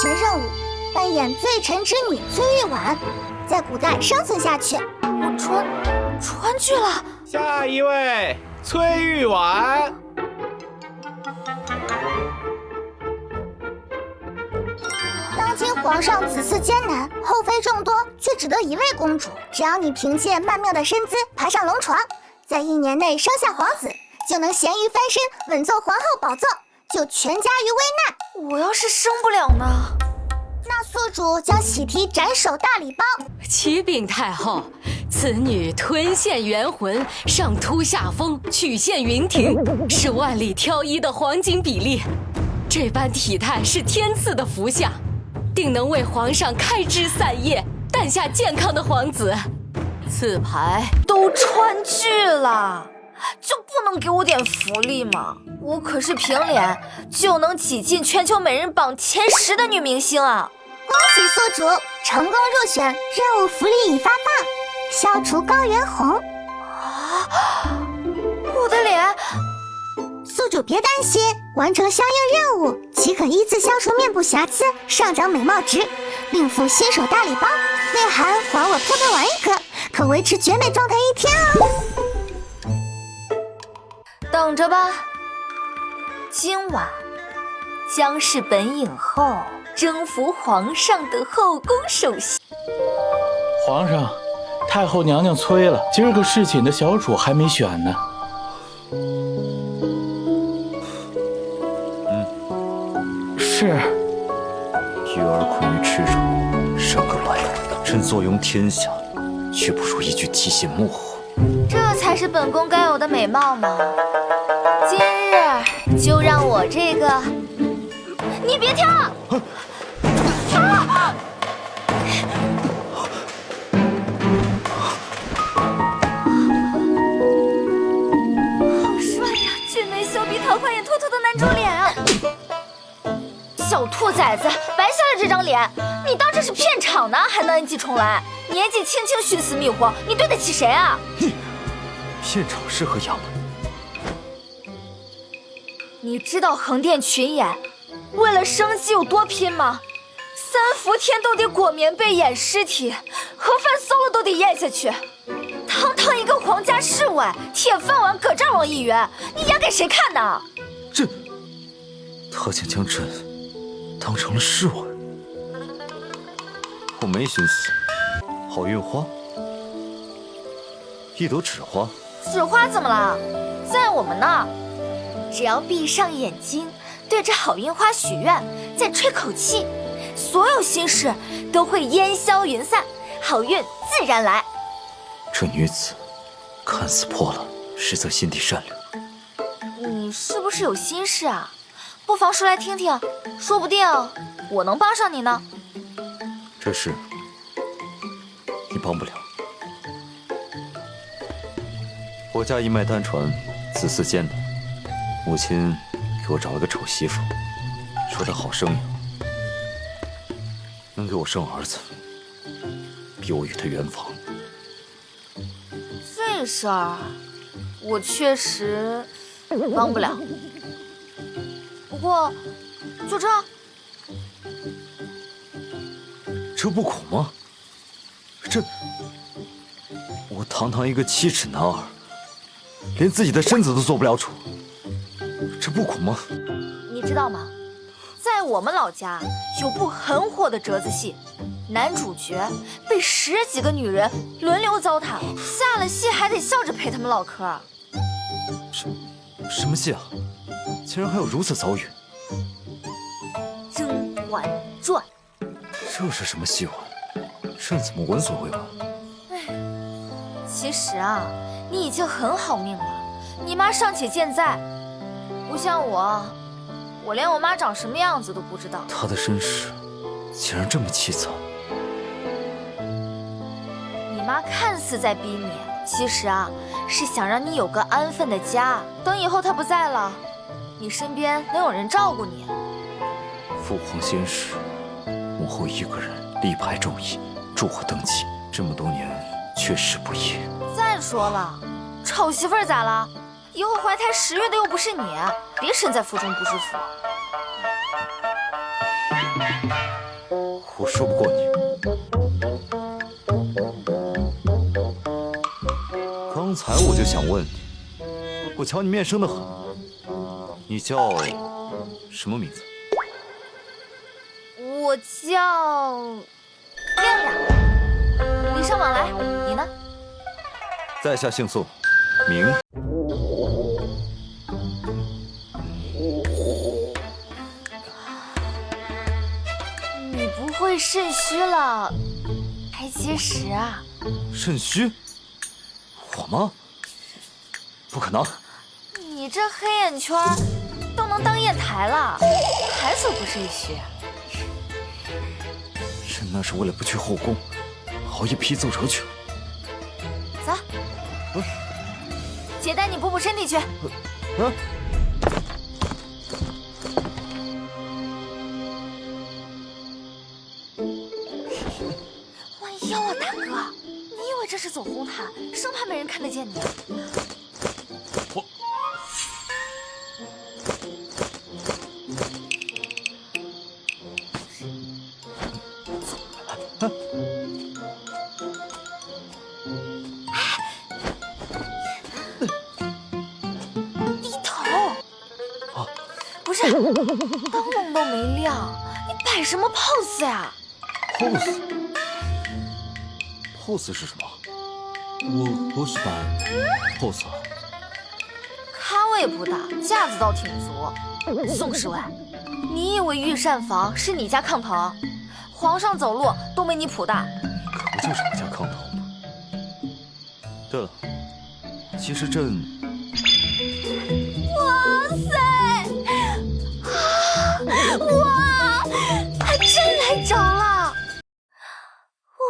前任务，扮演罪臣之女崔玉婉，在古代生存下去。我川剧了。下一位，崔玉婉。当今皇上子嗣艰难，后妃众多，却只得一位公主。只要你凭借曼妙的身姿爬上龙床，在1年内生下皇子，就能咸鱼翻身，稳坐皇后宝座，救全家于危难。我要是生不了呢？那宿主将喜提斩首大礼包。启禀太后，此女吞陷元魂，上突下封，曲线云庭，是万里挑一的黄金比例。这般体态是天赐的福相，定能为皇上开枝散叶，诞下健康的皇子。此牌都川剧了，就不能给我点福利吗？我可是凭脸就能挤进全球美人榜前10的女明星啊！恭喜宿主成功入选，任务福利已发放，消除高原红。啊！我的脸！宿主别担心，完成相应任务即可依次消除面部瑕疵，上涨美貌值，另附新手大礼包，内含还我漂漂丸1颗，可维持绝美状态1天哦。等着吧，今晚将是本影后征服皇上的后宫首席。皇上，太后娘娘催了，今儿个侍寝的小主还没选呢。是。育儿困于吃肉，生个卵，朕坐拥天下，却不如一句提线木偶。这才是本宫该有的美貌吗？今日就让我这个……你别跳！啊！好帅呀，俊眉小鼻，桃花眼，凸凸的男主脸啊！小兔崽子，白瞎了这张脸！你当这是片场呢，还能 NG 重来？年纪轻轻寻死觅活，你对得起谁啊？片场是何样？你知道横店群演为了生计有多拼吗？3伏天都得裹棉被掩尸体，盒饭馊了都得咽下去。堂堂一个皇家侍卫，铁饭碗搁这儿往一圆，你演给谁看呢？他竟将朕当成了侍卫，我没寻死。好运花，一朵纸花。纸花怎么了？在我们那儿，只要闭上眼睛，对着好运花许愿，再吹口气，所有心事都会烟消云散，好运自然来。这女子看似破烂，实则心地善良。你是不是有心事啊？不妨说来听听，说不定我能帮上你呢。这事你帮不了。我家一脉单传，子嗣艰难，母亲给我找了个丑媳妇，说她好生养，能给我生儿子，逼我与她圆房。这事儿我确实帮不了，不过就这，这不苦吗？我堂堂一个7尺男儿，连自己的身子都做不了主，这不苦吗？你知道吗？在我们老家有部很火的折子戏，男主角被10几个女人轮流糟蹋，下了戏还得笑着陪他们唠嗑。什么戏啊？竟然还有如此遭遇！《甄嬛传》。这是什么戏文？朕怎么闻所未闻？其实啊，你已经很好命了，你妈尚且健在，不像我连我妈长什么样子都不知道。她的身世竟然这么凄惨。你妈看似在逼你，其实啊，是想让你有个安分的家，等以后她不在了，你身边能有人照顾你。父皇先逝，母后一个人力排众议，助我登基，这么多年确实不易。再说了，丑媳妇儿咋了？以后怀胎10月的又不是你，别身在福中不知福。我说不过你。刚才我就想问你，我瞧你面生得很，你叫什么名字？我叫亮亮，礼尚往来。你呢？在下姓宋，名。你不会肾虚了，还结石啊？肾虚？我吗？不可能！你这黑眼圈都能当砚台了，还说不肾虚？朕那是为了不去后宫，熬夜批奏折去了。走，姐带你补补身体去。万妖啊，大哥，你以为这是走红毯，生怕没人看得见你啊？低头。不是，灯笼都没亮，你摆什么 pose 呀？pose 是什么？我不是摆 pose 啊。咖位不大，架子倒挺足。宋侍卫，你以为御膳房是你家炕头？皇上走路都没你谱大。可不就是我家炕头吗？对了，其实朕……哇塞！哇，还真来着了！哇，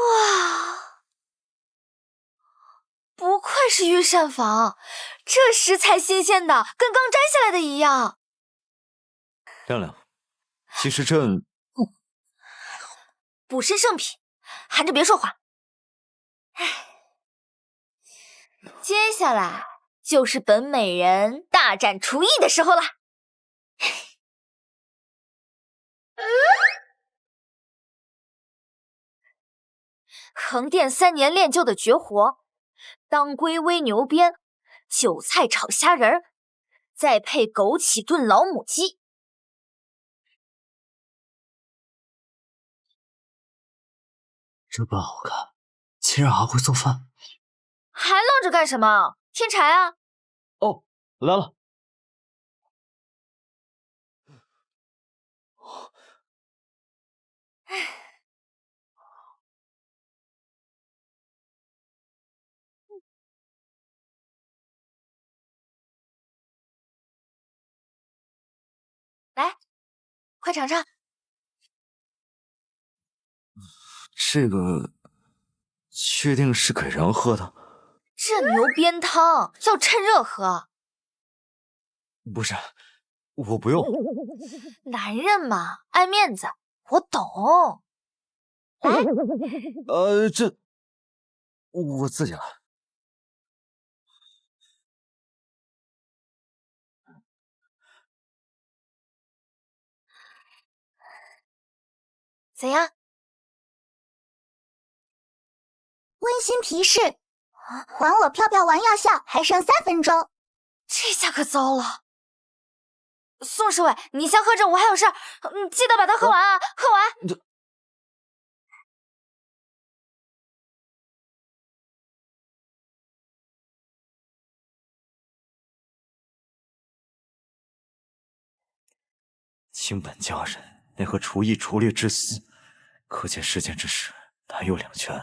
不愧是御膳房，这食材新鲜的，跟刚摘下来的一样。亮亮，其实朕……补身圣品，含着别说话。接下来就是本美人大展厨艺的时候了。横店3年练就的绝活，当归煨牛鞭，韭菜炒虾仁儿，再配枸杞炖老母鸡。这般好看，竟然还会做饭？还愣着干什么？添柴啊！哦，来了。来，快尝尝。这个确定是给人喝的？这牛鞭汤要趁热喝。不是，我不用。男人嘛，爱面子，我懂。来，这我自己来。怎样？温馨提示：还我飘飘丸药效还剩3分钟。这下可糟了。宋侍卫，你先喝着，我还有事儿，记得把它喝完啊！喝完。卿本佳人奈何厨艺拙劣之死，可见世间之事难有两全。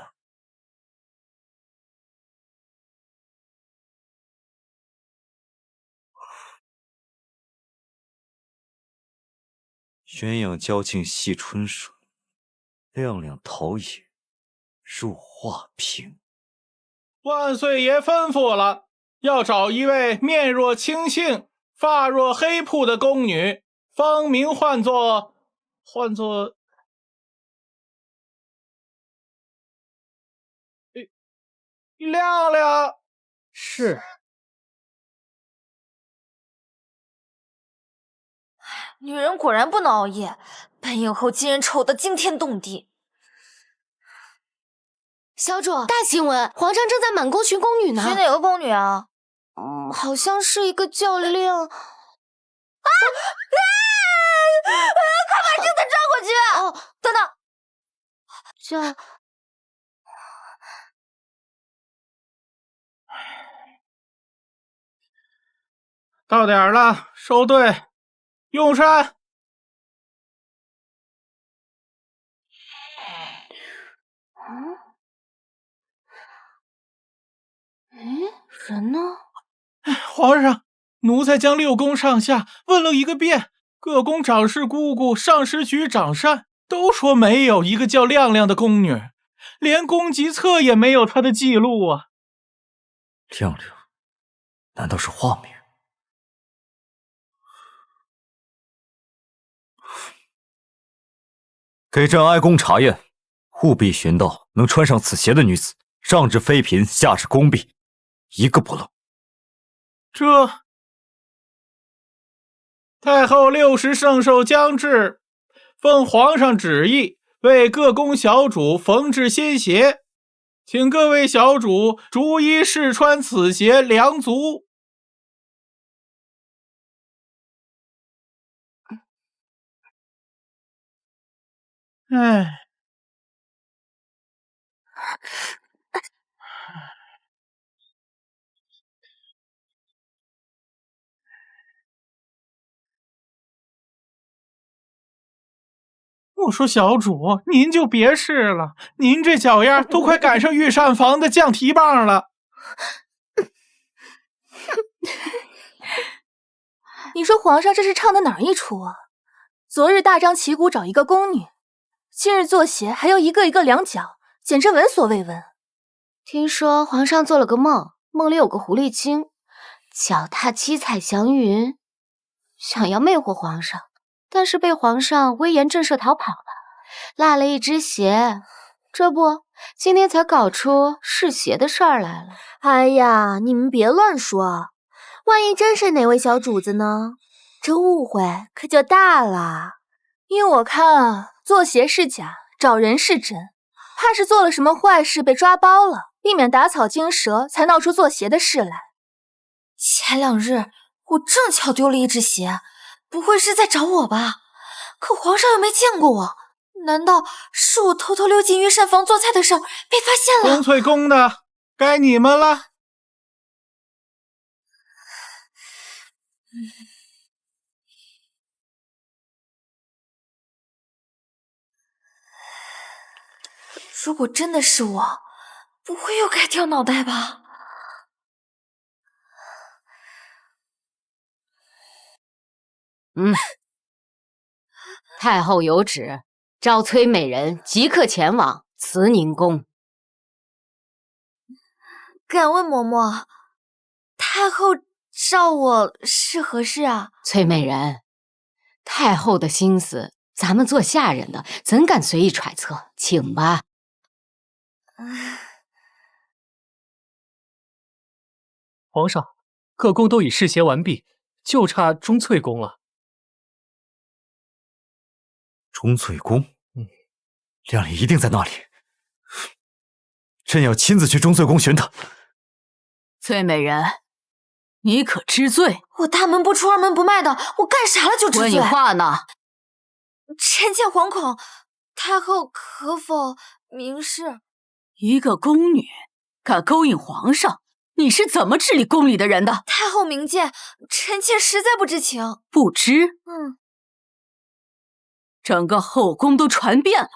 鸳鸯交尽系春水，亮亮陶冶入画屏。万岁爷吩咐了，要找一位面若青杏、发若黑瀑的宫女，芳名唤作亮亮。是。女人果然不能熬夜，本影后竟然丑得惊天动地。小主，大新闻，皇上正在满宫寻宫女呢。寻哪个宫女啊？好像是一个教练。快把镜子转过去！哦，等等，到点儿了，收队，用膳。人呢？皇上，奴才将六宫上下问了一个遍，各宫长侍姑姑、上食局长膳都说没有一个叫亮亮的宫女，连宫籍册也没有她的记录啊。亮亮，难道是化名？给朕哀宫查验，务必寻到能穿上此鞋的女子，上至妃嫔，下至宫婢，一个不漏。这太后60圣寿将至，奉皇上旨意，为各宫小主缝制新鞋，请各位小主逐一试穿此鞋量足。唉，我说小主，您就别试了，您这脚样都快赶上御膳房的酱蹄棒了。你说皇上这是唱的哪一出啊？昨日大张旗鼓找一个宫女，今日做鞋还要一个一个量脚，简直闻所未闻。听说皇上做了个梦，梦里有个狐狸精，脚踏七彩祥云，想要魅惑皇上，但是被皇上威严震慑逃跑了，落了一只鞋。这不，今天才搞出试鞋的事儿来了。哎呀，你们别乱说，万一真是哪位小主子呢？这误会可就大了。依我看啊，做鞋是假，找人是真，怕是做了什么坏事被抓包了，避免打草惊蛇，才闹出做鞋的事来。前2日我正巧丢了一只鞋，不会是在找我吧？可皇上又没见过我，难道是我偷偷溜进御膳房做菜的事儿被发现了？钟粹宫的，该你们了。如果真的是我，不会又该掉脑袋吧？太后有旨，召崔美人即刻前往慈宁宫。敢问嬷嬷，太后召我是何事啊？崔美人，太后的心思，咱们做下人的怎敢随意揣测？请吧。皇上，各宫都已试鞋完毕，就差钟粹宫了。钟粹宫，亮亮一定在那里。朕要亲自去钟粹宫寻他。崔美人，你可知罪？我大门不出二门不迈的，我干啥了就知罪？问你话呢。臣妾惶恐，太后可否明示？一个宫女敢勾引皇上，你是怎么治理宫里的人的？太后明鉴，臣妾实在不知情。不知？整个后宫都传遍了，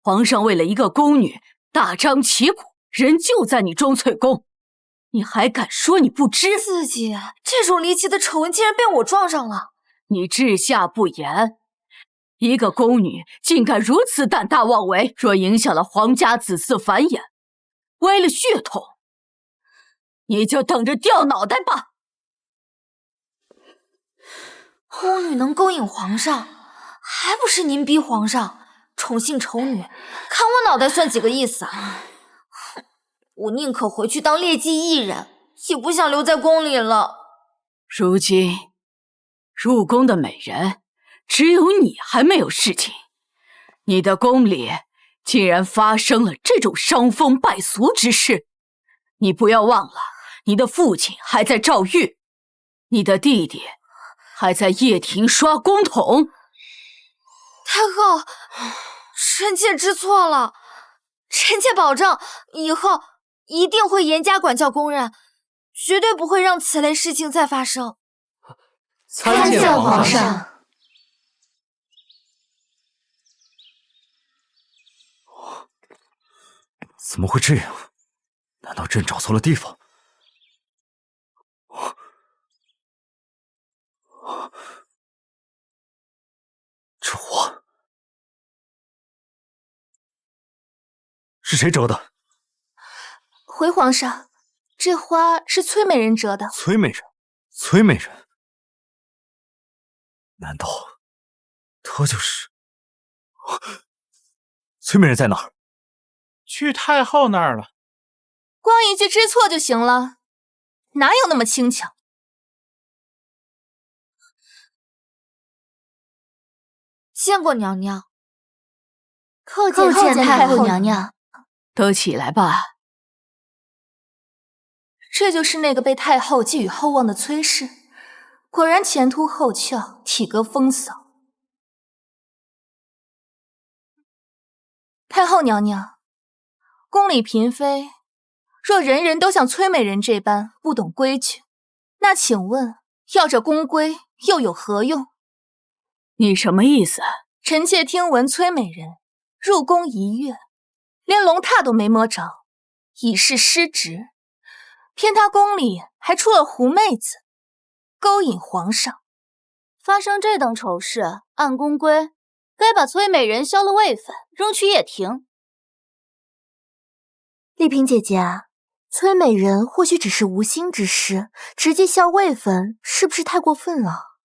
皇上为了一个宫女大张旗鼓，人就在你钟粹宫，你还敢说你不知？自己这种离奇的丑闻竟然被我撞上了，你治下不严，一个宫女竟敢如此胆大妄为，若影响了皇家子嗣繁衍，歪了血统，你就等着掉脑袋吧！宫女能勾引皇上，还不是您逼皇上宠幸丑女？看我脑袋算几个意思啊！我宁可回去当劣迹艺人，也不想留在宫里了。如今入宫的美人只有你还没有事情。你的宫里竟然发生了这种伤风败俗之事。你不要忘了，你的父亲还在诏狱，你的弟弟还在掖庭刷公桶。太后，臣妾知错了，臣妾保证以后一定会严加管教宫人，绝对不会让此类事情再发生。参见皇上。怎么会这样？难道朕找错了地方？这花是谁折的？回皇上，这花是崔美人折的。崔美人，崔美人，难道她就是？崔美人在哪儿？去太后那儿了。光一句知错就行了，哪有那么轻巧？见过娘娘。叩见太后娘娘。都起来吧。这就是那个被太后寄予厚望的崔氏，果然前凸后翘，体格风骚。太后娘娘，宫里嫔妃若人人都像崔美人这般不懂规矩，那请问要这宫规又有何用？你什么意思？臣妾听闻崔美人入宫一月，连龙榻都没摸着，已是失职。偏她宫里还出了狐妹子，勾引皇上。发生这等丑事，按宫规该把崔美人削了位分，扔去掖庭。丽嫔姐姐，崔美人或许只是无心之失，直接削位分是不是太过分了？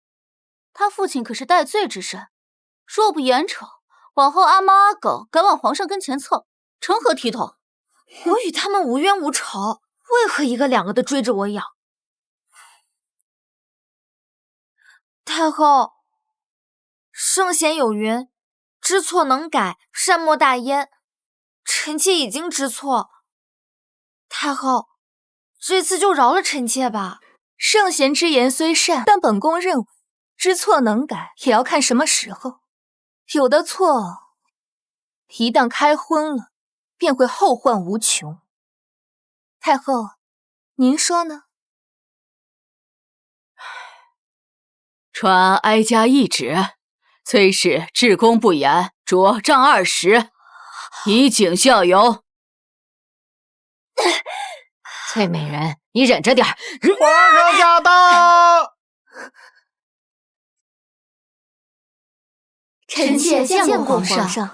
他父亲可是戴罪之身，若不严惩，往后阿猫阿狗敢往皇上跟前凑，成何体统？我与他们无冤无仇，为何一个两个的追着我咬？太后，圣贤有云，知错能改，善莫大焉。臣妾已经知错，太后，这次就饶了臣妾吧。圣贤之言虽善，但本宫认为知错能改也要看什么时候。有的错一旦开荤了，便会后患无穷。太后，您说呢？传哀家懿旨，崔氏治宫不严，着杖20，以儆效尤。崔美人，你忍着点儿。皇上驾到！臣妾见过皇上。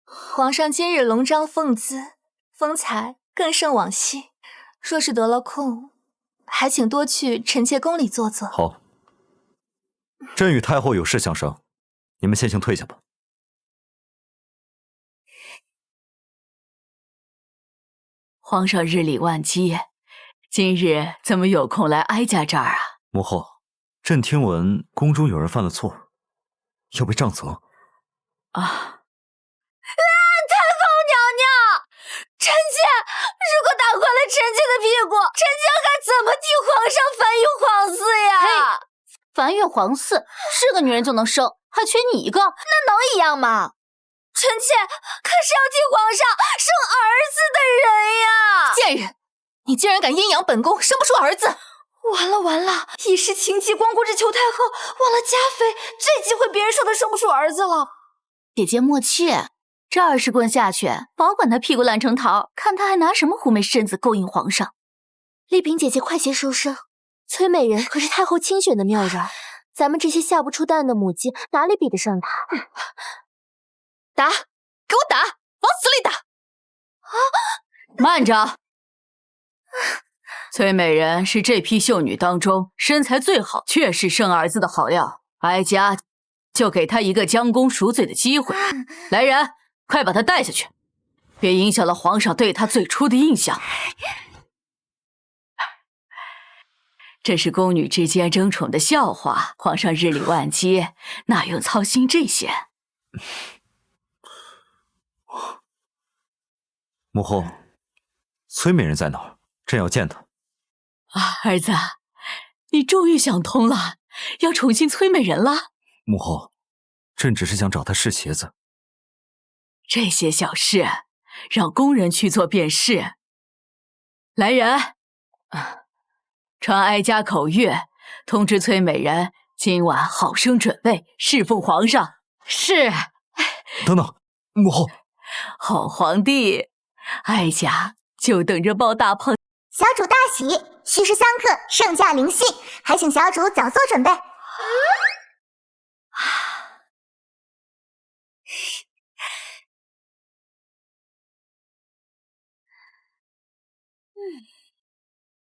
皇上今日龙章凤姿，风采更胜往昔。若是得了空，还请多去臣妾宫里坐坐。好，朕与太后有事相商，你们先行退下吧。皇上日理万机，今日怎么有空来哀家这儿啊？母后，朕听闻宫中有人犯了错，要被杖责。啊！臣妾如果打坏了臣妾的屁股，臣妾该怎么替皇上繁育皇嗣呀？繁育皇嗣是个女人就能生，还缺你一个？那能一样吗？臣妾可是要替皇上生儿子的人呀！贱人，你竟然敢阴阳本宫，生不出儿子！完了完了，一时情急光顾着求太后，忘了嘉妃，这机会别人说她生不出儿子了。姐姐莫气，这20棍下去，保管他屁股烂成桃，看他还拿什么狐媚身子勾引皇上。丽嫔姐姐快些收声，崔美人可是太后亲选的妙人，咱们这些下不出蛋的母鸡哪里比得上她？打，给我打，往死里打！啊！慢着，崔美人是这批秀女当中身材最好，确是生儿子的好料。哀家就给她一个将功赎罪的机会。来人，快把她带下去，别影响了皇上对她最初的印象。这是宫女之间争宠的笑话，皇上日理万机，哪用操心这些？母后，崔美人在哪儿？朕要见她。儿子，你终于想通了，要宠幸崔美人了。母后，朕只是想找她试鞋子。这些小事，让宫人去做便是。来人，传哀家口谕，通知崔美人今晚好生准备，侍奉皇上。是。等等，母后。好皇帝，哀家就等着抱大胖。小主大喜，戌时相克，圣驾临幸，还请小主早做准备。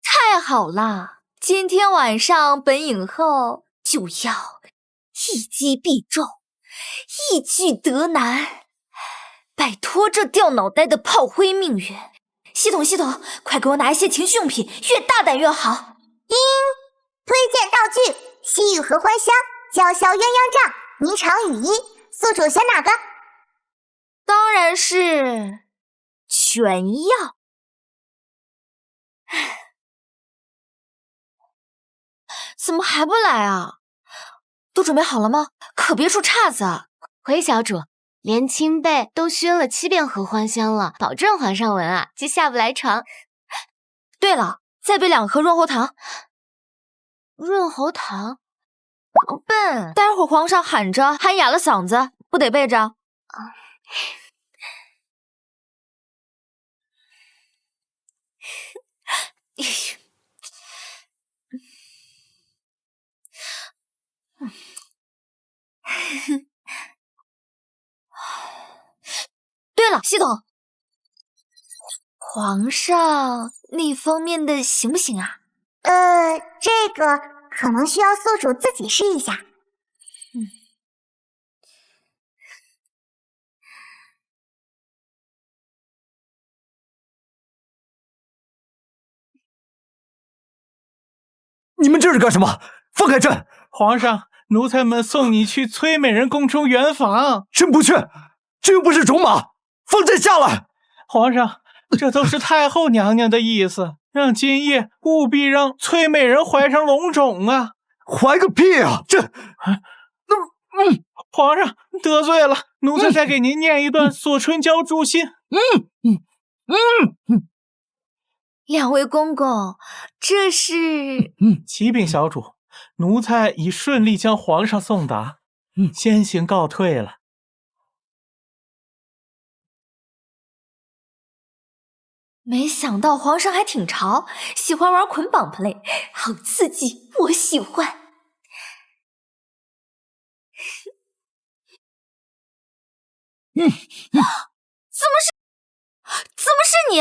太好了，今天晚上本影后就要一击必中，一举得男，摆脱这掉脑袋的炮灰命运。系统，快给我拿一些情趣用品，越大胆越好。推荐道具：西域合欢香、叫嚣鸳鸯帐、霓裳羽衣。宿主选哪个？当然是全要。怎么还不来啊？都准备好了吗？可别出岔子啊！回小主，连亲辈都熏了7遍合欢香了，保证皇上闻啊，就下不来床。对了，再备2盒润喉糖。润喉糖？笨，待会儿皇上喊着喊哑了嗓子，不得备着？对了，系统，皇上那方面的行不行啊？这个可能需要宿主自己试一下。你们这是干什么？放开朕！皇上，奴才们送你去崔美人宫中圆房。朕不去，这又不是种马，放朕下来！皇上，这都是太后娘娘的意思，让今夜务必让崔美人怀上龙种啊！怀个屁啊！这，皇上得罪了，奴才再给您念一段索春娇祝信。两位公公，这是……启禀小主，奴才已顺利将皇上送达，先行告退了。没想到皇上还挺潮，喜欢玩捆绑 play， 好刺激，我喜欢。怎么是你？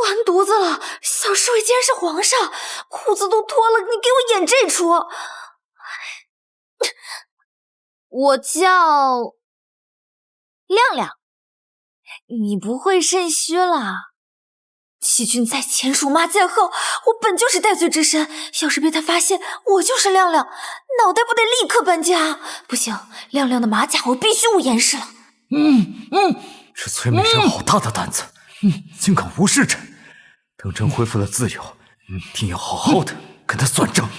完犊子了！小侍卫竟然是皇上，裤子都脱了，你给我演这出！我叫亮亮，你不会肾虚了？欺君在前，辱骂在后，我本就是戴罪之身，要是被他发现我就是亮亮，脑袋不得立刻搬家？不行，亮亮的马甲我必须捂严实了。这崔美人好大的胆子，竟敢无视朕！等朕恢复了自由，一定要好好的跟他算账。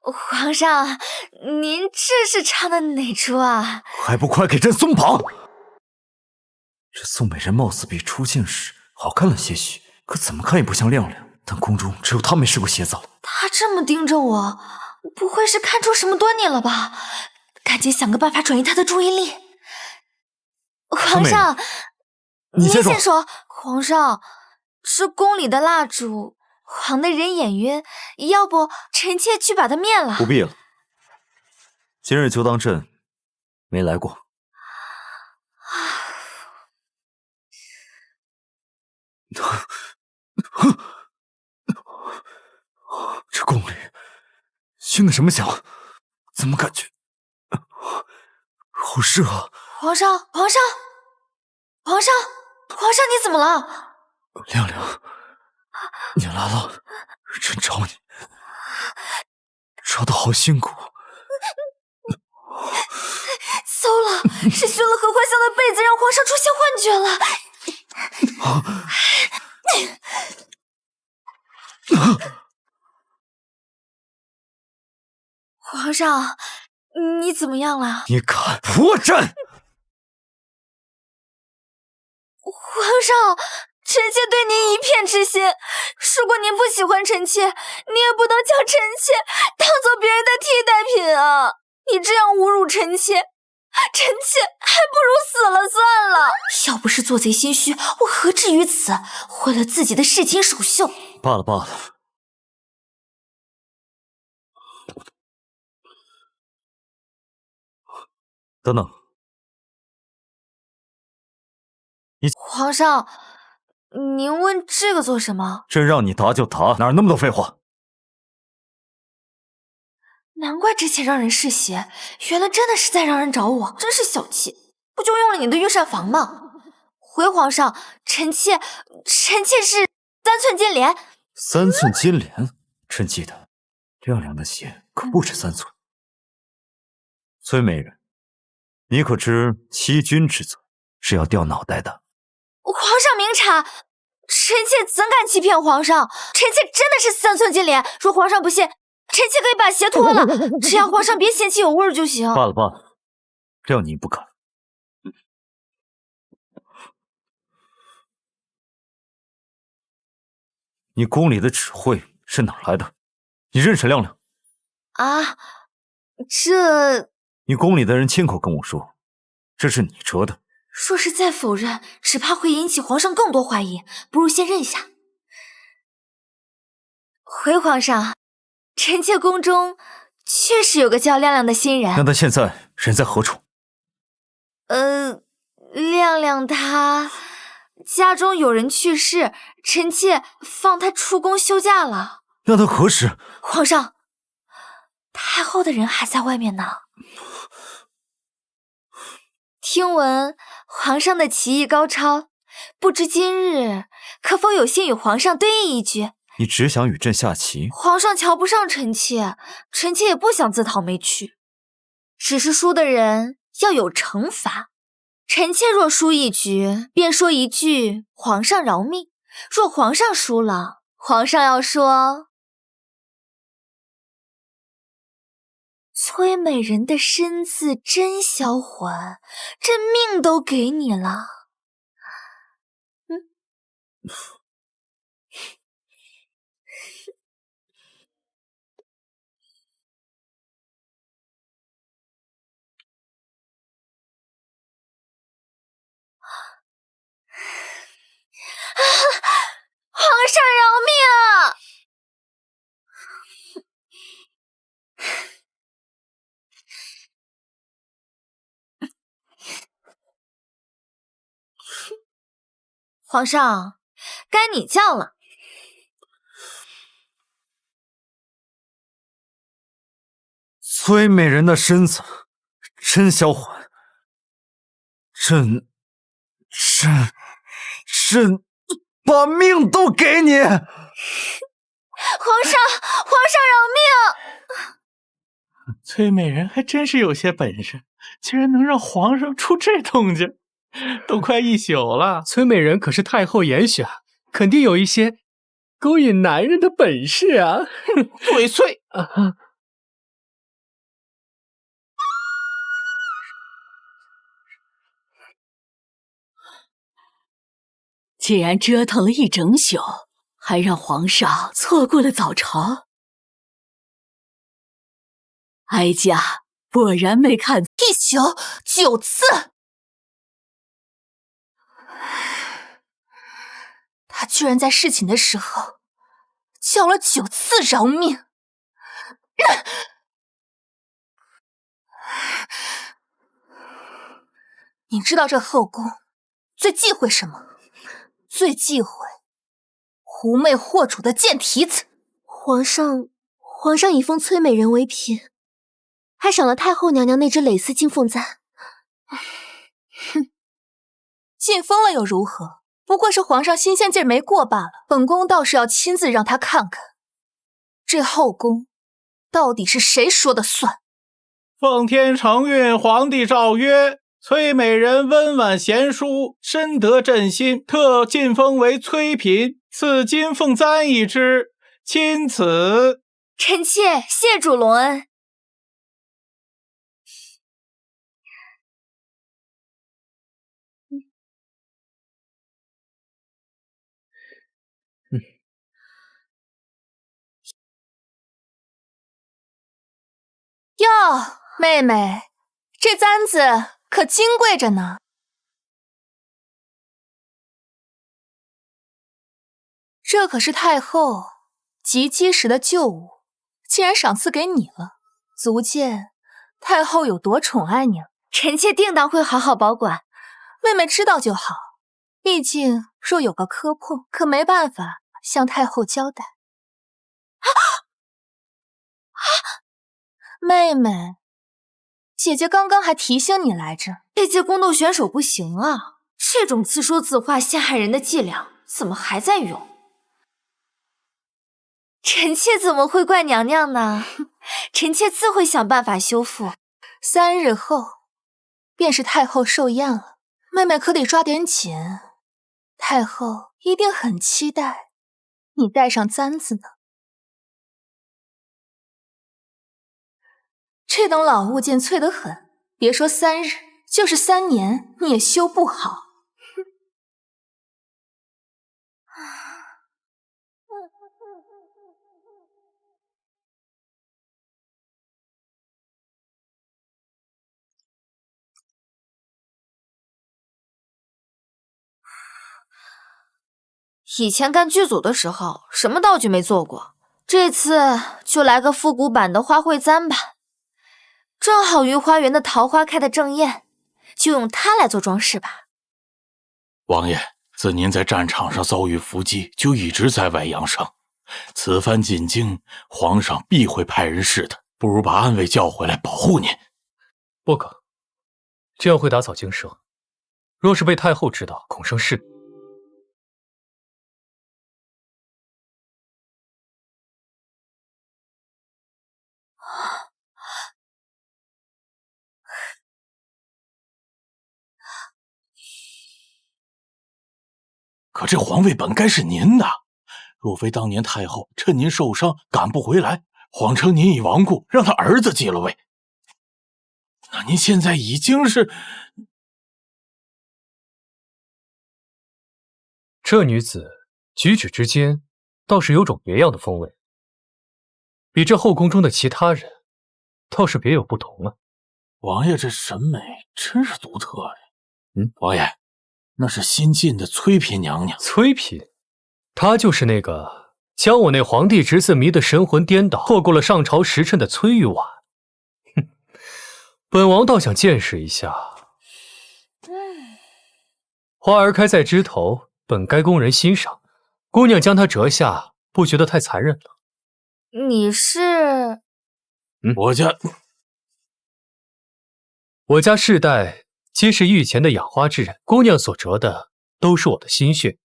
皇上，您这是唱的哪出啊？还不快给朕松绑！这宋美人貌似比出镜时好看了些许，可怎么看也不像亮亮。但宫中只有她没试过洗澡。她这么盯着我，不会是看出什么端倪了吧？赶紧想个办法转移她的注意力。皇上，您先说。皇上，这宫里的蜡烛黄的人眼晕，要不臣妾去把它灭了？不必了，今日就当朕没来过。这宫里熏的什么香？怎么感觉好热啊？皇上，皇上，皇上，皇上，你怎么了？亮亮，你来了，朕找你，找得好辛苦。糟了，是熏了合欢香的被子，让皇上出现幻觉了。皇上，你怎么样了？你敢破朕！皇上，臣妾对您一片痴心。如果您不喜欢臣妾，你也不能将臣妾当做别人的替代品啊！你这样侮辱臣妾，臣妾还不如死了算了。要不是做贼心虚，我何至于此，毁了自己的侍寝首秀。罢了罢了。等等，皇上，您问这个做什么？朕让你答就答，哪有那么多废话？难怪之前让人试鞋，原来真的是在让人找我，真是小气！不就用了你的御膳房吗？回皇上，臣妾是3寸金莲。3寸金莲，朕记得，亮亮的鞋可不止3寸。崔美人，你可知欺君之罪是要掉脑袋的？皇上明察，臣妾怎敢欺骗皇上？臣妾真的是3寸金莲，若皇上不信，臣妾可以把鞋脱了，只要皇上别嫌弃有味儿就行。罢了罢了，谅你不敢。你宫里的指挥是哪来的？你认识亮亮？啊，这……你宫里的人亲口跟我说，这是你折的。若是再否认，只怕会引起皇上更多怀疑，不如先认下。回皇上，臣妾宫中确实有个叫亮亮的新人。那他现在人在何处？亮亮他家中有人去世，臣妾放他出宫休假了。那他何时？皇上，太后的人还在外面呢。听闻皇上的棋艺高超，不知今日可否有幸与皇上对弈一局？你只想与朕下棋？皇上瞧不上臣妾，臣妾也不想自讨没趣。只是输的人要有惩罚。臣妾若输一局，便说一句“皇上饶命”；若皇上输了，皇上要说“崔美人的身子真销魂，朕命都给你了。”皇上饶命啊！皇上，该你叫了。崔美人的身子真销魂，朕把命都给你！皇上饶命！崔美人还真是有些本事，竟然能让皇上出这动静，都快一宿了。崔美人可是太后严选，肯定有一些勾引男人的本事啊！嘴碎！既然折腾了一整宿，还让皇上错过了早朝，哀家果然没看一宿9次，他居然在侍寝的时候叫了9次饶命。你知道这后宫最忌讳什么？最忌讳狐媚惑主的贱蹄子。皇上已封崔美人为嫔，还赏了太后娘娘那只蕾丝金凤簪。哼，进风了又如何？不过是皇上新鲜劲儿没过罢了。本宫倒是要亲自让他看看，这后宫到底是谁说的算。奉天承运皇帝诏曰：崔美人温婉贤淑，深得朕心，特晋封为崔嫔，赐金凤簪一只，钦此。臣妾谢主隆恩。哟，妹妹，这簪子可金贵着呢。这可是太后及笄时的旧物，既然赏赐给你了，足见太后有多宠爱你了。臣妾定当会好好保管。妹妹知道就好，毕竟若有个磕碰，可没办法向太后交代。妹妹，姐姐刚刚还提醒你来着。这届宫斗选手不行啊，这种自说自话陷害人的伎俩怎么还在用？臣妾怎么会怪娘娘呢？臣妾自会想办法修复。3日后便是太后寿宴了，妹妹可得抓点紧。太后一定很期待你戴上簪子呢。这等老物件脆得很，别说3日，就是3年你也修不好。以前干剧组的时候，什么道具没做过，这次就来个复古版的花卉簪吧。正好御花园的桃花开的正艳，就用它来做装饰吧。王爷，自您在战场上遭遇伏击，就一直在外养伤。此番进京，皇上必会派人试的，不如把安卫叫回来保护您。不可，这样会打草惊蛇。若是被太后知道，恐生事端。可这皇位本该是您的，若非当年太后趁您受伤赶不回来，谎称您已亡故，让他儿子继了位，那您现在已经是……这女子举止之间倒是有种别样的风味，比这后宫中的其他人倒是别有不同啊。王爷这审美真是独特呀。王爷，那是新晋的崔嫔娘娘。崔嫔，她就是那个将我那皇帝侄子迷得神魂颠倒，错过了上朝时辰的崔玉婉。哼，本王倒想见识一下。花儿开在枝头，本该供人欣赏，姑娘将它折下，不觉得太残忍了？你是？我家世代皆是御前的养花之人，姑娘所折的都是我的心血。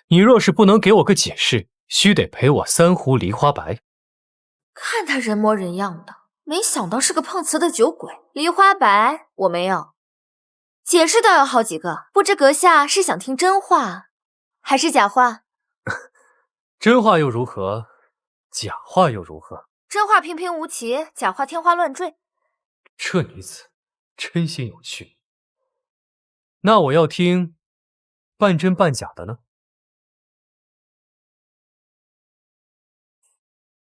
你若是不能给我个解释，须得赔我3壶梨花白。看他人模人样的，没想到是个碰瓷的酒鬼。梨花白我没有，解释倒有好几个，不知阁下是想听真话还是假话？真话又如何？假话又如何？真话平平无奇，假话天花乱坠。这女子真心有趣。那我要听半真半假的呢？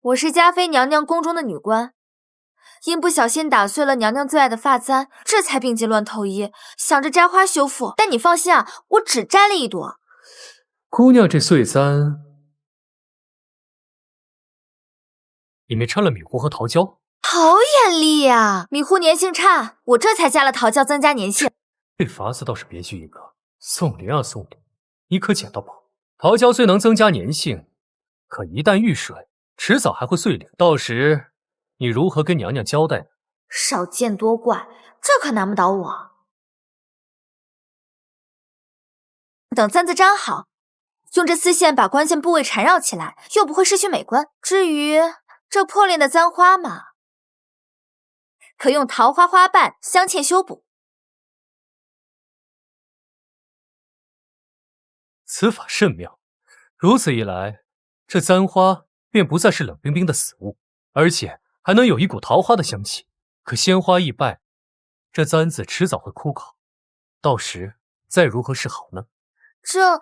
我是嘉妃娘娘宫中的女官，因不小心打碎了娘娘最爱的发簪，这才病急乱投医，想着摘花修复。但你放心啊，我只摘了1朵。姑娘这碎簪里面掺了米糊和桃胶，好眼力呀！米糊粘性差，我这才加了桃胶增加粘性。这法子倒是别具一格。送礼啊送礼，你可捡到宝。桃胶虽能增加粘性，可一旦遇水，迟早还会碎裂。到时你如何跟娘娘交代呢？少见多怪，这可难不倒我。等簪子粘好，用这丝线把关键部位缠绕起来，又不会失去美观。至于这破裂的簪花嘛，可用桃花花瓣镶嵌修补。此法甚妙，如此一来，这簪花便不再是冷冰冰的死物，而且还能有一股桃花的香气。可鲜花易败，这簪子迟早会枯槁，到时再如何是好呢？这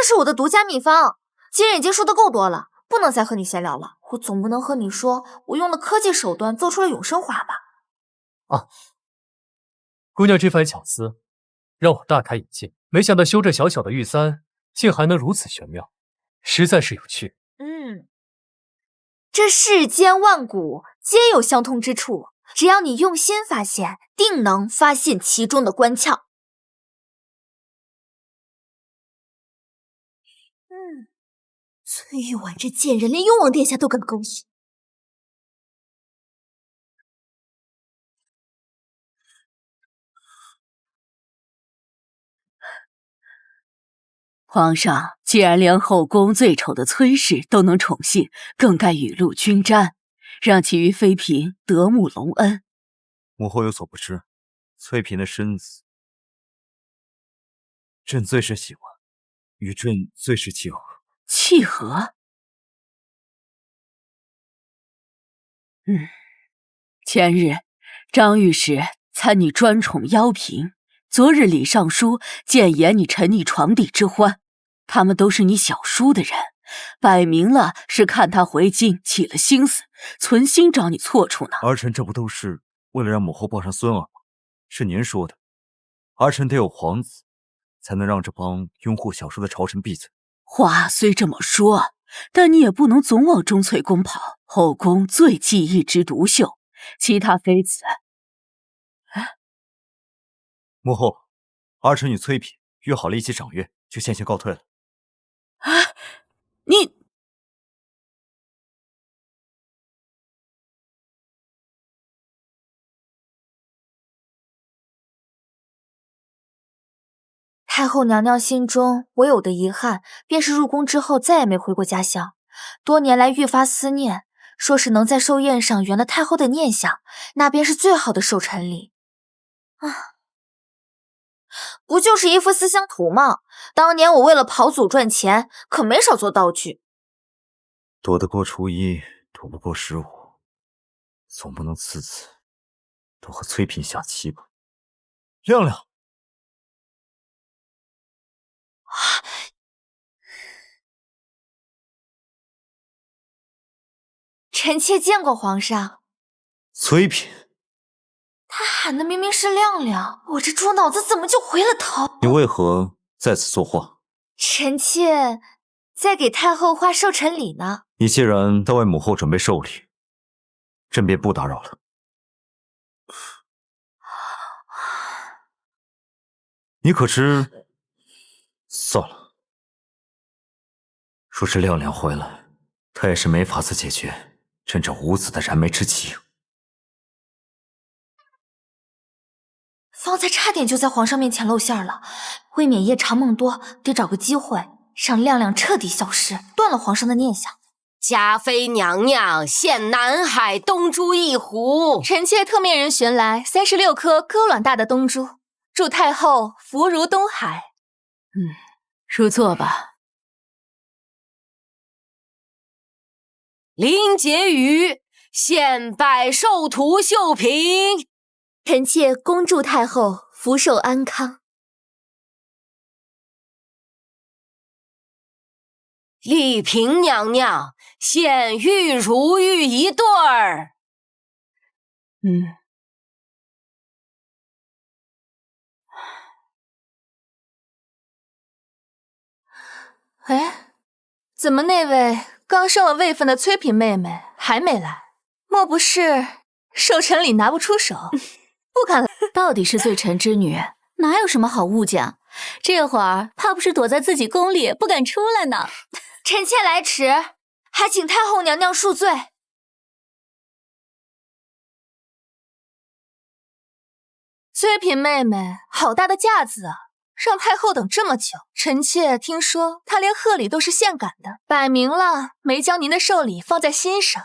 是我的独家秘方，既然已经说的够多了，不能再和你闲聊了。我总不能和你说我用了科技手段做出了永生花吧？啊，姑娘这番巧思让我大开眼界，没想到修这小小的玉簪竟还能如此玄妙，实在是有趣。这世间万古皆有相通之处，只要你用心发现，定能发现其中的关窍。崔玉婉这贱人连雍王殿下都敢勾引。皇上既然连后宫最丑的崔氏都能宠幸，更该雨露均沾，让其余妃嫔得慕隆恩。母后有所不知，翠嫔的身子，朕最是喜欢，与朕最是契合。契合？前日张御史参你专宠邀嫔，昨日李尚书谏言你沉溺床笫之欢，他们都是你小叔的人，摆明了是看他回京起了心思，存心找你错处呢。儿臣这不都是为了让母后抱上孙儿吗？是您说的，儿臣得有皇子，才能让这帮拥护小叔的朝臣闭嘴。话虽这么说，但你也不能总往钟粹宫跑。后宫最忌一枝独秀，其他妃子……母后，儿臣与崔嫔约好了一起赏月，就先行告退了。你……太后娘娘心中唯有的遗憾，便是入宫之后再也没回过家乡，多年来愈发思念，说是能在寿宴上圆了太后的念想，那便是最好的寿辰礼。不就是一幅思乡图吗？当年我为了跑祖赚钱，可没少做道具。躲得过初一，躲不过15，总不能次次都和崔嫔下棋吧？亮亮。臣妾见过皇上。崔嫔，他喊的明明是亮亮，我这猪脑子怎么就回了头？你为何在此作画？臣妾在给太后画寿辰礼呢。你既然在为母后准备寿礼，朕便不打扰了。你可知……算了，若是亮亮回来，他也是没法子解决朕这无子的燃眉之急。方才差点就在皇上面前露馅了，未免夜长梦多，得找个机会让亮亮彻底消失，断了皇上的念想。嘉妃娘娘献南海东珠一壶，臣妾特命人寻来36颗鸽卵大的东珠，祝太后福如东海。入座吧。林婕妤献百寿图绣屏，臣妾恭祝太后福寿安康。丽嫔娘娘献玉如玉一对儿。哎，怎么那位刚升了位分的崔嫔妹妹还没来？莫不是寿辰礼拿不出手，不敢来？到底是罪臣之女，哪有什么好物件？这会儿怕不是躲在自己宫里不敢出来呢。臣妾来迟，还请太后娘娘恕罪。崔嫔妹妹好大的架子啊！让太后等这么久，臣妾听说她连贺礼都是现赶的，摆明了没将您的寿礼放在心上。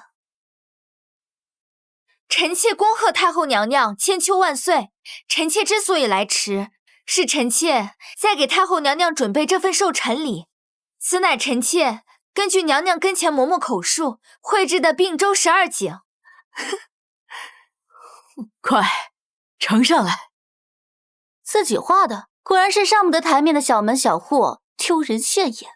臣妾恭贺太后娘娘千秋万岁。臣妾之所以来迟，是臣妾在给太后娘娘准备这份寿辰礼。此乃臣妾根据娘娘跟前嬷嬷口述绘制的并州12景。快，呈上来。自己画的，果然是上不得台面的小门小户，丢人现眼。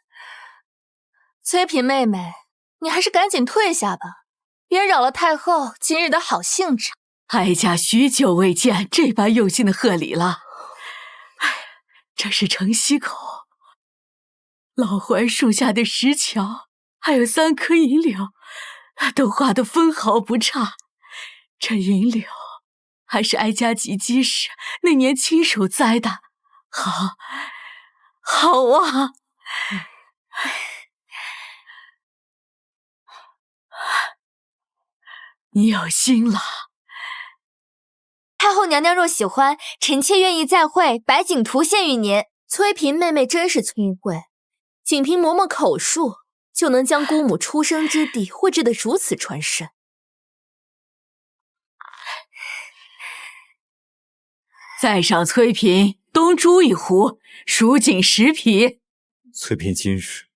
崔嫔妹妹，你还是赶紧退下吧，别扰了太后今日的好兴致。哀家许久未见这般用心的贺礼了。哎，这是城西口老槐树下的石桥，还有3棵银柳，都画得分毫不差。这银柳还是哀家及笄时那年亲手栽的，好啊！你有心了。太后娘娘若喜欢，臣妾愿意再绘白景图献与您。崔嫔妹妹真是聪慧，仅凭嬷嬷口述，就能将姑母出生之地绘制得如此传神。再赏崔嫔东珠一壶，蜀锦10匹。崔嫔今日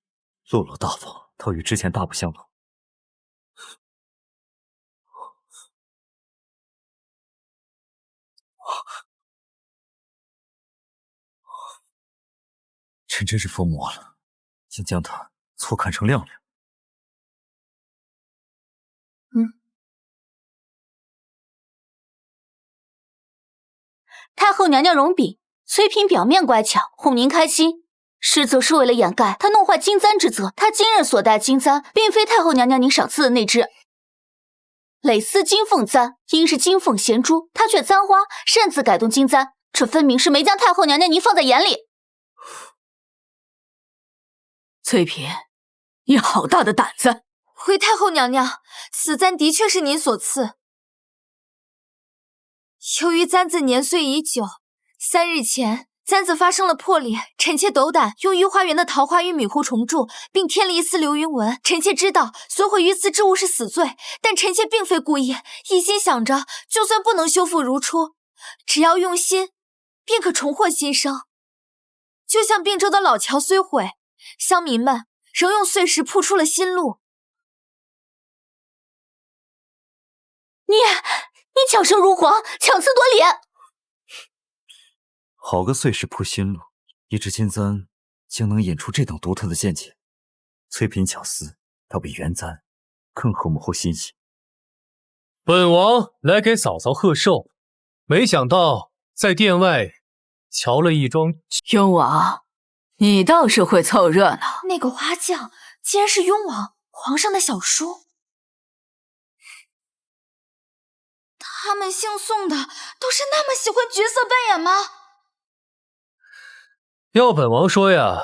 落落大方，倒与之前大不相同。臣真是疯魔了，竟将他错看成亮亮。太后娘娘容禀，崔嫔表面乖巧，哄您开心，实则是为了掩盖她弄坏金簪之责。她今日所戴金簪，并非太后娘娘您赏赐的那只蕾丝金凤簪，应是金凤衔珠，她却簪花擅自改动金簪，这分明是没将太后娘娘您放在眼里。崔嫔，你好大的胆子！回太后娘娘，此簪的确是您所赐。由于簪子年岁已久，3日前簪子发生了破裂，臣妾斗胆用御花园的桃花玉米糊重铸，并添了一丝流云纹。臣妾知道损毁于此之物是死罪，但臣妾并非故意，一心想着就算不能修复如初，只要用心，便可重获新生。就像并州的老桥虽毁，乡民们仍用碎石铺出了新路。你巧舌如簧，强词夺理。好个碎石铺新路，一只金簪竟能引出这等独特的见解。崔嫔巧思倒比原簪更合母后心意。本王来给嫂嫂贺寿，没想到在殿外瞧了一桩。雍王，你倒是会凑热闹。那个花匠竟然是雍王，皇上的小叔。他们姓宋的都是那么喜欢角色扮演吗？要本王说呀，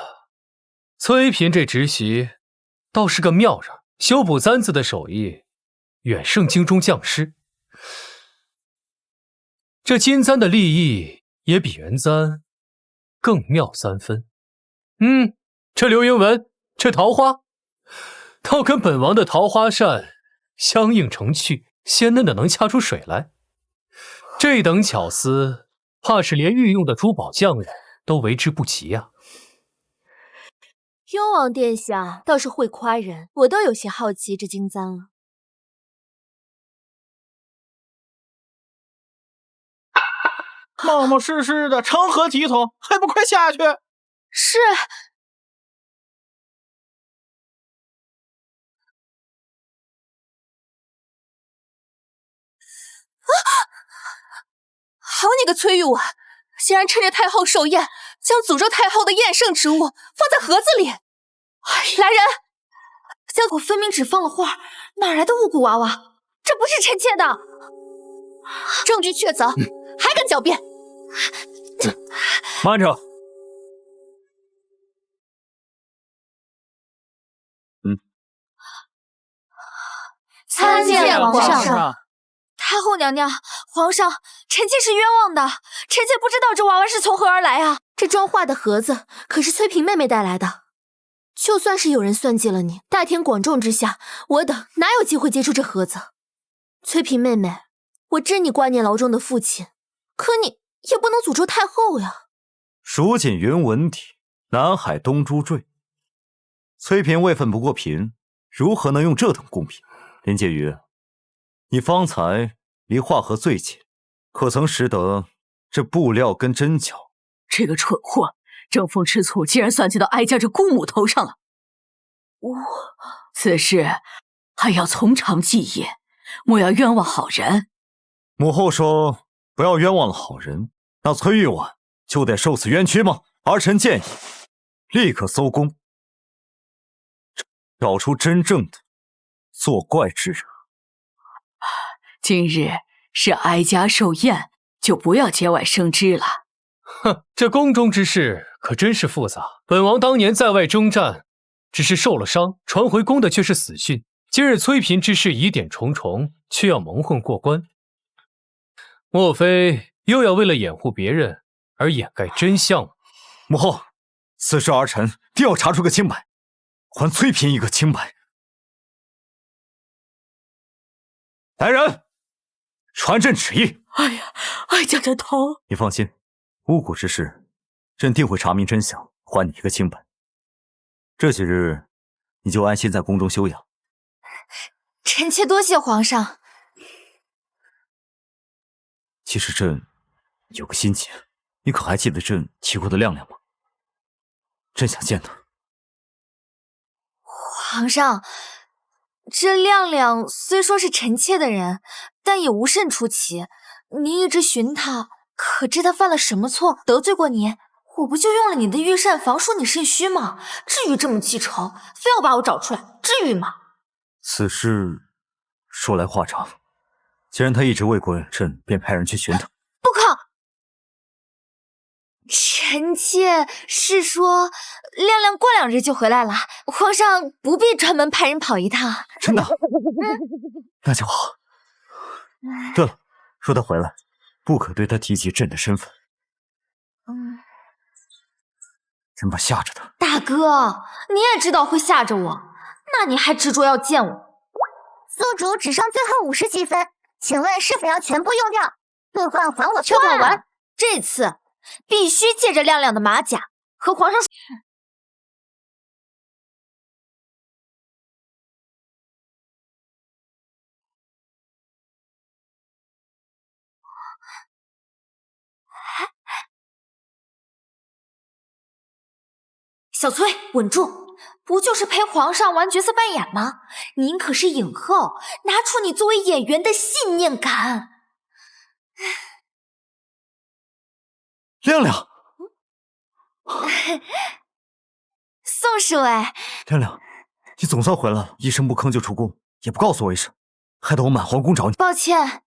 崔嫔这侄媳倒是个妙人，修补簪子的手艺远胜京中匠师。这金簪的立意也比原簪更妙3分。这流云纹，这桃花，倒跟本王的桃花扇相映成趣，鲜嫩的能掐出水来。这等巧思，怕是连御用的珠宝匠人都为之不及呀。雍王殿下倒是会夸人，我都有些好奇这金簪了。冒冒失失的，成何体统？还不快下去！是。好你个崔玉婉，竟然趁着太后寿宴，将诅咒太后的宴圣之物放在盒子里！来人，我分明只放了画，哪来的雾骨娃娃？这不是臣妾的。证据确凿，还敢狡辩？慢着！参见皇上。太后娘娘，皇上，臣妾是冤枉的，臣妾不知道这娃娃是从何而来啊！这妆化的盒子可是翠萍妹妹带来的。就算是有人算计了你，大庭广众之下，我等哪有机会接触这盒子？翠萍妹妹，我知你挂念牢中的父亲，可你也不能诅咒太后呀。蜀锦云文体，南海东珠坠。崔嫔位分不过嫔，如何能用这等贡品？林婕妤，你方才离画盒最近，可曾识得这布料跟针脚？这个蠢货，争风吃醋，竟然算计到哀家这姑母头上了。此事还要从长计议，莫要冤枉好人。母后说不要冤枉了好人，那崔玉婉就得受此冤屈吗？儿臣建议立刻搜宫，找出真正的作怪之人。今日是哀家寿宴，就不要节外生枝了。哼，这宫中之事可真是复杂。本王当年在外征战，只是受了伤，传回宫的却是死讯。今日崔嫔之事疑点重重，却要蒙混过关，莫非又要为了掩护别人而掩盖真相吗？母后，此事儿臣定要查出个清白，还崔嫔一个清白。来人，传朕旨意。哎呀，哀家的头！你放心，巫蛊之事，朕定会查明真相，还你一个清白。这几日，你就安心在宫中休养。臣妾多谢皇上。其实朕有个心结，你可还记得朕提过的亮亮吗？朕想见他。皇上，这亮亮虽说是臣妾的人，但也无甚出奇。您一直寻他，可知他犯了什么错，得罪过您？我不就用了你的御膳房说你肾虚吗？至于这么记仇，非要把我找出来，至于吗？此事说来话长，既然他一直未归，朕便派人去寻他。不可！臣妾是说，亮亮过2日就回来了，皇上不必专门派人跑一趟。真的？那就好。对了，说他回来，不可对他提及朕的身份。朕怕吓着他。大哥，你也知道会吓着我，那你还执着要见我？宿主只剩最后50积分，请问是否要全部用掉？兑换还我薛广文。这次必须借着亮亮的马甲和皇上说。小崔，稳住！不就是陪皇上玩角色扮演吗？您可是影后，拿出你作为演员的信念感。亮亮，宋侍卫，亮亮，你总算回来了，一声不吭就出宫，也不告诉我一声，害得我满皇宫找你。抱歉，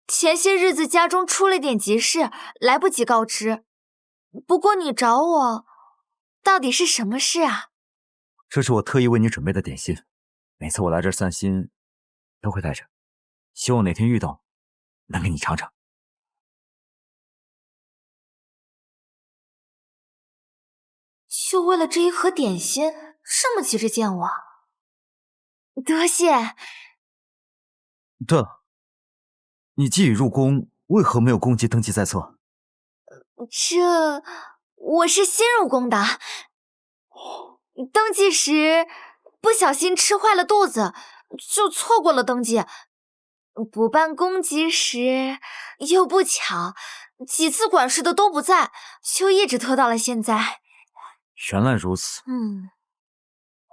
前些日子家中出了点急事，来不及告知。不过你找我，到底是什么事啊？这是我特意为你准备的点心，每次我来这儿散心，都会带着，希望哪天遇到，能给你尝尝。就为了这一盒点心，这么急着见我？多谢。对了，你既已入宫，为何没有宫籍登记在册？我是新入宫的，登记时不小心吃坏了肚子，就错过了登记。补办公籍时又不巧，几次管事的都不在，就一直拖到了现在。原来如此。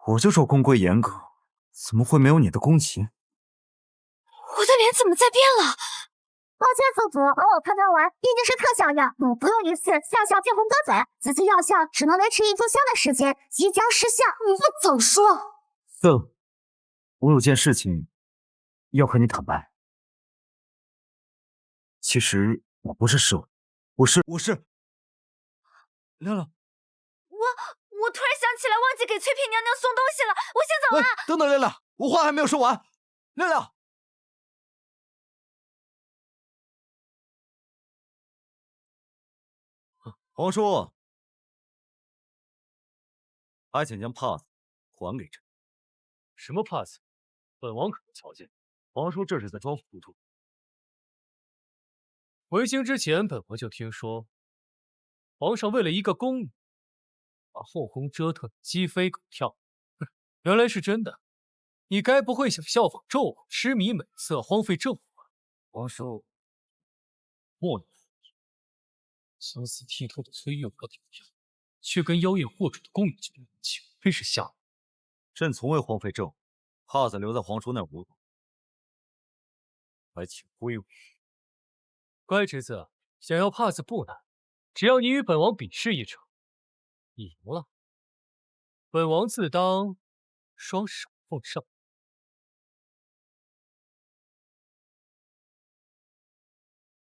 我就说宫规严格，怎么会没有你的宫籍？我的脸怎么在变了？抱歉，宿主，帮我判断完，毕竟是特效药，不用一次药效见红得嘴，此次药效只能维持1炷香的时间，即将失效。你不早说！对了，我有件事情要和你坦白。其实我不是侍卫，我是亮亮。我突然想起来忘记给翠嫔娘娘送东西了，我先走了。等等，亮亮，我话还没有说完。亮亮，皇叔，还请将帕子还给朕。什么帕子？本王可不瞧见。皇叔这是在装糊涂。回京之前，本王就听说，皇上为了一个宫女，把后宫折腾得鸡飞狗跳。原来是真的。你该不会想效仿纣王痴迷美色，荒废政务吧？皇叔，莫言相思剔透的崔玉娥的模样，却跟妖艳惑主的宫女交感情，真是吓人。朕从未荒废政务，帕子留在皇叔那儿无用，还请归我。乖侄子，想要帕子不难，只要你与本王比试一场，你赢了，本王自当双手奉上。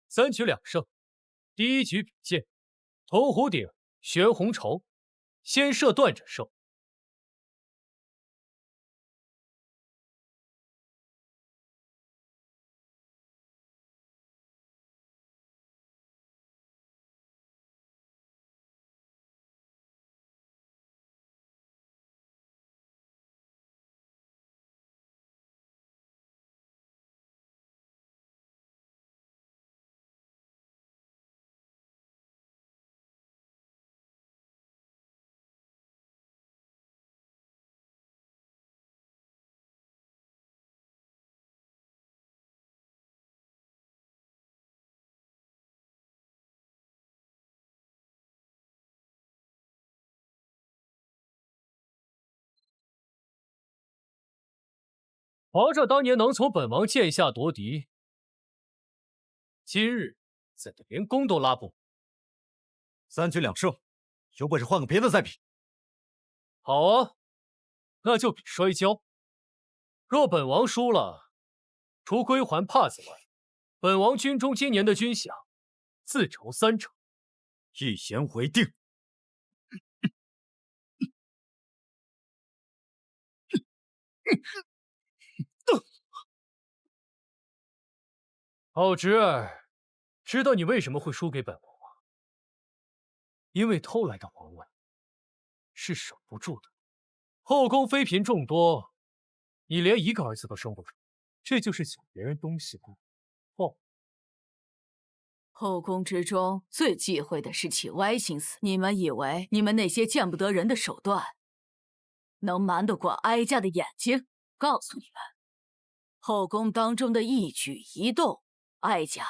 3局2胜，第1局比剑，铜壶鼎，悬红绸，先射断者胜。皇上当年能从本王剑下夺嫡，今日怎的连弓都拉不稳？3局2胜，有本事换个别的再比。好啊，那就比摔跤。若本王输了，除归还帕子外，本王军中今年的军饷自筹3成。一言为定。好侄儿，知道你为什么会输给本王吗？因为偷来的皇位是守不住的。后宫妃嫔众多，你连一个儿子都生不出，这就是抢别人东西的哦。后宫之中最忌讳的是起歪心思。你们以为你们那些见不得人的手段，能瞒得过哀家的眼睛？告诉你们，后宫当中的一举一动，哀家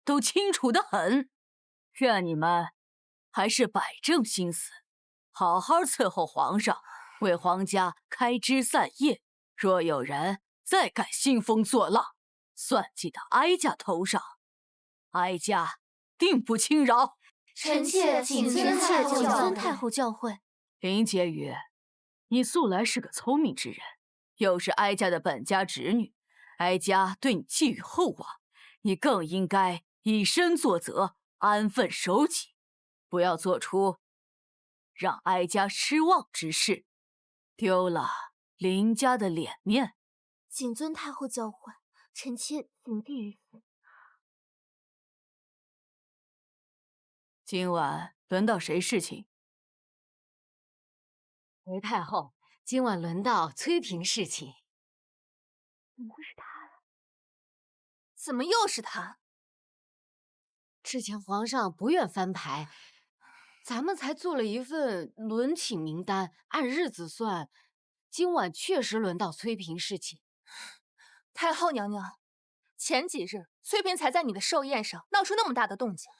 都清楚得很。愿你们还是摆正心思，好好伺候皇上，为皇家开枝散叶。若有人再敢兴风作浪，算计到哀家头上，哀家定不轻饶。臣妾谨遵太后教诲。林婕妤，你素来是个聪明之人，又是哀家的本家侄女，哀家对你寄予厚望，你更应该以身作则，安分守己，不要做出让哀家失望之事，丢了林家的脸面。谨遵太后教诲，臣妾谨记于此。今晚轮到谁侍寝？回太后，今晚轮到崔嫔侍寝。怎么会是他呀？怎么又是他？之前皇上不愿翻牌，咱们才做了一份轮请名单，按日子算，今晚确实轮到崔嫔侍寝。太后娘娘，前几日崔嫔才在你的寿宴上闹出那么大的动静，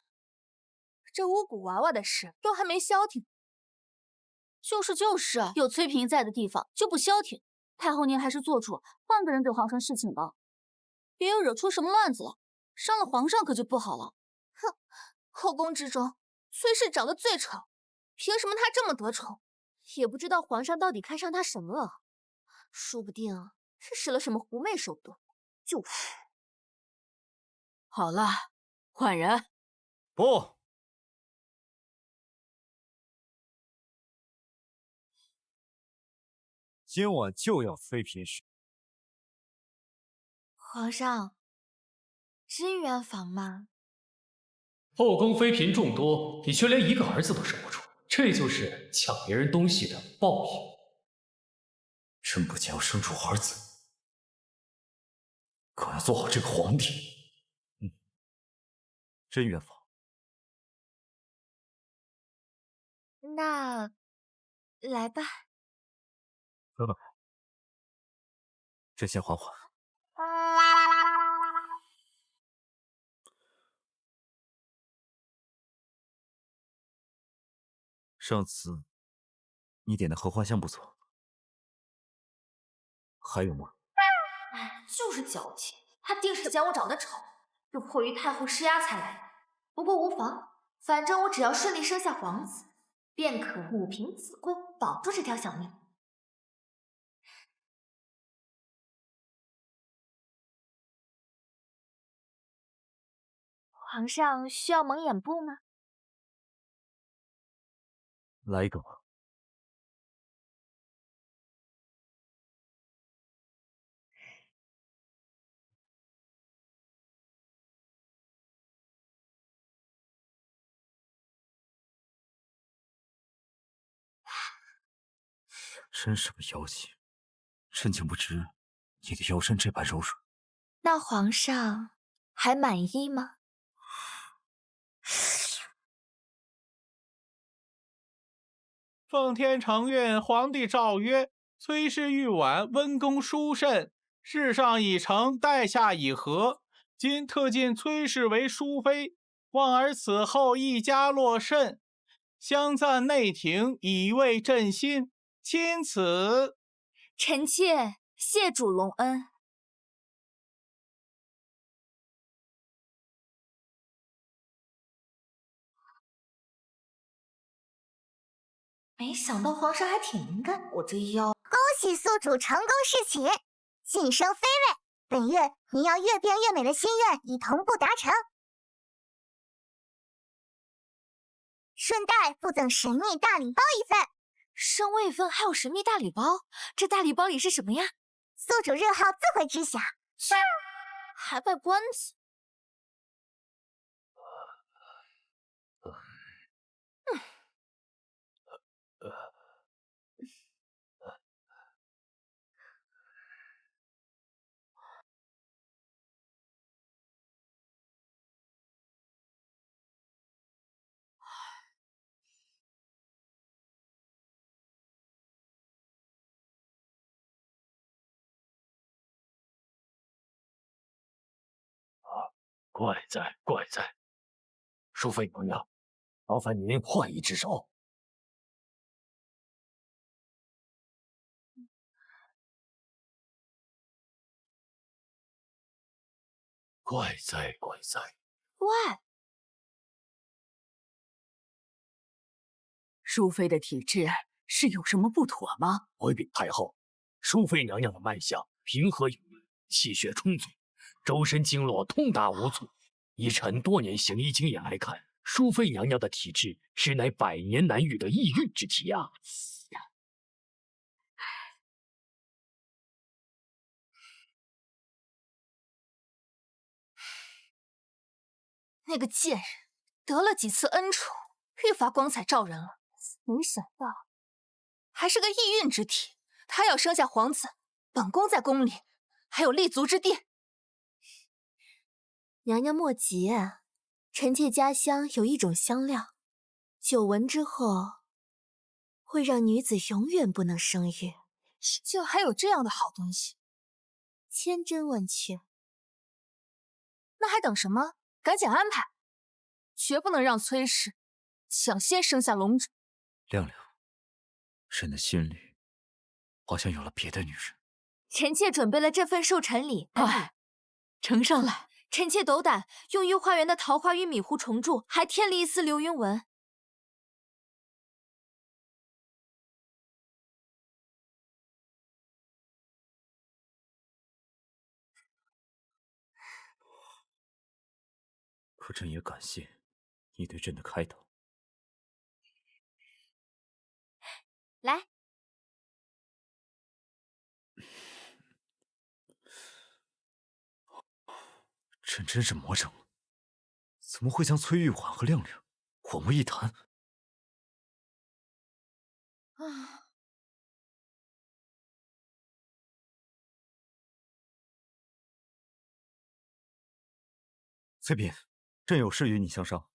这巫蛊娃娃的事都还没消停。就是，有崔嫔在的地方就不消停。太后您还是做主，换个人给皇上侍寝吧，别又惹出什么乱子来，伤了皇上可就不好了。哼，后宫之中崔氏长得最丑，凭什么她这么得宠？也不知道皇上到底看上她什么了，说不定是使了什么狐媚手段。就是。好了，换人。不。今晚就要妃嫔侍。皇上，真圆房吗？后宫妃嫔众多，你却连一个儿子都生不出，这就是抢别人东西的报应。朕不仅要生出儿子，更要做好这个皇帝。朕愿放。那来吧。分开，朕先缓缓。上次你点的合欢香不错，还有吗？哎，就是矫情，他定是嫌我长得丑，又迫于太后施压才来的。不过无妨，反正我只要顺利生下皇子，便可母凭子贵，保住这条小命。皇上需要蒙眼布吗？来一个吧。真是个妖精，朕竟不知你的腰身这般柔软。那皇上还满意吗？奉天承运，皇帝诏曰：崔氏玉婉温公殊慎，事上已成，待下已和。今特进崔氏为淑妃，望儿此后一家落甚。相赞内廷，以慰朕心。钦此。臣妾谢主隆恩。没想到皇上还挺敏感，我这腰。恭喜宿主成功侍寝，晋升妃位。本月您要越变越美的心愿已同步达成，顺带附赠神秘大礼包一份。升位分还有神秘大礼包，这大礼包里是什么呀？宿主日后自会知晓。还卖关子。怪哉怪哉，淑妃娘娘，劳烦您换一只手。怪哉怪哉。喂，淑妃的体质是有什么不妥吗？回禀太后，淑妃娘娘的脉象平和有力，气血充足，周身经络通达无阻。以臣多年行医经验来看，淑妃娘娘的体质实乃百年难遇的异运之体啊！那个贱人得了几次恩宠，愈发光彩照人了。没想到还是个异运之体。他要生下皇子，本宫在宫里还有立足之地。娘娘莫急啊，臣妾家乡有一种香料，久闻之后会让女子永远不能生育。就还有这样的好东西？千真万确。那还等什么？赶紧安排，绝不能让崔氏抢先生下龙种。亮亮，朕的心里好像有了别的女人。臣妾准备了这份寿辰礼，快呈上来。臣妾斗胆用御花园的桃花与米糊重铸，还添了一丝流云纹。可朕也感谢你对朕的开导。来，朕真是魔怔了，怎么会将崔玉婉和亮亮混为一谈？啊，翠嫔，朕有事与你相商。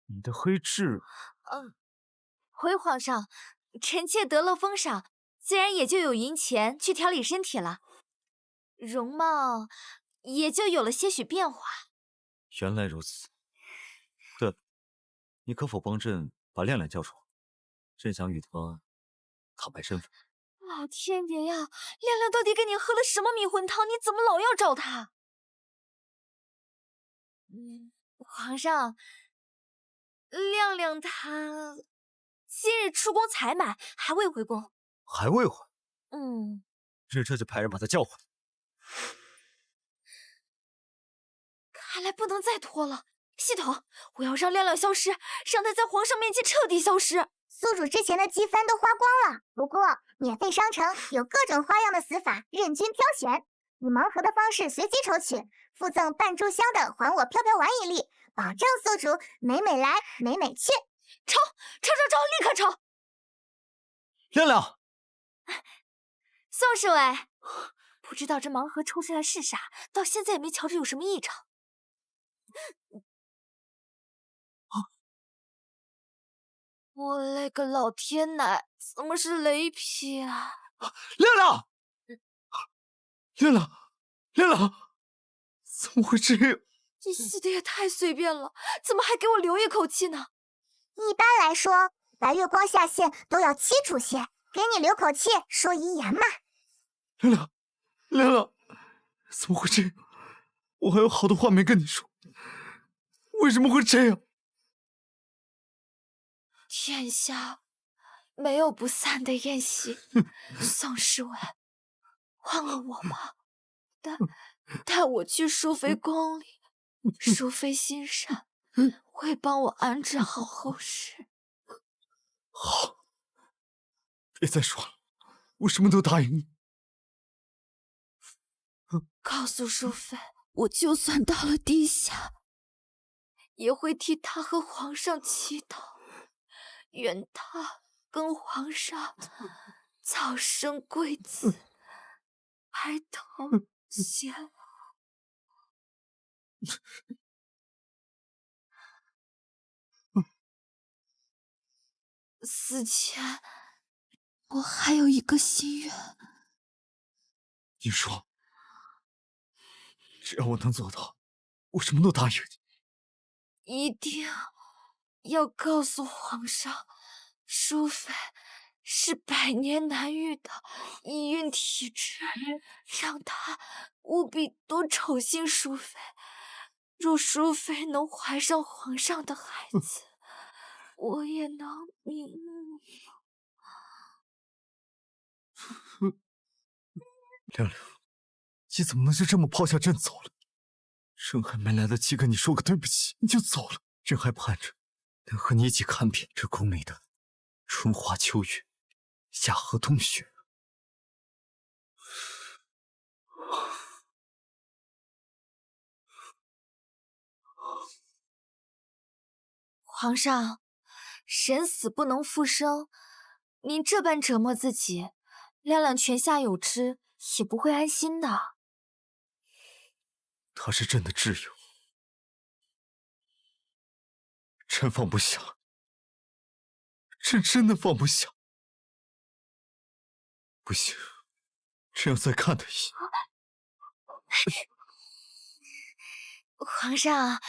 你的黑痣，回皇上，臣妾得了封赏，自然也就有银钱去调理身体了，容貌也就有了些许变化。原来如此。对了，你可否帮朕把亮亮叫出来？朕想与他坦白身份。老天爷呀，亮亮到底给你喝了什么迷魂汤？你怎么老要找他？皇上，亮亮他今日出宫采买，还未回宫。还未回？这这就派人把他叫回来。看来不能再拖了。系统，我要让亮亮消失，让他在皇上面前彻底消失。宿主之前的积分都花光了，不过免费商城有各种花样的死法，任君挑选。以盲盒的方式随机抽取，附赠半炷香的还我飘飘丸一粒，保证宿主美美来美美去。抽，立刻抽！亮亮，宋侍卫，不知道这盲盒抽出来是啥，到现在也没瞧着有什么异常。我勒个老天奶，怎么是雷劈啊！亮亮，亮亮，怎么会这样？这洗的也太随便了，怎么还给我留一口气呢？一般来说，白月光下线都要7处血，给你留口气，说遗言嘛。亮亮，怎么会这样？我还有好多话没跟你说，为什么会这样？天下没有不散的宴席，宋侍卫，忘了我吧，带我去淑妃宫里，淑妃心善，会帮我安置好后事。好，别再说了，我什么都答应你。告诉淑妃，我就算到了地下，也会替她和皇上祈祷。愿他跟皇上早生贵子，白头偕老。死前，我还有一个心愿。你说，只要我能做到，我什么都答应你。一定要告诉皇上，淑妃是百年难遇的遗孕体质，让她务必多宠幸淑妃。若淑妃能怀上皇上的孩子，我也能明目。亮亮，你怎么能就这么抛下朕走了？朕还没来得及跟你说个对不起，你就走了。朕还盼着能和你一起看遍这宫里的春花秋月、夏荷冬雪。皇上，人死不能复生，您这般折磨自己，亮亮泉下有知，也不会安心的。他是朕的挚友，朕放不下，朕真的放不下。不行，朕要再看他一眼。皇上，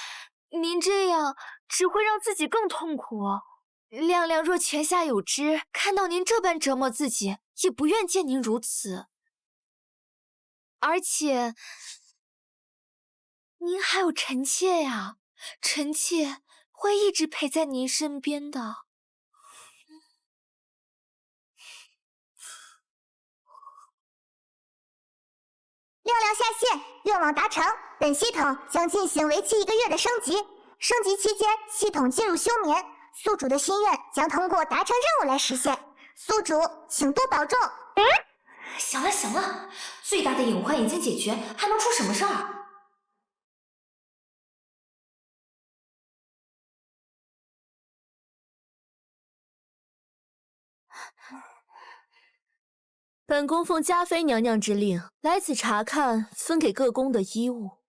您这样只会让自己更痛苦。亮亮若泉下有知，看到您这般折磨自己，也不愿见您如此。而且，您还有臣妾呀，臣妾会一直陪在您身边的。亮亮下线，愿望达成。本系统将进行为期1个月的升级，升级期间系统进入休眠，宿主的心愿将通过达成任务来实现。宿主请多保重。行了，最大的隐患已经解决，还能出什么事儿？本宫奉嘉妃娘娘之令，来此查看分给各宫的衣物。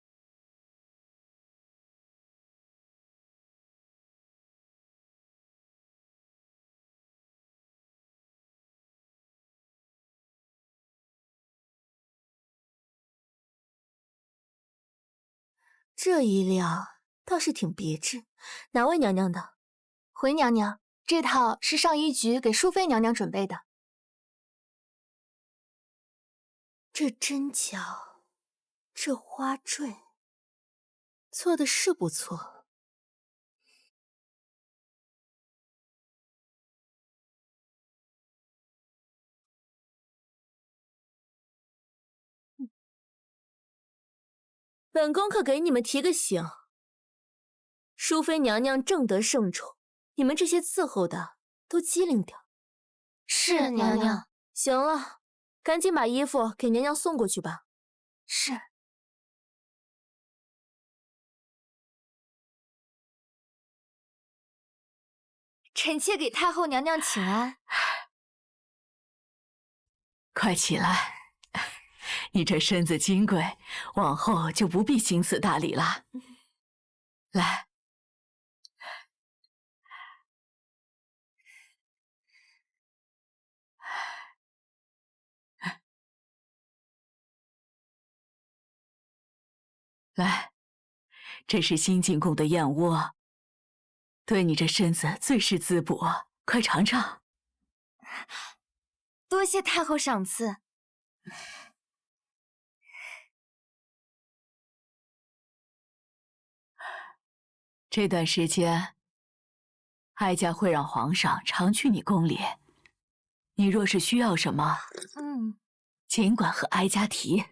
这衣料倒是挺别致，哪位娘娘的？回娘娘，这套是上衣局给淑妃娘娘准备的。这针脚，这花坠，做的是不错。本宫可给你们提个醒，淑妃娘娘正得圣宠，你们这些伺候的都机灵点。是娘娘。行了，赶紧把衣服给娘娘送过去吧。是。臣妾给太后娘娘请安。快起来，你这身子金贵，往后就不必行此大礼了。来，来，这是新进贡的燕窝，对你这身子最是滋补，快尝尝。多谢太后赏赐。这段时间，哀家会让皇上常去你宫里。你若是需要什么，尽管和哀家提。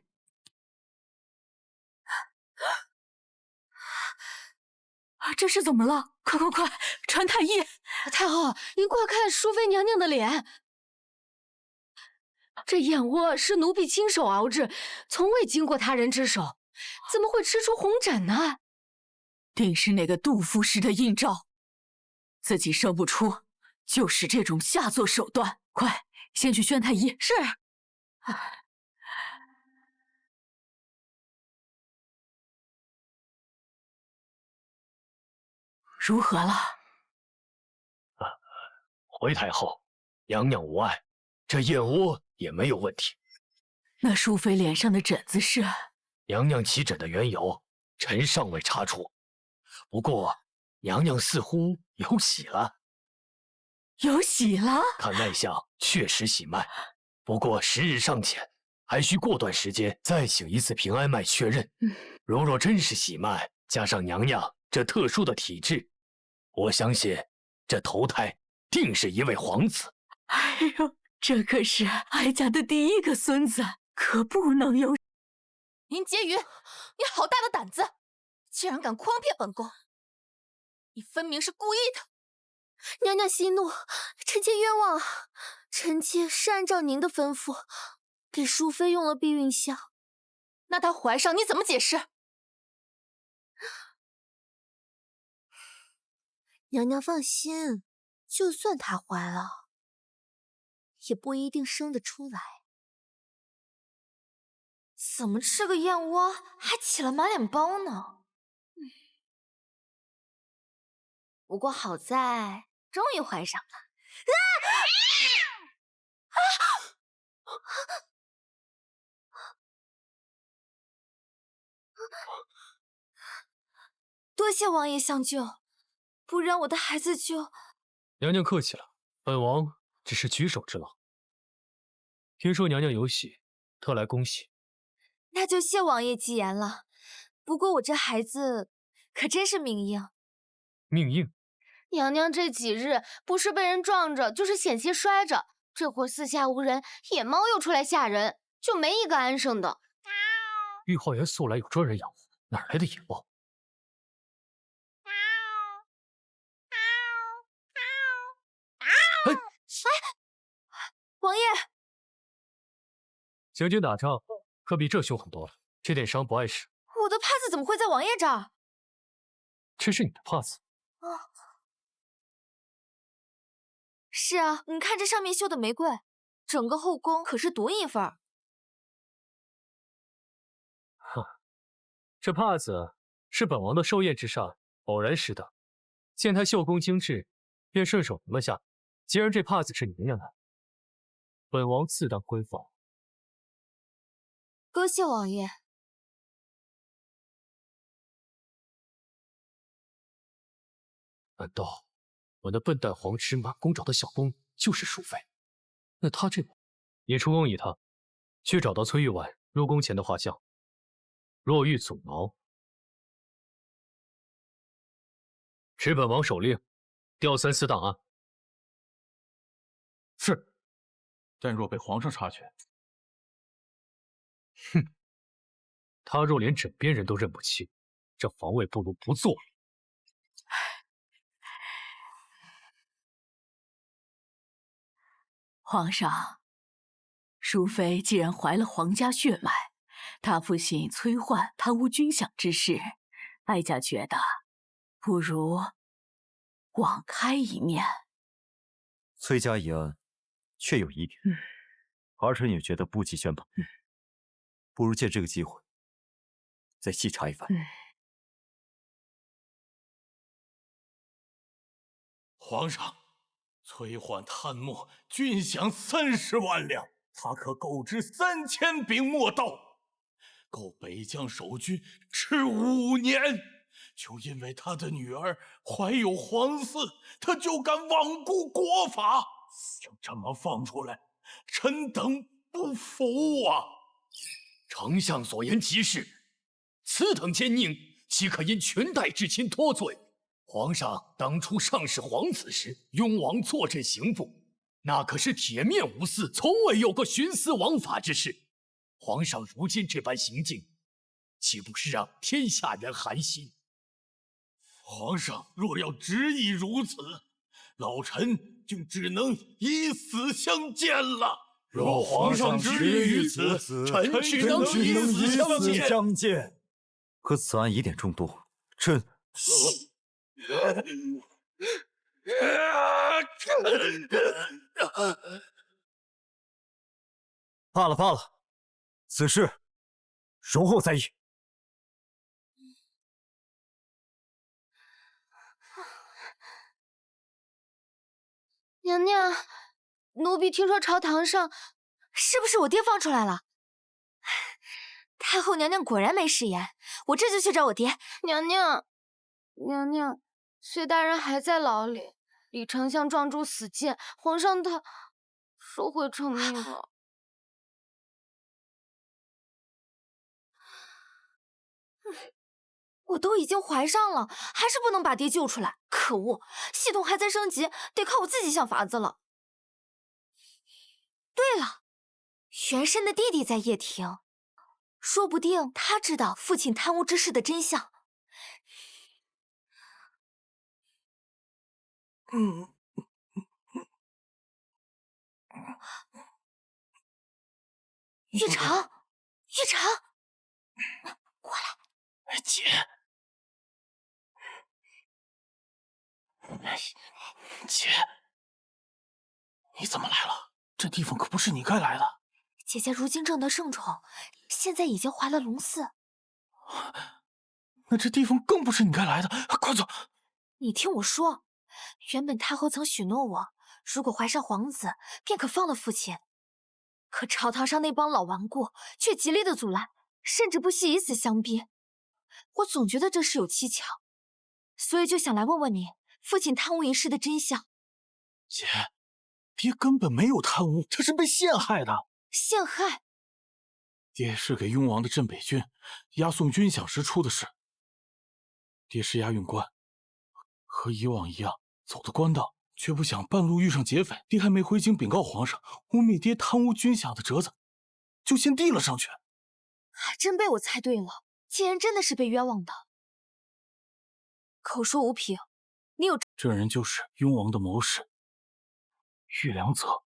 这是怎么了？快快快，传太医！太后，您快看淑妃娘娘的脸，这燕窝是奴婢亲手熬制，从未经过他人之手，怎么会吃出红疹呢？定是那个杜夫氏的阴招，自己生不出，就使这种下作手段。快，先去宣太医。是。如何了？回太后，娘娘无碍，这燕窝也没有问题。那淑妃脸上的疹子是？娘娘起疹的缘由，臣尚未查出。不过，娘娘似乎有喜了。有喜了？看脉象，确实喜脉。不过时日尚浅，还需过段时间再请一次平安脉确认。若真是喜脉，加上娘娘这特殊的体质，我相信这头胎定是一位皇子。哎呦，这可是哀家的第一个孙子，可不能有。林婕妤，你好大的胆子，竟然敢诓骗本宫！你分明是故意的。娘娘息怒，臣妾冤枉啊！臣妾是按照您的吩咐，给淑妃用了避孕药。那她怀上你怎么解释？娘娘放心，就算她怀了，也不一定生得出来。怎么吃个燕窝还起了满脸包呢？不过好在终于怀上了。多谢王爷相救，不然我的孩子就……娘娘客气了，本王只是举手之劳。听说娘娘有喜，特来恭喜。那就谢王爷吉言了。不过我这孩子可真是命硬。命硬？娘娘这几日不是被人撞着，就是险些摔着，这会儿四下无人，野猫又出来吓人，就没一个安生的。御花园素来有专人养护，哪来的野猫？王爷，行军打仗可比这凶狠多了，这点伤不碍事。我的帕子怎么会在王爷这儿？这是你的帕子。是啊，你看这上面绣的玫瑰，整个后宫可是独一份儿。这帕子是本王的寿宴之上偶然拾得，见他绣工精致，便顺手留了下。既然这帕子是娘娘的，本王自当归放。多谢王爷。难道我那笨蛋黄痴满宫找的小宫就是淑妃？那他这……你出宫一趟，去找到崔玉婉入宫前的画像，若欲阻挠，持本王手令，调3、4档案。是，但若被皇上察觉，哼，他若连枕边人都认不清，这防卫不如不做了。皇上，淑妃既然怀了皇家血脉，她父亲崔焕贪污军饷之事，哀家觉得不如网开一面。崔家一案确有疑点，儿臣也觉得不及宣判，不如借这个机会再细查一番。皇上，崔焕贪墨军饷30万两，他可购置3000柄墨刀，够北疆守军吃5年。就因为他的女儿怀有皇嗣，他就敢罔顾国法，就这么放出来，臣等不服啊！丞相所言极是，此等奸佞，岂可因裙带之亲脱罪？皇上当初上使皇子时，雍王坐镇刑部，那可是铁面无私，从未有过徇私枉法之事。皇上如今这般行径，岂不是让天下人寒心？皇上若要执意如此，老臣就只能以死相见了。若皇上执意于此，臣只能以死相见。可此案疑点众多，朕罢了罢了，此事容后再议。娘娘，奴婢听说朝堂上，是不是我爹放出来了？太后娘娘果然没食言，我这就去找我爹。娘娘，崔大人还在牢里，李丞相撞柱死谏，皇上他说会成命了。我都已经怀上了，还是不能把爹救出来。可恶，系统还在升级，得靠我自己想法子了。对了，元申的弟弟在掖庭，说不定他知道父亲贪污之事的真相。玉成，过来。姐，姐，你怎么来了？这地方可不是你该来的。姐姐如今正得盛宠，现在已经怀了龙嗣。那这地方更不是你该来的，快走！你听我说，原本太后曾许诺我，如果怀上皇子，便可放了父亲。可朝堂上那帮老顽固却极力的阻拦，甚至不惜以死相逼。我总觉得这事有蹊跷，所以就想来问问你，父亲贪污一事的真相。姐，爹根本没有贪污，他是被陷害的。陷害？爹是给雍王的镇北军押送军饷时出的事。爹是押运官，和以往一样走的官道，却不想半路遇上劫匪。爹还没回京禀告皇上，污蔑爹贪污军饷的折子就先递了上去。还真被我猜对了，竟然真的是被冤枉的。口说无凭，你有？这人就是雍王的谋士玉良泽。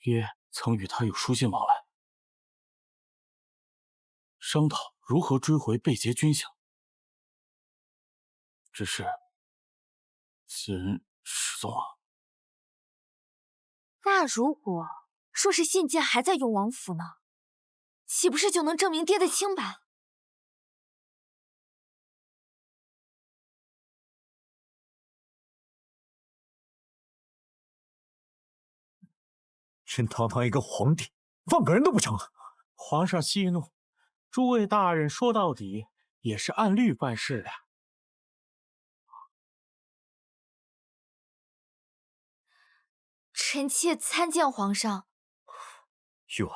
爹曾与他有书信往来，商讨如何追回被劫军饷。只是此人失踪了。那如果说是信件还在雍王府呢，岂不是就能证明爹的清白？真堂堂一个皇帝，放个人都不成？皇上息怒，诸位大人说到底也是按律办事的。臣妾参见皇上。玉婉，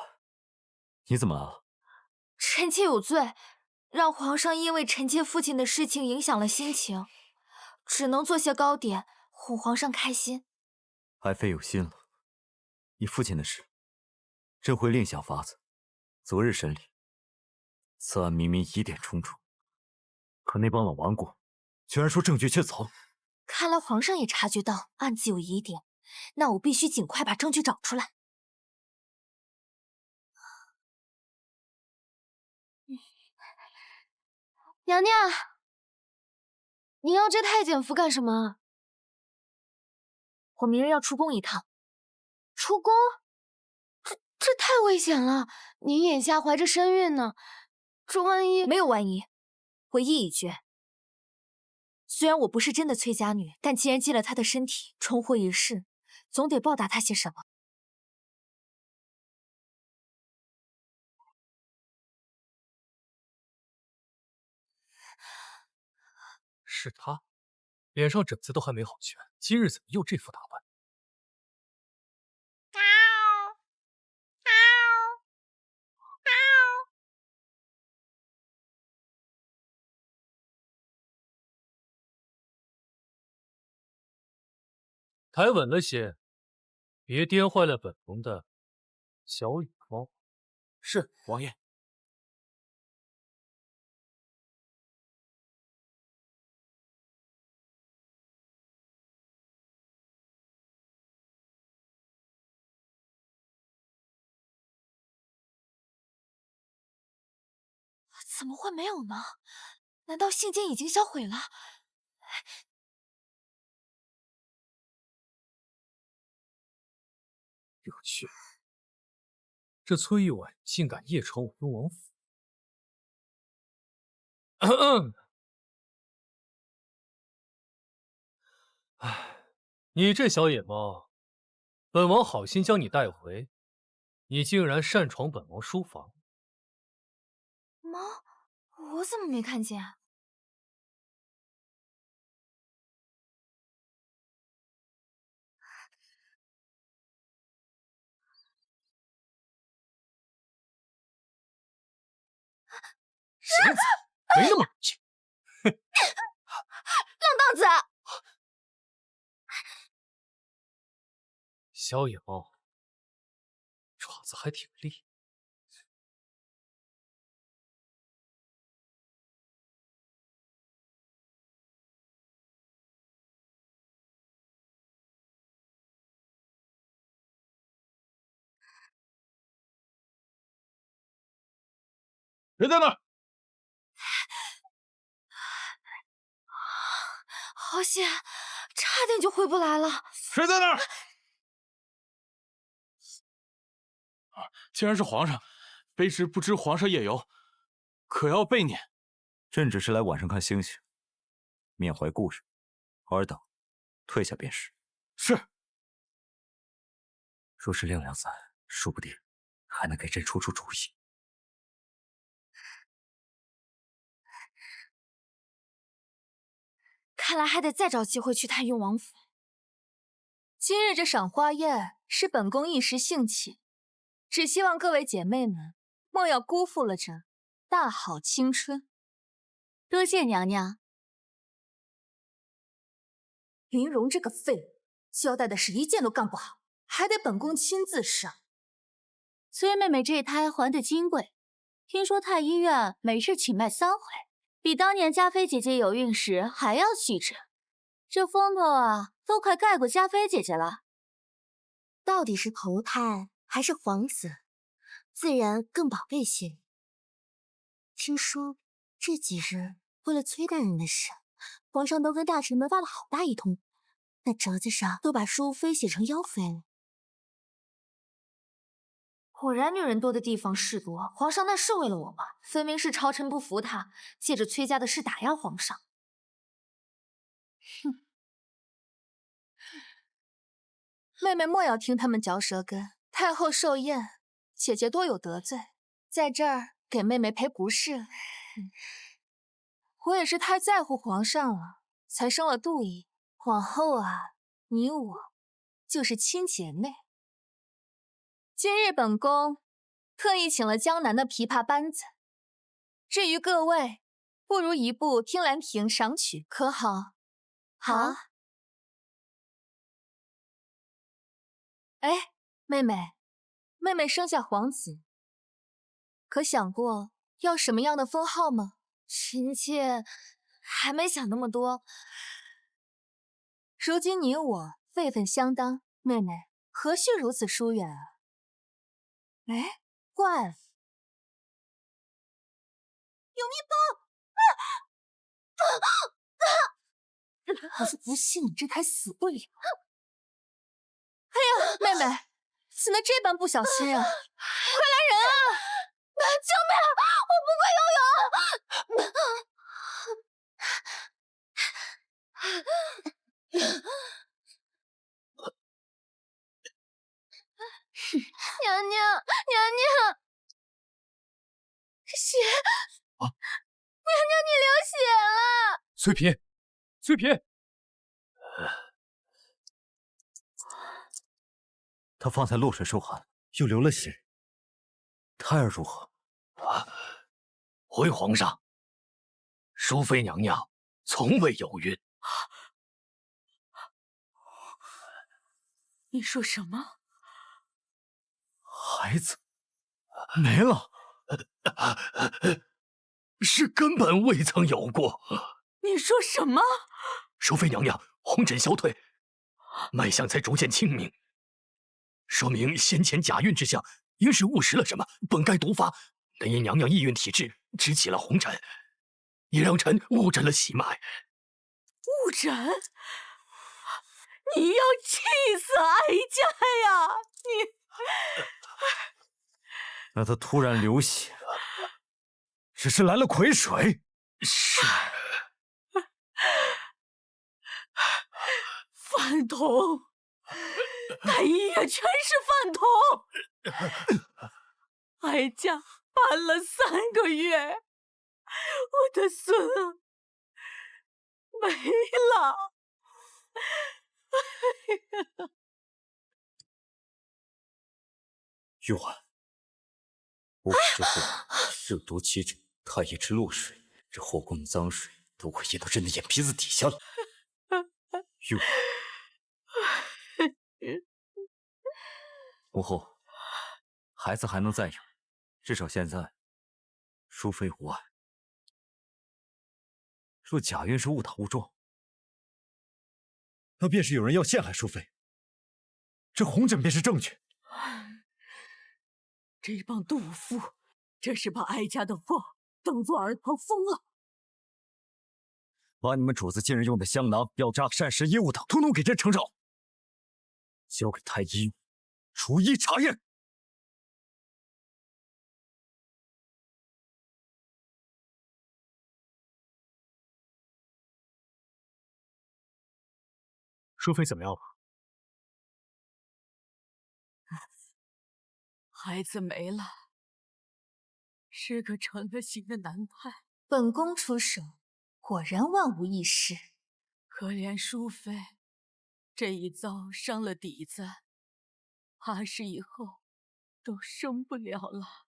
你怎么来了？臣妾有罪，让皇上因为臣妾父亲的事情影响了心情，只能做些糕点哄皇上开心。爱妃有心了，你父亲的事，朕会另想法子，择日审理。此案明明疑点重重，可那帮老顽固居然说证据确凿。看来皇上也察觉到案子有疑点，那我必须尽快把证据找出来。娘娘，您要这太监服干什么？我明日要出宫一趟。出宫？这太危险了！您眼下怀着身孕呢，这万一……没有万一，我意已决。虽然我不是真的崔家女，但既然借了她的身体重活一世，总得报答她些什么。是他，脸上疹子都还没好全，今日怎么又这副打扮？抬稳了些，别颠坏了本宫的小羽毛。是，王爷。怎么会没有呢？难道信件已经销毁了？有趣，这崔玉婉竟敢夜闯我雍王府。唉，你这小野猫，本王好心将你带回，你竟然擅闯本王书房。猫，我怎么没看见啊？小子，没那么冷静。浪荡子！小野猫，爪子还挺利。人在那儿！好险，差点就回不来了。谁在那儿？既然是皇上，卑职不知皇上夜游，可要备撵。朕只是来晚上看星星，缅怀故人，尔等退下便是。是。若是亮亮在，说不定还能给朕出主意。看来还得再找机会去探雍王府。今日这赏花宴是本宫一时兴起，只希望各位姐妹们莫要辜负了这大好青春。多谢娘娘。林荣这个废物，交代的事一件都干不好，还得本宫亲自上。崔妹妹这胎怀得金贵，听说太医院每日请脉3回，比当年嘉妃姐姐有孕时还要细致。这风头啊，都快盖过嘉妃姐姐了。到底是头胎还是皇子，自然更宝贝些。听说这几日为了崔大人的事，皇上都跟大臣们发了好大一通，那折子上都把淑妃写成妖妃了。果然女人多的地方事多，皇上那是为了我吗？分明是朝臣不服他，借着崔家的事打压皇上。哼！妹妹莫要听他们嚼舌根。太后寿宴，姐姐多有得罪，在这儿给妹妹赔不是。我也是太在乎皇上了，才生了妒意。往后啊，你我就是亲姐妹。今日本宫特意请了江南的琵琶班子，至于各位，不如一部《听兰亭》赏曲，可好？好。哎，妹妹生下皇子，可想过要什么样的封号吗？臣妾还没想那么多。如今你我辈分相当，妹妹何须如此疏远啊？哎，怪了，有蜜蜂！我就不信你这台死不了！哎呀，妹妹，怎么这般不小心啊？快来人啊！救命！我不会游泳！娘娘，血！啊！娘娘，你流血了！翠嫔，他方才落水受寒，又流了血，胎儿如何？回皇上，淑妃娘娘从未有孕。你说什么？孩子没了，是根本未曾有过。你说什么？淑妃娘娘红疹消退，脉象才逐渐清明，说明先前假孕之象应是误食了什么，本该毒发，但因娘娘易孕体质，只起了红疹，也让臣误诊了喜脉。误诊？你要气死哀家呀！你那他突然流血，只是来了癸水。是。饭桶，他一夜全是饭桶。哀家搬了3个月，我的孙儿没了。玉婉，误食之后热毒起疹，他也吃落水，这后宫的脏水都快淹到朕的眼皮子底下了。玉婉，母后，孩子还能再有，至少现在淑妃无碍。若假孕是误打误撞，那便是有人要陷害淑妃，这红疹便是证据。这帮毒妇，这是把哀家的凤当作耳旁风了。把你们主子近日用的香囊、药渣、膳食衣物等，统统给朕呈上，交给太医逐一查验。淑妃怎么样了？孩子没了，是个成了形的男孩。本宫出手，果然万无一失。可怜淑妃，这一遭伤了底子，怕是以后都生不了了。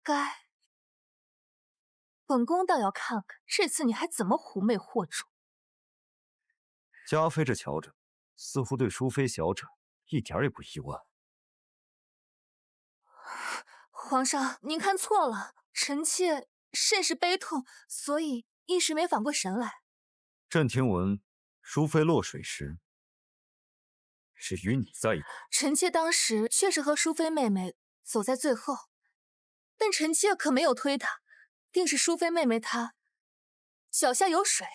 该，本宫倒要看看，这次你还怎么狐媚惑主。嘉妃这瞧着，似乎对淑妃小者一点也不意外。皇上，您看错了，臣妾甚是悲痛，所以一时没反过神来。朕听闻淑妃落水时是与你在一块，臣妾当时确实和淑妃妹妹走在最后，但臣妾可没有推她，定是淑妃妹妹她脚下有水，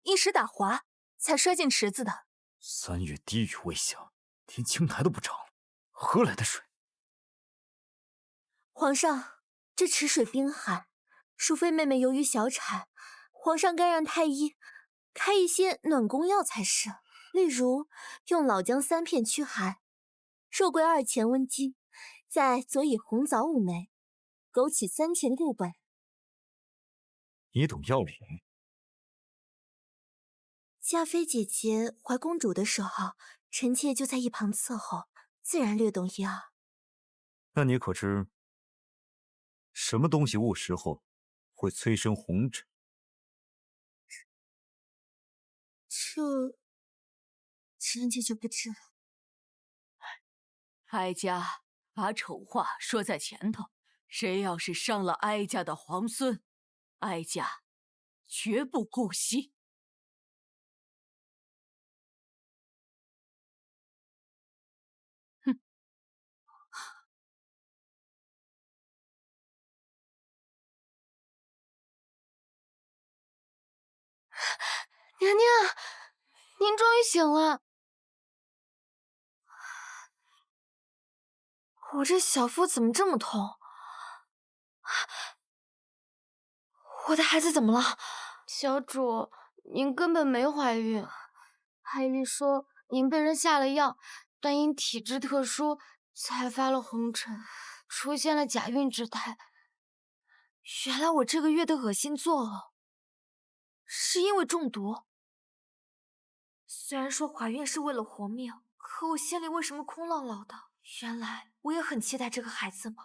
一时打滑才摔进池子的。3月滴雨未降，连青苔都不长了，何来的水？皇上，这池水冰寒，淑妃妹妹由于小产，皇上该让太医开一些暖宫药才是。例如用老姜3片驱寒，肉桂2钱温经，再佐以红枣5枚，枸杞3钱6本。你懂药理？嘉妃姐姐怀公主的时候，臣妾就在一旁伺候，自然略懂药。那你可知什么东西误食后会催生红疹？这臣妾就不知了。哀家把丑话说在前头，谁要是伤了哀家的皇孙，哀家绝不姑息。哼！娘娘，您终于醒了。我这小腹怎么这么痛？我的孩子怎么了？小主，您根本没怀孕。海丽说您被人下了药，但因体质特殊，才发了红疹，出现了假孕之态。原来我这个月的恶心作呕，是因为中毒。虽然说怀孕是为了活命，可我心里为什么空落落的？原来我也很期待这个孩子嘛。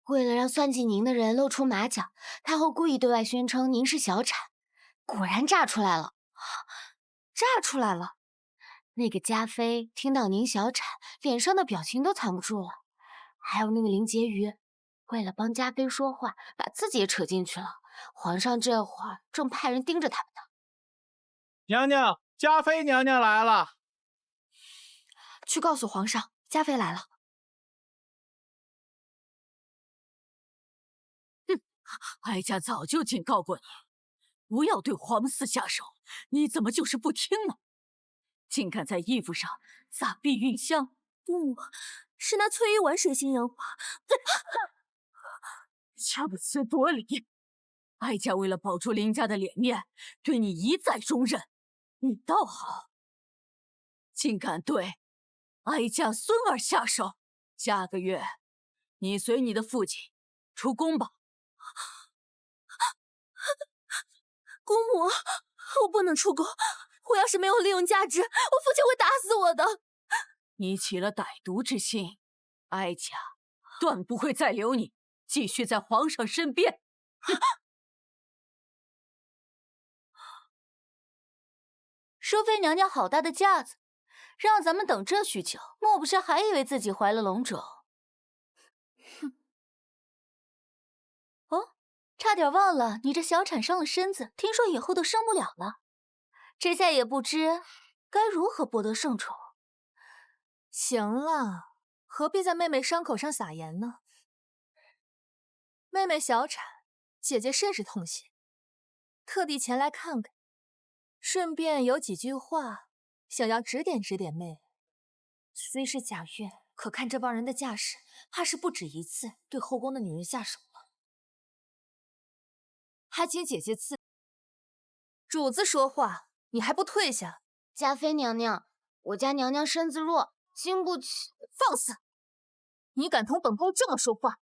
为了让算计您的人露出马脚，太后故意对外宣称您是小产，果然炸出来了。炸出来了！那个嘉妃听到您小产，脸上的表情都藏不住了。还有那个林婕妤，为了帮嘉妃说话，把自己也扯进去了。皇上这会儿正派人盯着他们呢。娘娘，嘉妃娘娘来了。去告诉皇上，嘉妃来了。哀家早就警告过你，不要对皇嗣下手，你怎么就是不听呢？竟敢在衣服上撒避孕香！不，是那翠玉丸水性杨花。强词夺理！哀家为了保住林家的脸面，对你一再容忍，你倒好，竟敢对哀家孙儿下手！下个月，你随你的父亲出宫吧。姑母，我不能出宫。我要是没有利用价值，我父亲会打死我的。你起了歹毒之心，哀家断不会再留你继续在皇上身边。淑妃娘娘好大的架子，让咱们等这许久，莫不是还以为自己怀了龙种？哼！哦，差点忘了，你这小产伤了身子，听说以后都生不了了。这下也不知该如何博得圣宠。行了，何必在妹妹伤口上撒盐呢？妹妹小产，姐姐甚是痛心，特地前来看看，顺便有几句话想要指点指点妹妹。虽是假孕，可看这帮人的架势，怕是不止一次对后宫的女人下手了。还请姐姐赐主子说话，你还不退下？嘉妃娘娘，我家娘娘身子弱，经不起。放肆！你敢同本宫这么说话？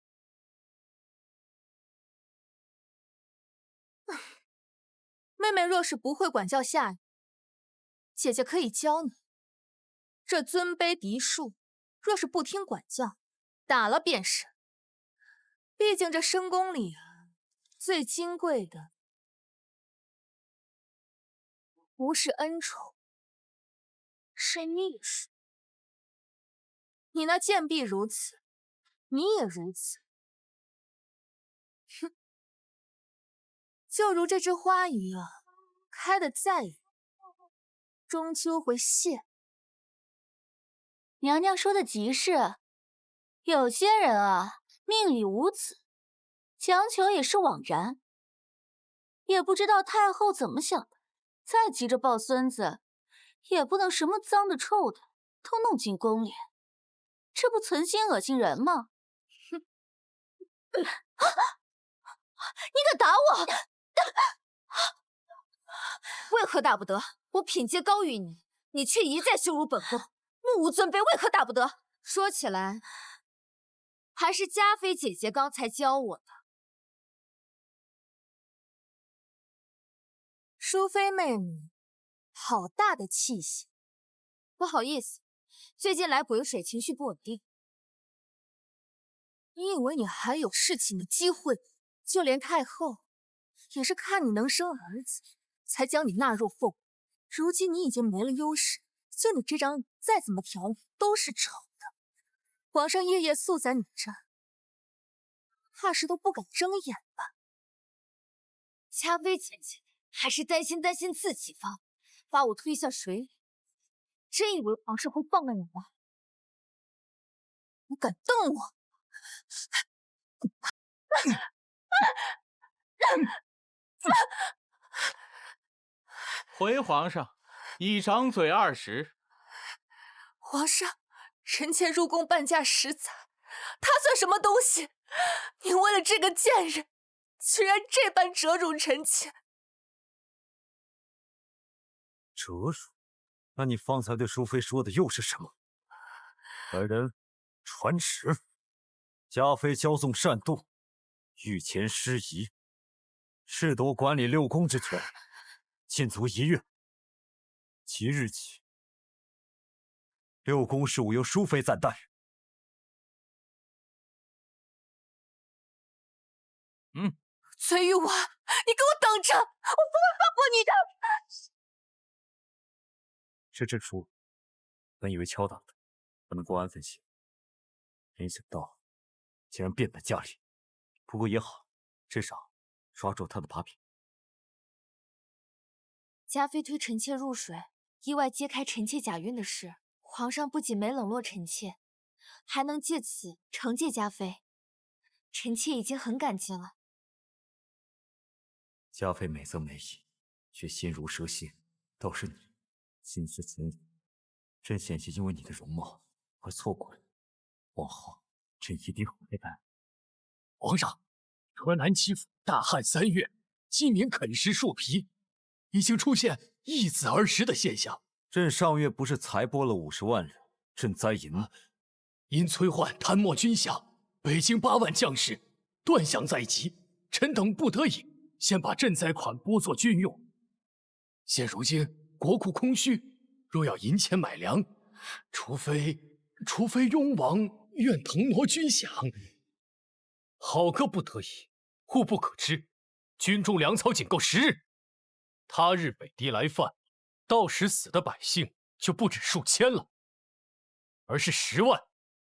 妹妹若是不会管教下你，姐姐可以教你。这尊卑嫡庶，若是不听管教，打了便是。毕竟这深宫里最金贵的不是恩宠，是逆势。你那贱婢如此，你也如此。哼，就如这只花鱼开得再远，终究会谢。娘娘说的极是，有些人命里无子，强求也是枉然。也不知道太后怎么想的，再急着抱孙子，也不能什么脏的臭的都弄进宫里，这不存心恶心人吗？哼，你敢打我？为何大不得？我品阶高于你，你却一再羞辱本宫，目无尊卑，为何大不得？说起来，还是嘉妃姐姐刚才教我的。淑妃妹妹，好大的气息！不好意思，最近来癸水，情绪不稳定。你以为你还有侍寝的机会？就连太后也是看你能生儿子，才将你纳入凤。如今你已经没了优势，就你这张再怎么调都是丑的。皇上夜夜宿在你这儿，怕是都不敢睁眼吧？嘉妃姐姐还是担心自己吧，把我推下水里，真以为皇上会放了你吗？你敢动我！回皇上，一掌嘴20。皇上，臣妾入宫半价10载，他算什么东西？你为了这个贱人，居然这般折辱臣妾！折辱？那你方才对淑妃说的又是什么？来人，传旨！嘉妃骄纵擅妒，御前失仪，剥夺管理6宫之权，禁足1月。即日起，6宫事务由淑妃暂代。崔玉婉，你给我等着！我不会放过你的！是朕疏，本以为敲打他，他能过安分些，没想到竟然变本加厉。不过也好，至少抓住他的把柄。嘉妃推臣妾入水，意外揭开臣妾假孕的事，皇上不仅没冷落臣妾，还能借此惩戒嘉妃，臣妾已经很感激了。嘉妃美则美矣，却心如蛇蝎，倒是你心思浅理。朕险些因为你的容貌而错过了，往后朕一定会改。皇上，河南齐府大旱3月，饥民啃食树皮，已经出现易子而食的现象。朕上月不是才拨了50万人赈灾银吗？因崔焕贪墨军饷，北京8万将士断饷在即，臣等不得已先把赈灾款拨作军用。现如今国库空虚，若要银钱买粮，除非雍王愿腾挪军饷。好个不得已，户不可支，军中粮草仅够10日。他日北敌来犯，到时死的百姓就不止数千了，而是10万、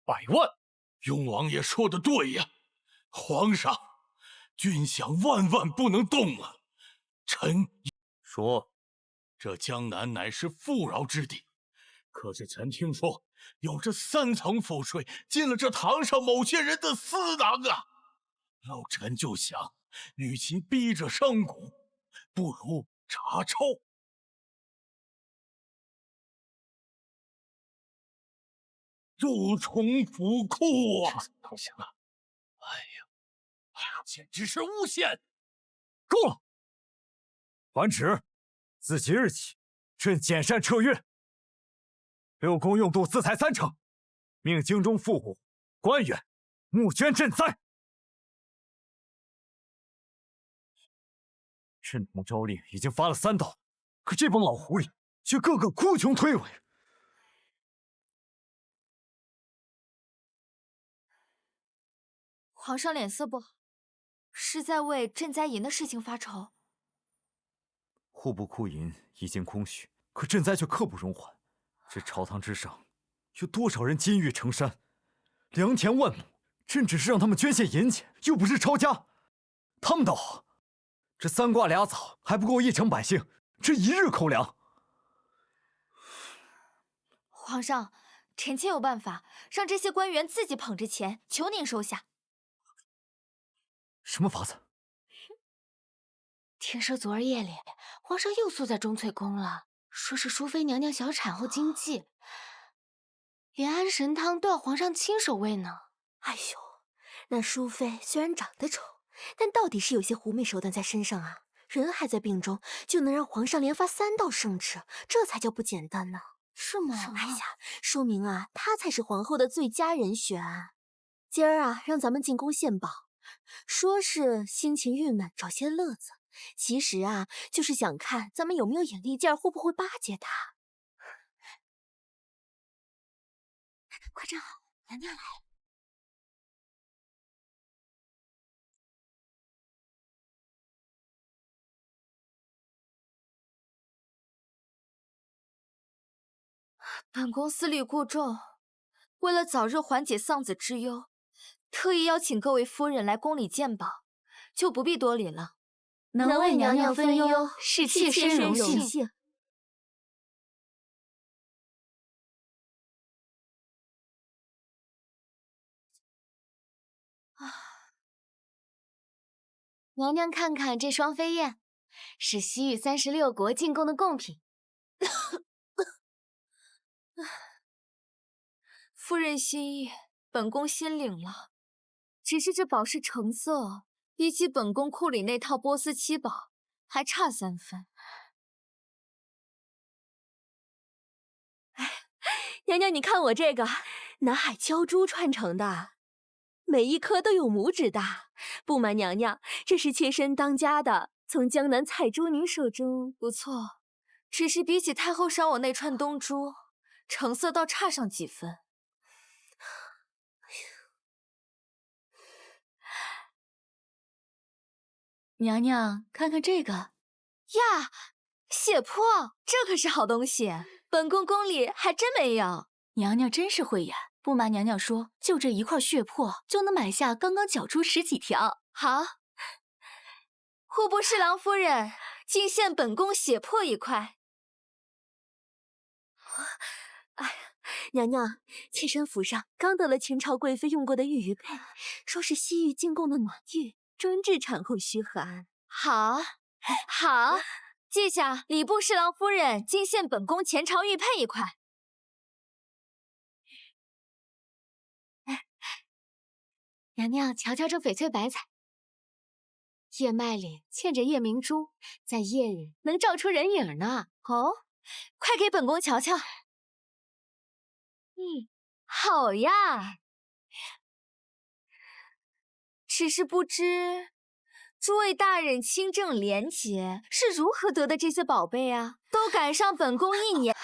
100万。雍王爷说的对呀，皇上，军饷万不能动啊！臣说，这江南乃是富饶之地，可是臣听说有着3层赋税进了这堂上某些人的私囊啊！老臣就想，与其逼着商贾，不如查抄。入重府库啊！不行了，哎呀，简直是诬陷！够了！传旨，自即日起，朕减膳撤阅，6宫用度自裁3成，命京中富户、官员募捐赈灾。朕同诏令已经发了3道，可这帮老狐狸却个个哭穷推诿。皇上脸色不好，是在为赈灾银的事情发愁。户部库银已经空虚，可赈灾却刻不容缓。这朝堂之上，有多少人金玉成山，良田万亩？朕只是让他们捐献银钱，又不是抄家。他们倒好，这3瓜2枣还不够1城百姓这1日口粮。皇上，臣妾有办法，让这些官员自己捧着钱，求您收下。什么法子？听说昨儿夜里，皇上又宿在钟粹宫了，说是淑妃娘娘小产后惊悸，连安神汤都要皇上亲手喂呢。哎呦，那淑妃虽然长得丑，但到底是有些狐媚手段在身上啊！人还在病中，就能让皇上连发3道圣旨，这才叫不简单呢。是吗？哎呀，说明啊，她才是皇后的最佳人选。今儿啊，让咱们进宫献宝，说是心情郁闷找些乐子，其实啊，就是想看咱们有没有眼力劲儿，会不会巴结她。快站好，娘娘来了。本宫思虑过重，为了早日缓解丧子之忧，特意邀请各位夫人来宫里见宝，就不必多礼了。能为娘娘分忧，是切身荣幸。娘娘看看这双飞燕，是西域36国进贡的贡品。夫人心意，本宫心领了。只是这宝饰成色，比起本宫库里那套波斯七宝，还差3分。娘娘，你看我这个南海鲛珠串成的，每一颗都有拇指大。不瞒娘娘，这是妾身当家的，从江南采珠女手中。不错，只是比起太后赏我那串东珠，成色倒差上几分。娘娘，看看这个呀，血珀，这可是好东西，本宫宫里还真没有。娘娘真是慧眼，不瞒娘娘说，就这一块血珀就能买下刚刚绞出10几条。好，户部侍郎夫人，敬献本宫血珀1块。哎呀，娘娘，妾身府上刚得了前朝贵妃用过的玉玉佩，说是西域进贡的暖玉，专治产后虚寒。好，好，记下，礼部侍郎夫人敬献本宫前朝玉佩1块。娘娘，瞧瞧这翡翠白彩，叶脉里嵌着夜明珠，在夜里能照出人影呢。哦，快给本宫瞧瞧。好呀。只是不知诸位大人清正廉洁，是如何得的这些宝贝啊？都赶上本宫1年。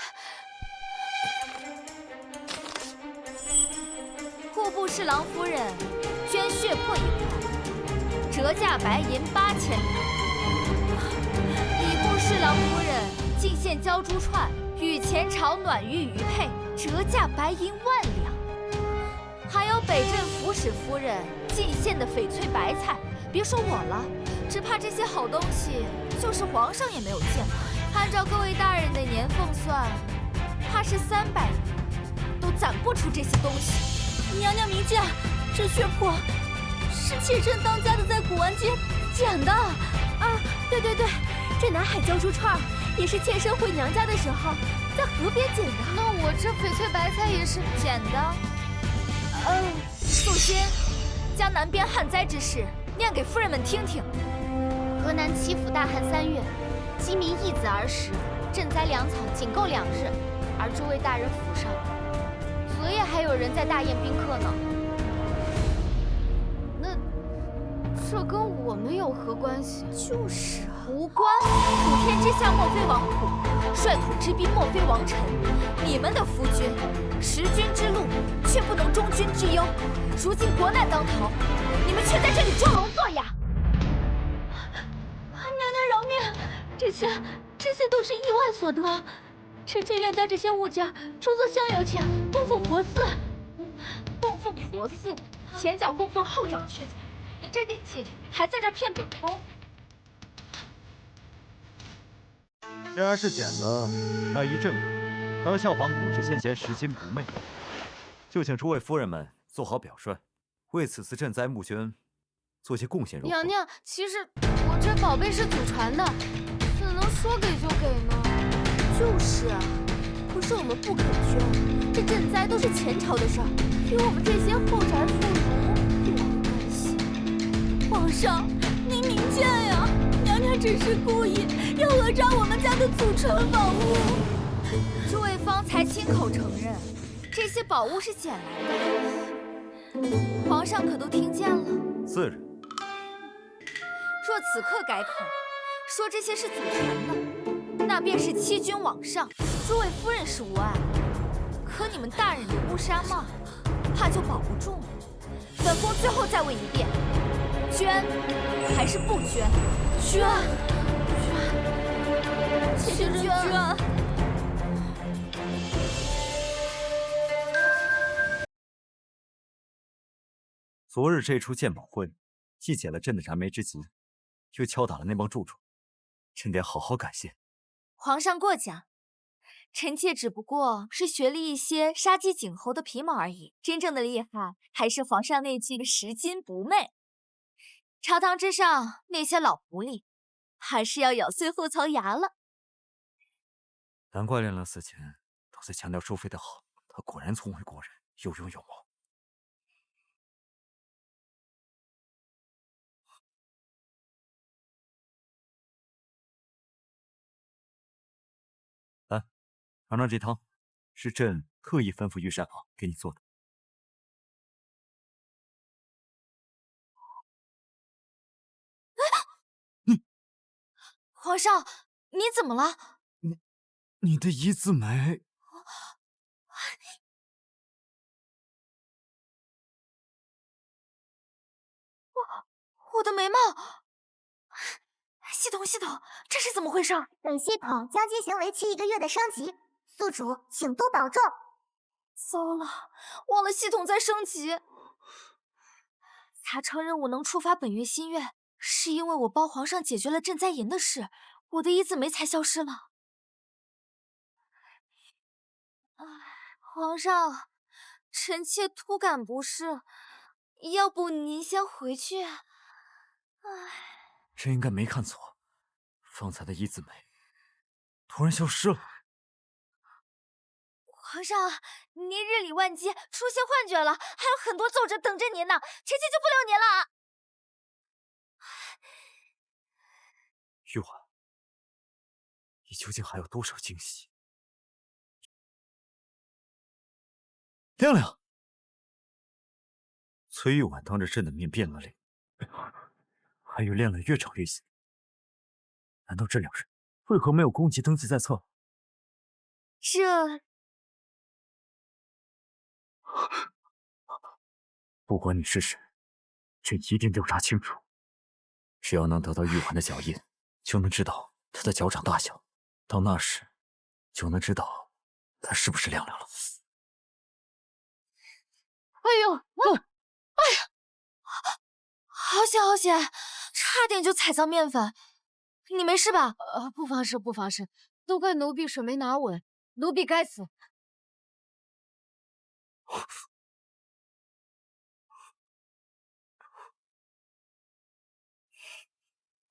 户部侍郎夫人捐血珀1块，折价白银8000两。礼部侍郎夫人进献鲛珠串与前朝暖玉玉佩，折价白银1万两。还有北镇抚使夫人进献的翡翠白菜，别说我了，只怕这些好东西就是皇上也没有见过。按照各位大人的年俸算，怕是300年都攒不出这些东西。娘娘明鉴，这血珀是妾身当家的在古玩街捡的。啊，对，这南海鲛珠串也是妾身回娘家的时候在河边捡的。那我这翡翠白菜也是捡的。素心，将南边旱灾之事念给夫人们听听。河南7府大旱3月，饥民1子而食，赈灾粮草仅够2日，而诸位大人府上昨夜还有人在大宴宾客呢。那这跟我们有何关系？就是啊，无关。普天之下莫非王普，率土之滨莫非王臣。你们的夫君识君之路，却不能忠君之忧。如今国难当头，你们却在这里装聋作哑。娘娘饶命！这些都是意外所得。臣妾愿将这些物件充作香油钱，供奉佛寺。供奉佛寺，前脚供奉，后脚取财。你这地气还在这骗本宫？既然是捡的，那一阵果，当孝皇古之先贤拾金不昧，就请诸位夫人们做好表率，为此次赈灾募捐做些贡献如何？娘娘，其实我这宝贝是祖传的，怎能说给就给呢？就是啊，可是我们不肯捐，这赈灾都是前朝的事儿，给我们这些后宅妇孺有何干皇上，您明鉴呀！娘娘只是故意要讹诈我们家的祖传宝物。诸位方才亲口承认，这些宝物是捡来的，皇上可都听见了？自然。若此刻改口，说这些是祖传的，那便是欺君罔上。诸位夫人是无碍，可你们大人的乌纱帽，怕就保不住了。本宫最后再问一遍，捐还是不捐？捐，请捐。昨日这出鉴宝会，既解了朕的燃眉之急，又敲打了那帮蛀虫，朕得好好感谢。皇上过奖，臣妾只不过是学了一些杀鸡儆猴的皮毛而已，真正的厉害还是皇上那句拾金不昧。朝堂之上那些老狐狸，还是要咬碎后槽牙了。难怪亮亮死前都在强调淑妃的好，她果然聪慧过人，有勇有谋。来，尝尝这汤，是朕特意吩咐御膳房给你做的。皇上，你怎么了？你的一字眉，我的眉毛！系统，这是怎么回事？本系统将进行为期1个月的升级，宿主请多保重。糟了，忘了系统在升级。才承认我能触发本月心愿，是因为我帮皇上解决了赈灾营的事，我的一字眉才消失了。皇上，臣妾突感不适，要不您先回去。朕应该没看错，方才的一字眉突然消失了。皇上，您日理万机，出现幻觉了，还有很多奏折等着您呢，臣妾就不留您了。玉婉，你究竟还有多少惊喜？亮亮，崔玉婉当着朕的面变了脸，还有亮亮越长越喜。难道这两人为何没有公籍登记在册？这……不管你是谁，朕一定调查清楚。只要能得到玉环的脚印，就能知道她的脚掌大小。到那时，就能知道她是不是亮亮了。哎呦，哎呀，好险好险，差点就踩脏面粉。你没事吧？不妨事不妨事，都怪奴婢水没拿稳，奴婢该死。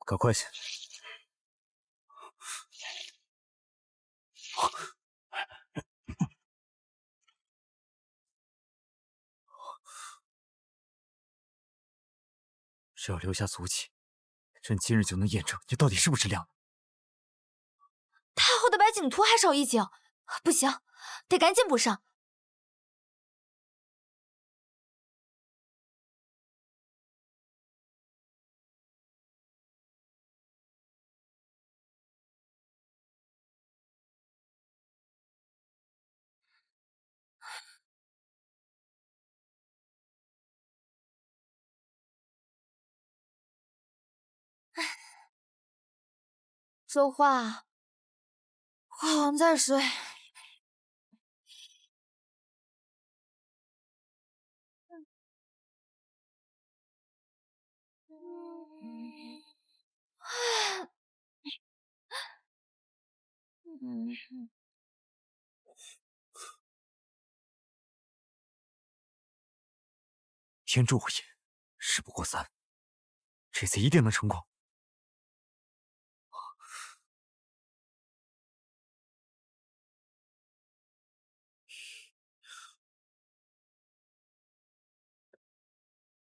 赶快些！只要留下足迹，朕今日就能验证你到底是不是亮亮。太后的白景图还少一景，不行，得赶紧补上。说话，话完再睡。天助我也，事不过三，这次一定能成功。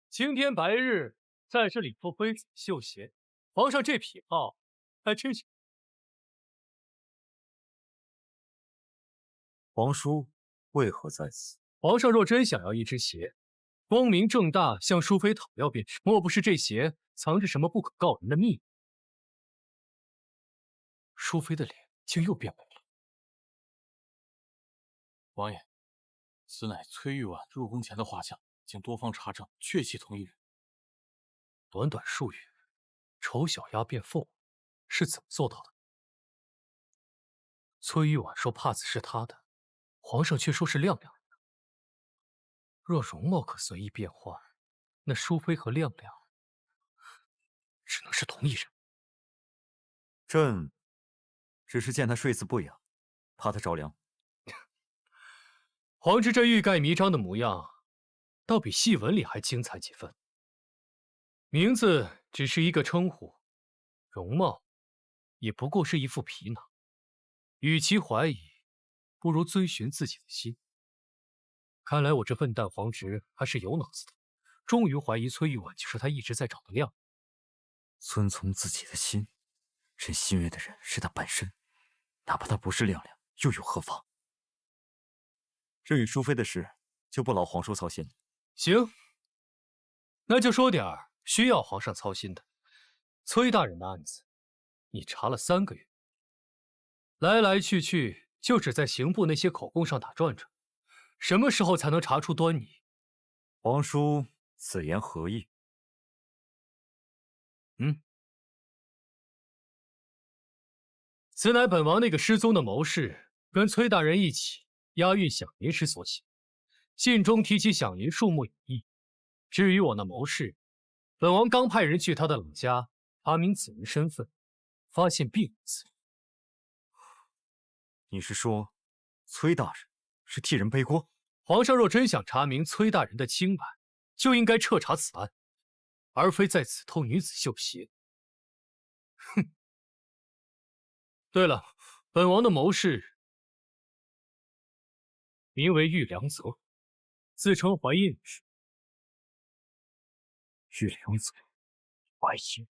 青天白日，在这里敷妃子绣鞋，皇上这癖好还真是。皇叔为何在此？皇上若真想要一只鞋，光明正大向淑妃讨要便是。莫不是这鞋藏着什么不可告人的秘密？淑妃的脸竟又变白了。王爷，此乃崔玉婉入宫前的画像，经多方查证，确系同一人。短短数月，丑小鸭变凤，是怎么做到的？崔玉婉说帕子是她的，皇上却说是亮亮的。若容貌可随意变换，那淑妃和亮亮只能是同一人。朕只是见他睡姿不雅，怕他着凉。皇侄这欲盖弥彰的模样，倒比戏文里还精彩几分。名字只是一个称呼，容貌也不过是一副皮囊。与其怀疑，不如遵循自己的心。看来我这笨蛋皇侄还是有脑子的，终于怀疑崔玉婉就是他一直在找的亮。遵从自己的心，朕心悦的人是他本身，哪怕他不是亮亮，又有何妨？这与淑妃的事，就不劳皇叔操心了。行，那就说点需要皇上操心的。崔大人的案子，你查了3个月，来来去去就只在刑部那些口供上打转转，什么时候才能查出端倪？皇叔此言何意？此乃本王那个失踪的谋士跟崔大人一起押运响银时所写，信中提起响银数目有异。至于我那谋士，本王刚派人去他的老家查明此人身份，发现并无此人。你是说，崔大人是替人背锅？皇上若真想查明崔大人的清白，就应该彻查此案，而非在此偷女子绣鞋。哼！对了，本王的谋士名为玉良泽，自称怀孕女士。玉良泽，怀孕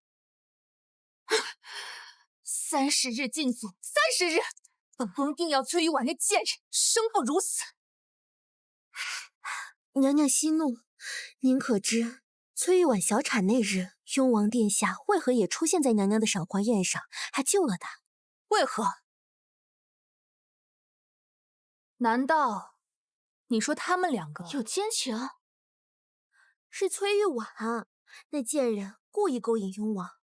？30日禁足，30日！本宫定要崔玉婉那贱人生不如死！娘娘息怒，您可知崔玉婉小产那日，雍王殿下为何也出现在娘娘的赏花宴上，还救了她？为何？难道你说他们2个有奸情？是崔玉婉那贱人故意勾引雍王，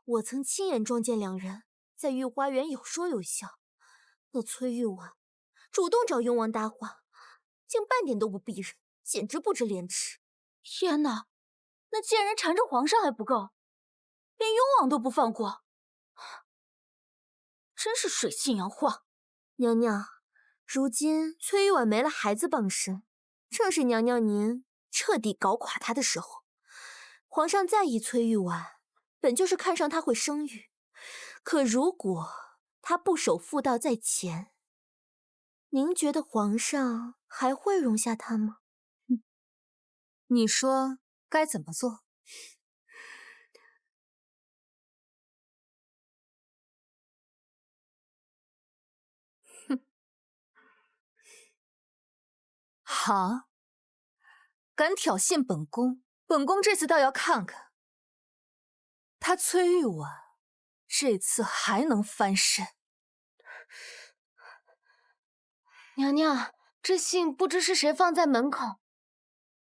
我曾亲眼撞见2人在御花园有说有笑。那崔玉婉主动找雍王搭话，竟半点都不避人，简直不知廉耻！天哪，那贱人缠着皇上还不够，连雍王都不放过，真是水性杨花。娘娘，如今崔玉婉没了孩子傍身，正是娘娘您彻底搞垮她的时候。皇上在意崔玉婉，本就是看上她会生育，可如果她不守妇道在前，您觉得皇上还会容下她吗？你说该怎么做？哼！好，敢挑衅本宫，本宫这次倒要看看，他崔玉婉这次还能翻身。娘娘，这信不知是谁放在门口，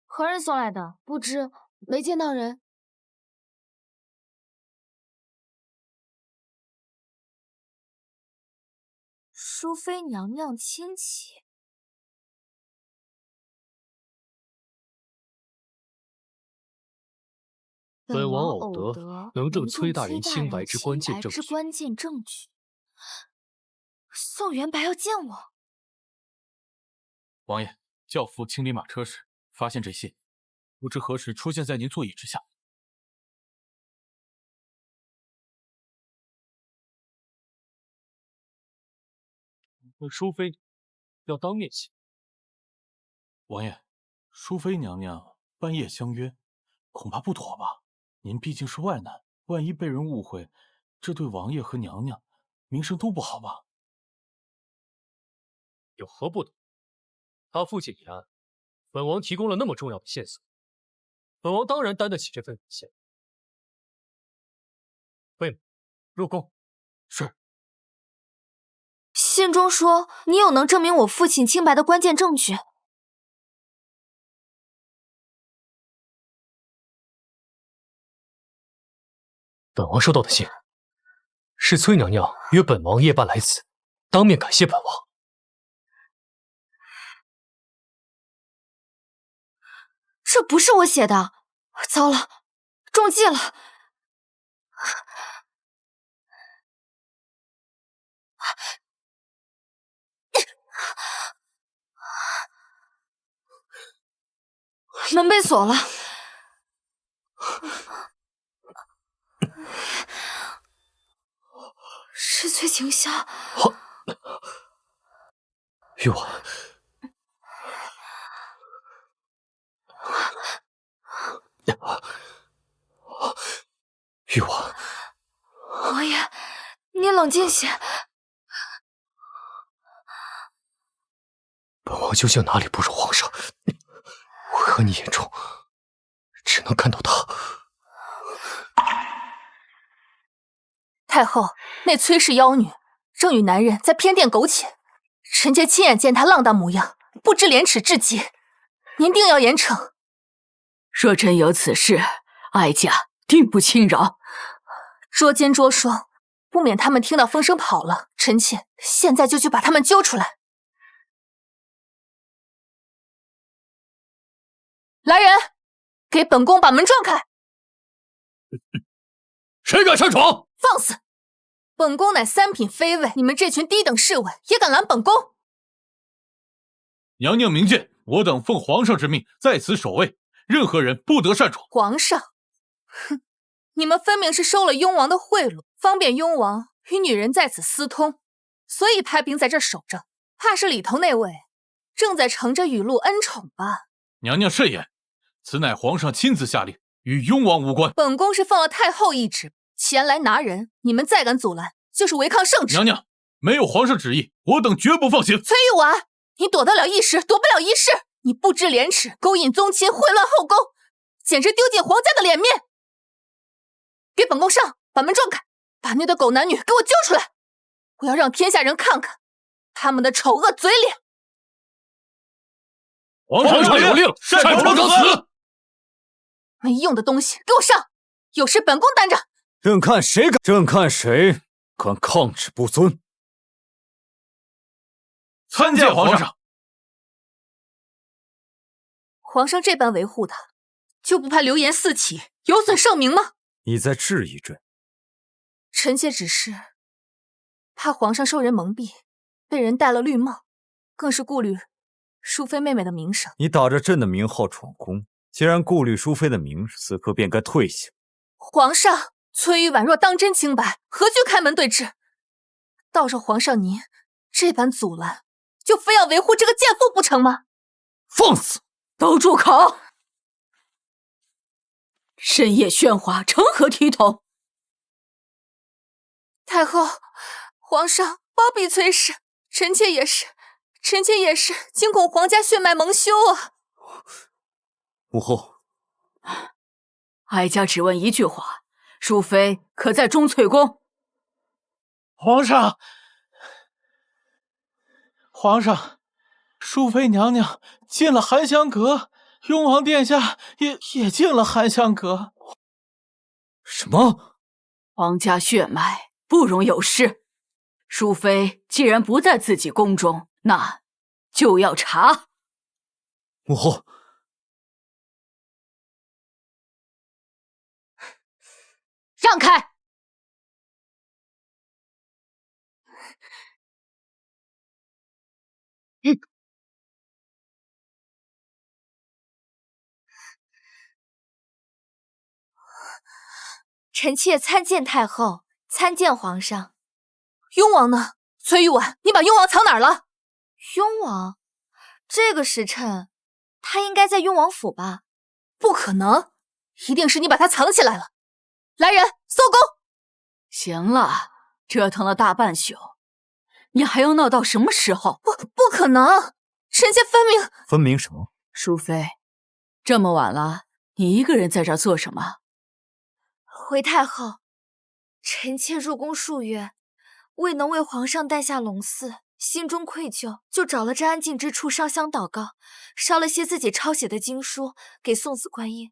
何人送来的？不知，没见到人。淑妃娘娘亲戚。本王偶得能证崔大人清白之关键证据。宋元白要见我。王爷，教父清理马车时发现这信，不知何时出现在您座椅之下。淑妃要当面写。王爷，淑妃娘娘半夜相约，恐怕不妥吧？您毕竟是外男，万一被人误会，这对王爷和娘娘名声都不好吧？有何不能？他父亲一案，本王提供了那么重要的线索，本王当然担得起这份风险。魏母，入宫。是。信中说你有能证明我父亲清白的关键证据。本王收到的信，是崔娘娘约本王夜半来此，当面感谢本王。这不是我写的，糟了，中计了！门被锁了。是崔晴霄。玉婉，玉婉，王爷，你冷静些。本王究竟哪里不如皇上？为何你眼中只能看到他？太后，那崔氏妖女正与男人在偏殿苟且，臣妾亲眼见她浪荡模样，不知廉耻至极，您定要严惩。若真有此事，哀家定不轻饶。捉奸捉双，不免他们听到风声跑了，臣妾现在就去把他们揪出来。来人，给本宫把门撞开！谁敢擅闯？放肆！本宫乃三品妃尉，你们这群低等侍卫也敢拦本宫？娘娘明鉴，我等奉皇上之命在此守卫，任何人不得擅闯。皇上，哼，你们分明是收了雍王的贿赂，方便雍王与女人在此私通，所以派兵在这守着，怕是里头那位正在乘着雨露恩宠吧？娘娘慎言，此乃皇上亲自下令，与雍王无关。本宫是奉了太后懿旨前来拿人，你们再敢阻拦，就是违抗圣旨。娘娘，没有皇上旨意，我等绝不放行。崔玉婉，你躲得了一时，躲不了一世。你不知廉耻，勾引宗亲，秽乱后宫，简直丢尽皇家的脸面。给本宫上，把门撞开，把那对狗男女给我揪出来，我要让天下人看看他们的丑恶嘴脸。皇上有令，擅闯者死！没用的东西，给我上！有事本宫担着。正看谁敢抗旨不遵。参见皇上。皇上这般维护他，就不怕流言四起，有损圣明吗？你再质疑朕？臣妾只是怕皇上受人蒙蔽，被人戴了绿帽，更是顾虑淑妃妹妹的名声。你打着朕的名号闯宫，既然顾虑淑妃的名声，此刻便该退下。皇上，崔玉婉若当真清白，何惧开门对质？倒是皇上您这般阻拦，就非要维护这个贱妇不成吗？放肆！都住口！深夜喧哗，成何体统？太后，皇上包庇崔氏，臣妾也是惊恐皇家血脉蒙羞啊！母后，哀家只问一句话：淑妃可在钟粹宫？皇上，淑妃娘娘进了含香阁，雍王殿下也进了含香阁。什么？皇家血脉不容有失。淑妃既然不在自己宫中，那就要查。母后，让开！臣妾参见太后，参见皇上。雍王呢？崔玉婉，你把雍王藏哪儿了？雍王，这个时辰，他应该在雍王府吧？不可能，一定是你把他藏起来了。来人，搜宫！行了，折腾了大半宿，你还要闹到什么时候？不可能！臣妾分明什么？淑妃，这么晚了，你一个人在这儿做什么？回太后，臣妾入宫数月，未能为皇上诞下龙嗣，心中愧疚，就找了这安静之处烧香祷告，烧了些自己抄写的经书给送子观音，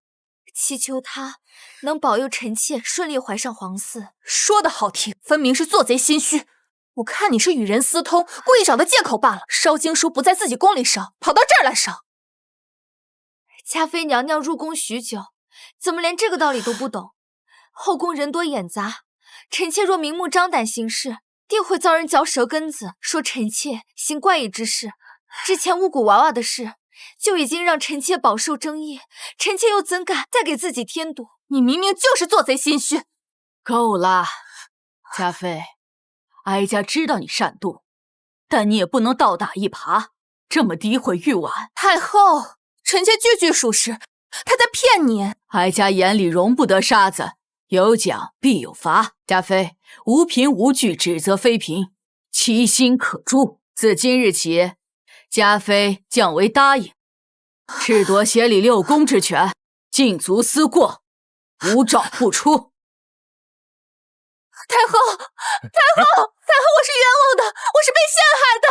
祈求他能保佑臣妾顺利怀上皇嗣。说的好听，分明是做贼心虚。我看你是与人私通，故意找的借口罢了。烧经书不在自己宫里烧，跑到这儿来烧。嘉妃娘娘入宫许久，怎么连这个道理都不懂？后宫人多眼杂，臣妾若明目张胆行事，定会遭人嚼舌根子，说臣妾行怪异之事。之前巫蛊娃娃的事，就已经让臣妾饱受争议，臣妾又怎敢再给自己添堵？你明明就是做贼心虚。够了，嘉妃，哀家知道你善妒，但你也不能倒打一耙，这么诋毁玉婉。太后，臣妾句句属实，他在骗你。哀家眼里容不得沙子，有奖必有罚。嘉妃，无凭无据指责妃嫔，其心可诛。自今日起，嘉妃降为答应，褫夺协理6宫之权，禁足思过，无诏不出。太后，我是冤枉的，我是被陷害的。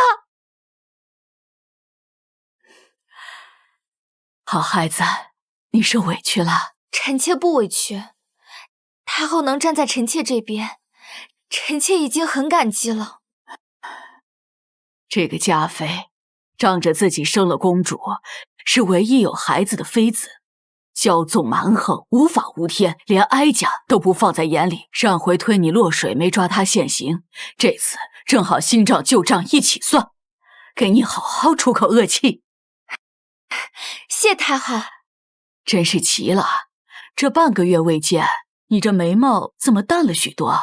好孩子，你受委屈了。臣妾不委屈，太后能站在臣妾这边，臣妾已经很感激了。这个嘉妃，仗着自己生了公主，是唯一有孩子的妃子，骄纵蛮横，无法无天，连哀家都不放在眼里。上回推你落水没抓他现行，这次正好新账旧账一起算，给你好好出口恶气。谢太后。真是奇了，这半个月未见，你这眉毛怎么淡了许多？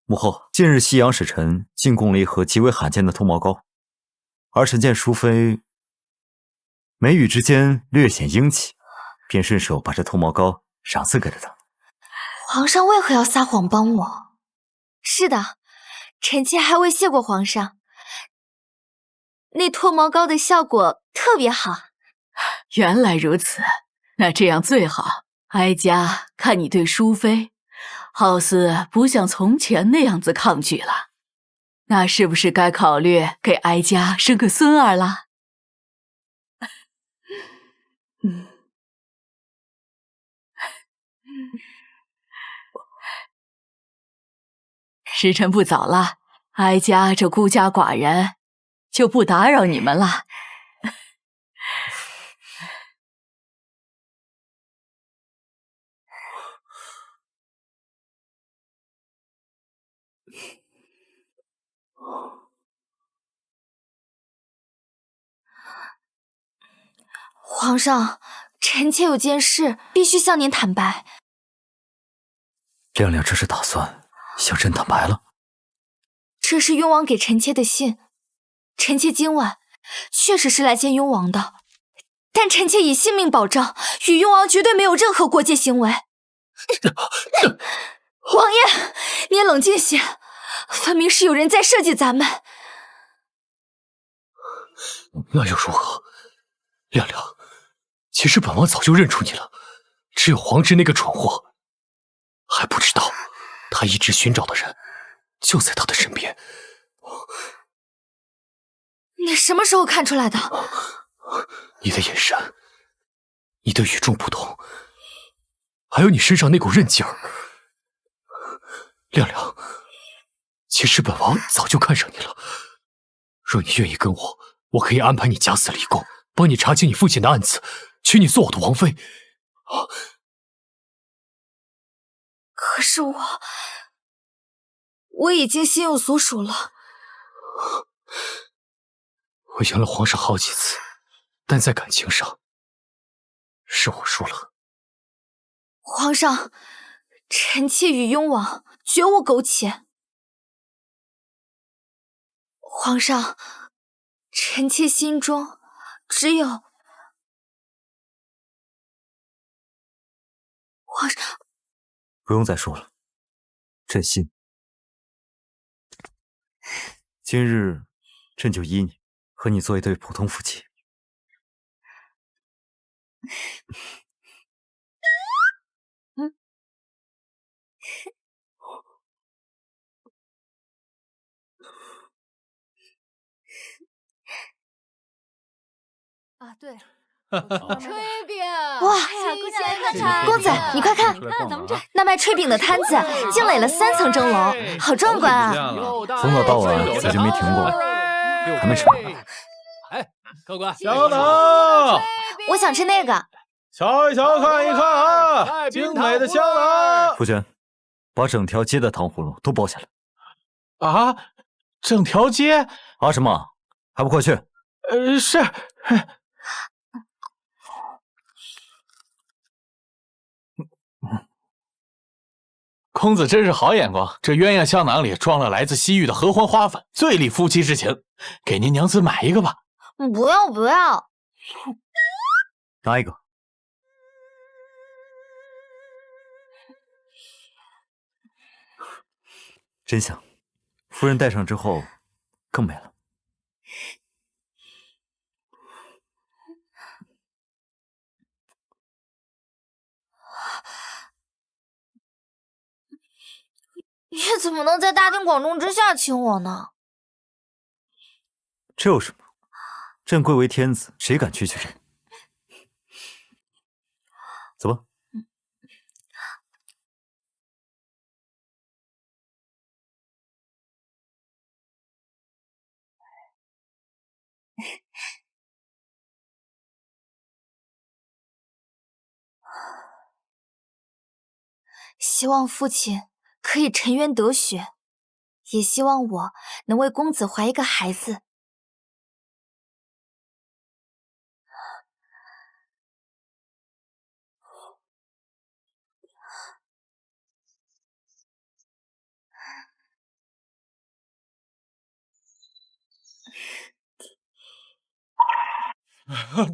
母后，近日西洋使臣进贡了一盒极为罕见的脱毛膏，而臣见淑妃眉宇之间略显英气，便顺手把这脱毛膏赏赐给了她。皇上为何要撒谎帮我？是的，臣妾还未谢过皇上。那脱毛膏的效果特别好。原来如此，那这样最好。哀家看你对淑妃好似不像从前那样子抗拒了，那是不是该考虑给哀家生个孙儿了？时辰不早了，哀家这孤家寡人就不打扰你们了。皇上，臣妾有件事必须向您坦白。亮亮这是打算向朕坦白了？这是雍王给臣妾的信，臣妾今晚确实是来见雍王的，但臣妾以性命保证，与雍王绝对没有任何过界行为。王爷，你也冷静些，分明是有人在设计咱们。那又如何？亮亮，其实本王早就认出你了，只有黄直那个蠢货还不知道，他一直寻找的人就在他的身边。你什么时候看出来的？你的眼神，你的与众不同，还有你身上那股韧劲儿。亮亮，其实本王早就看上你了。若你愿意跟我，我可以安排你假死离宫，帮你查清你父亲的案子，娶你做我的王妃。可是我已经心有所属了。我赢了皇上好几次，但在感情上，是我输了。皇上，臣妾与雍王绝无苟且。皇上，臣妾心中只有……不用再说了，朕信。今日朕就依你，和你做一对普通夫妻。啊，对，炊饼，哇，新鲜的公子，你快看，看咱们这那卖炊饼的摊子竟垒了3层蒸笼，好壮观啊！从早到晚咱就没停过，还没吃饱呢。哎，客官，香囊，我想吃那个。瞧一瞧，看一看啊，精美的香囊。夫君，把整条街的糖葫芦都包下来。啊，整条街？啊什么？还不快去？是。公子真是好眼光，这鸳鸯香囊里装了来自西域的合欢花粉，最利夫妻之情。给您娘子买一个吧。不要不要，拿一个。真香，夫人戴上之后更美了。你怎么能在大庭广众之下亲我呢？这有什么？朕贵为天子，谁敢拒绝朕？走吧。希望父亲可以沉冤得雪，也希望我能为公子怀一个孩子。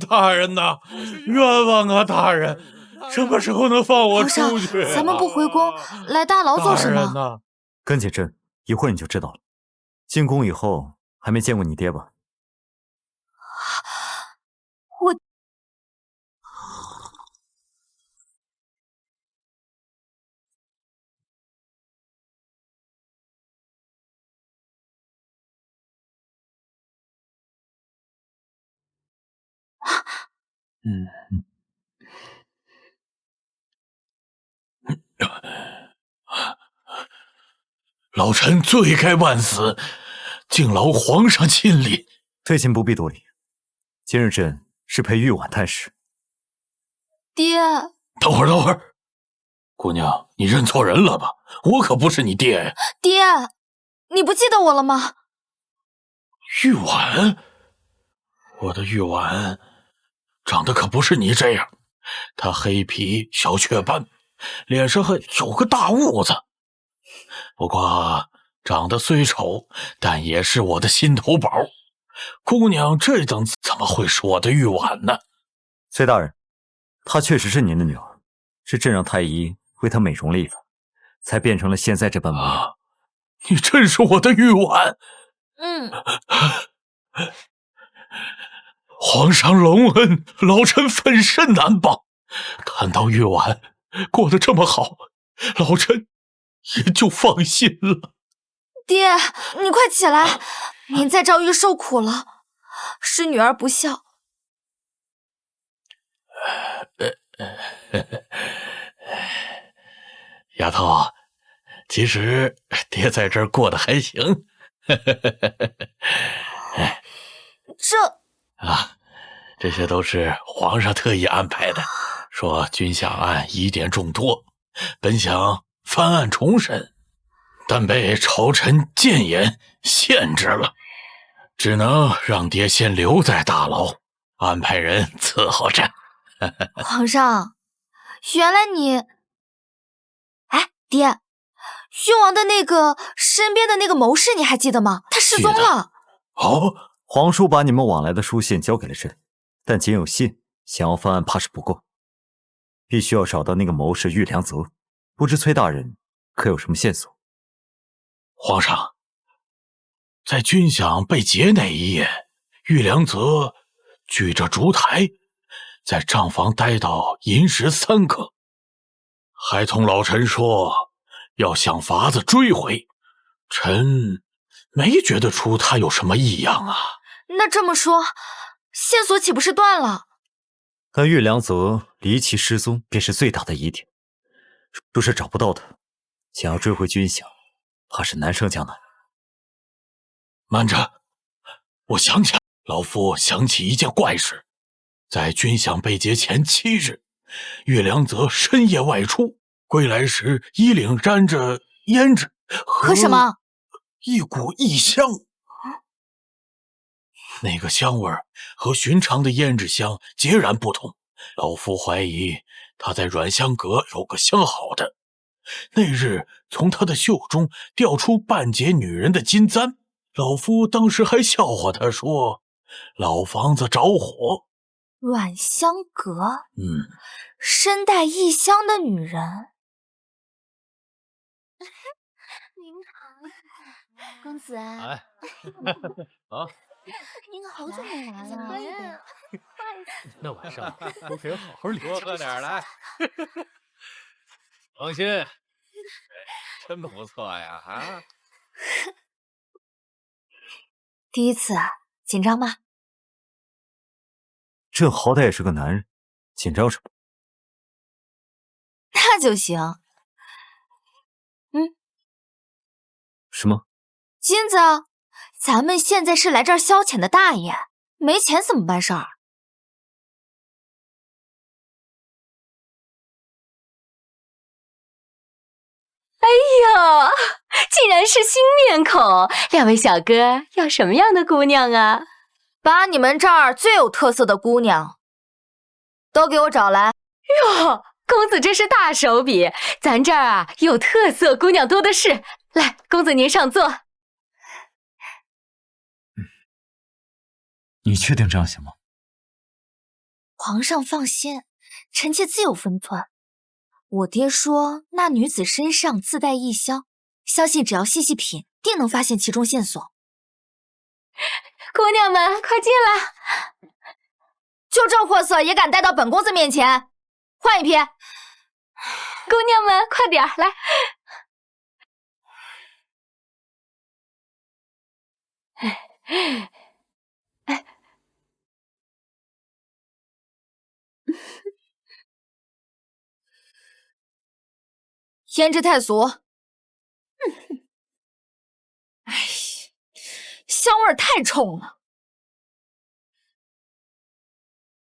大人呐，冤枉啊！大人，什么时候能放我出去啊？咱们不回宫，来大牢做什么？跟紧朕，一会儿你就知道了。进宫以后还没见过你爹吧？我老臣罪该万死，敬劳皇上亲临。退亲不必多礼，今日朕是陪玉婉探视。爹，等会儿，姑娘，你认错人了吧？我可不是你爹呀！爹，你不记得我了吗？玉婉，我的玉婉，长得可不是你这样，她黑皮小雀斑，脸上还有个大痦子。不过长得虽丑，但也是我的心头宝。姑娘这等怎么会是我的玉婉呢？崔大人，她确实是您的女儿，是朕让太医为她美容了一番，才变成了现在这般模样。你真是我的玉婉。皇上隆恩，老臣粉身难报。看到玉婉过得这么好，老臣也就放心了。爹，你快起来，您在赵玉受苦了，是女儿不孝。丫头，其实爹在这儿过得还行。这些都是皇上特意安排的，说君相案疑点众多，本想翻案重审，但被朝臣谏言限制了，只能让爹先留在大牢，安排人伺候着。皇上，原来你……哎，爹，誉王的那个身边的那个谋士你还记得吗？他失踪了。哦，皇叔把你们往来的书信交给了朕，但仅有信，想要翻案怕是不够，必须要找到那个谋士玉良泽，不知崔大人可有什么线索？皇上，在军饷被劫那一夜，玉良泽举着烛台，在帐房待到寅时3刻，还同老臣说要想法子追回，臣没觉得出他有什么异样啊。那这么说，线索岂不是断了？但玉良泽离奇失踪便是最大的疑点，若是找不到他，想要追回军饷，怕是难上加难。慢着，我想起来，老夫想起一件怪事，在军饷被劫前7日，岳良泽深夜外出，归来时衣领沾着胭脂和什么？一股异香。那个香味和寻常的胭脂香截然不同，老夫怀疑他在软香阁有个相好的。那日从他的袖中掉出半截女人的金簪，老夫当时还笑话他说老房子着火。软香阁，身带异香的女人。您好，公子。哎，啊，您好久没来了，快一点，那晚上都可以好好聊。多喝点来。放心，真不错呀啊！第一次啊，紧张吗？朕好歹也是个男人，紧张什么？那就行。什么？金子，咱们现在是来这儿消遣的大爷，没钱怎么办事儿？哎呦，竟然是新面孔！两位小哥要什么样的姑娘啊？把你们这儿最有特色的姑娘都给我找来。哟，公子真是大手笔，咱这儿啊有特色姑娘多的是。来，公子您上座。你确定这样行吗？皇上放心，臣妾自有分寸。我爹说那女子身上自带异香，相信只要细细品，定能发现其中线索。姑娘们快进来！就这货色也敢带到本公子面前？换一批！姑娘们快点来！胭脂太俗。哎，香味太冲了，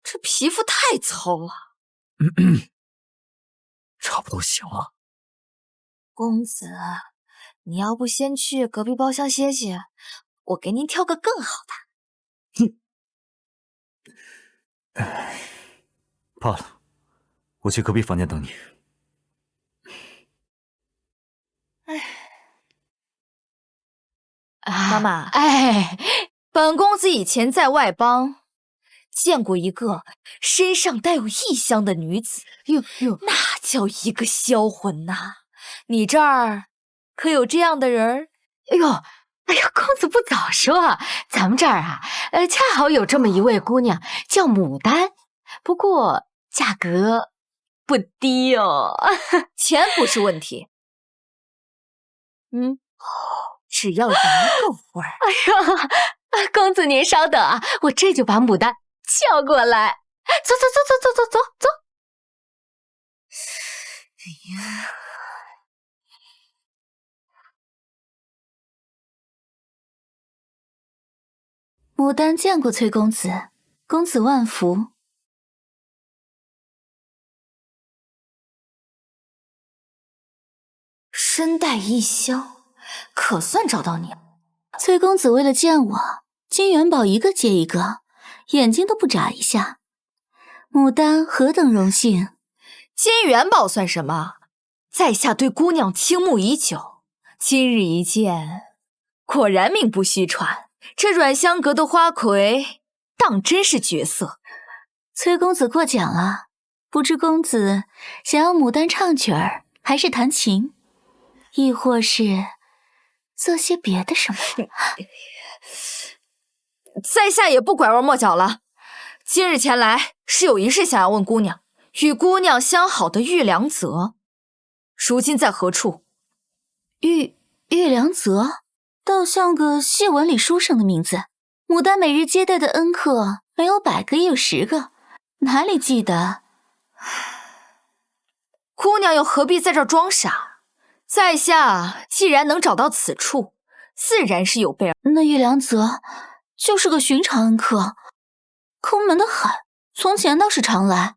这皮肤太糙了。差不多行了。公子，你要不先去隔壁包厢歇歇，我给您挑个更好的。罢了，我去隔壁房间等你。妈妈，本公子以前在外邦见过一个身上带有异香的女子，那叫一个销魂呐！你这儿可有这样的人？哎呦，公子不早说，咱们这儿啊，恰好有这么一位姑娘，叫牡丹，不过价格不低哦。钱不是问题。只要人够味儿。哎呦，公子您稍等啊，我这就把牡丹叫过来。走。哎呀，牡丹见过崔公子，公子万福。身带异香，可算找到你了。崔公子为了见我，金元宝一个接一个，眼睛都不眨一下。牡丹何等荣幸！金元宝算什么？在下对姑娘倾慕已久，今日一见，果然名不虚传。这软香阁的花魁，当真是绝色。崔公子过奖了，不知公子想要牡丹唱曲儿，还是弹琴，亦或是做些别的什么？在下也不拐弯抹角了。今日前来是有一事想要问姑娘，与姑娘相好的玉良泽，如今在何处？玉良泽，倒像个戏文里书上的名字。牡丹每日接待的恩客没有100个也有10个，哪里记得？姑娘又何必在这儿装傻？在下既然能找到此处，自然是有备而。那玉良泽就是个寻常恩客，抠门的很。从前倒是常来，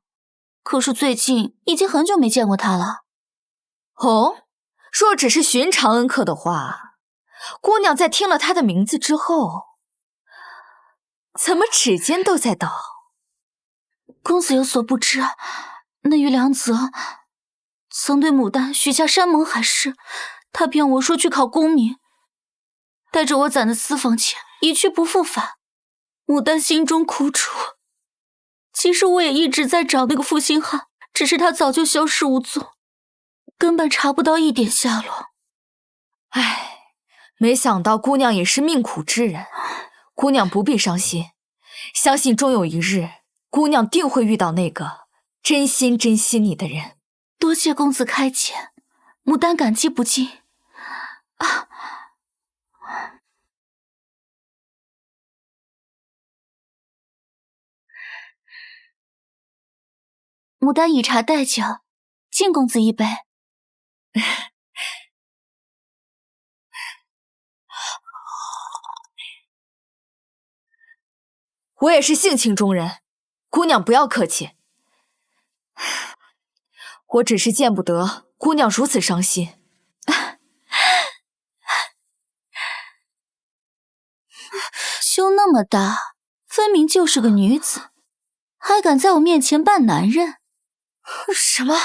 可是最近已经很久没见过他了。哦，若只是寻常恩客的话，姑娘在听了他的名字之后，怎么指尖都在抖？公子有所不知，那玉良泽曾对牡丹许下山盟海誓，他骗我说去考功名，带着我攒的私房钱一去不复返。牡丹心中苦楚，其实我也一直在找那个负心汉，只是他早就消失无踪，根本查不到一点下落。唉，没想到姑娘也是命苦之人。姑娘不必伤心，相信终有一日，姑娘定会遇到那个真心你的人。多谢公子开解，牡丹感激不尽。牡丹以茶代酒，敬公子一杯。我也是性情中人，姑娘不要客气。我只是见不得姑娘如此伤心。胸那么大，分明就是个女子，还敢在我面前扮男人？什么？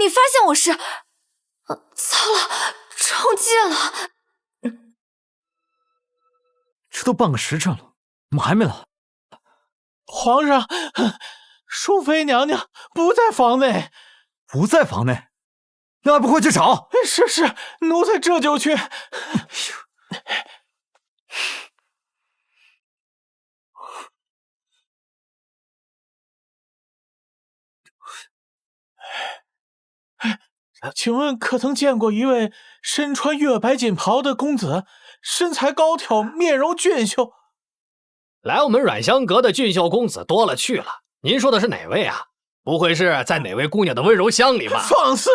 你发现我是……糟了，中计了！这都半个时辰了，怎么还没来？皇上，淑妃娘娘不在房内。不在房内？那还不快去找？是，奴才这就去。请问可曾见过一位身穿月白锦袍的公子，身材高挑，面容俊秀？来我们阮香阁的俊秀公子多了去了，您说的是哪位啊？不会是在哪位姑娘的温柔乡里吧？放肆！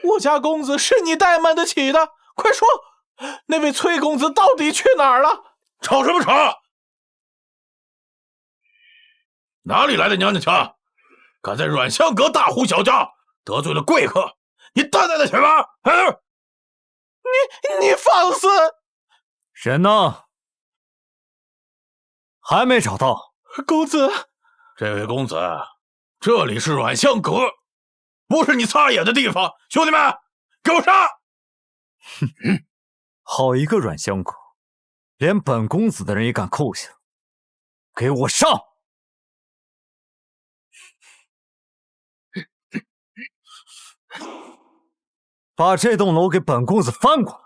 我家公子是你怠慢得起的，快说，那位崔公子到底去哪儿了？吵什么吵？哪里来的娘娘腔？敢在阮香阁大呼小叫，得罪了贵客，你担待得起吗？你放肆！人呢？还没找到。公子，这位公子，这里是阮香阁，不是你擦眼的地方。兄弟们，给我上！好一个阮香阁，连本公子的人也敢扣下，给我上！把这栋楼给本公子翻过来，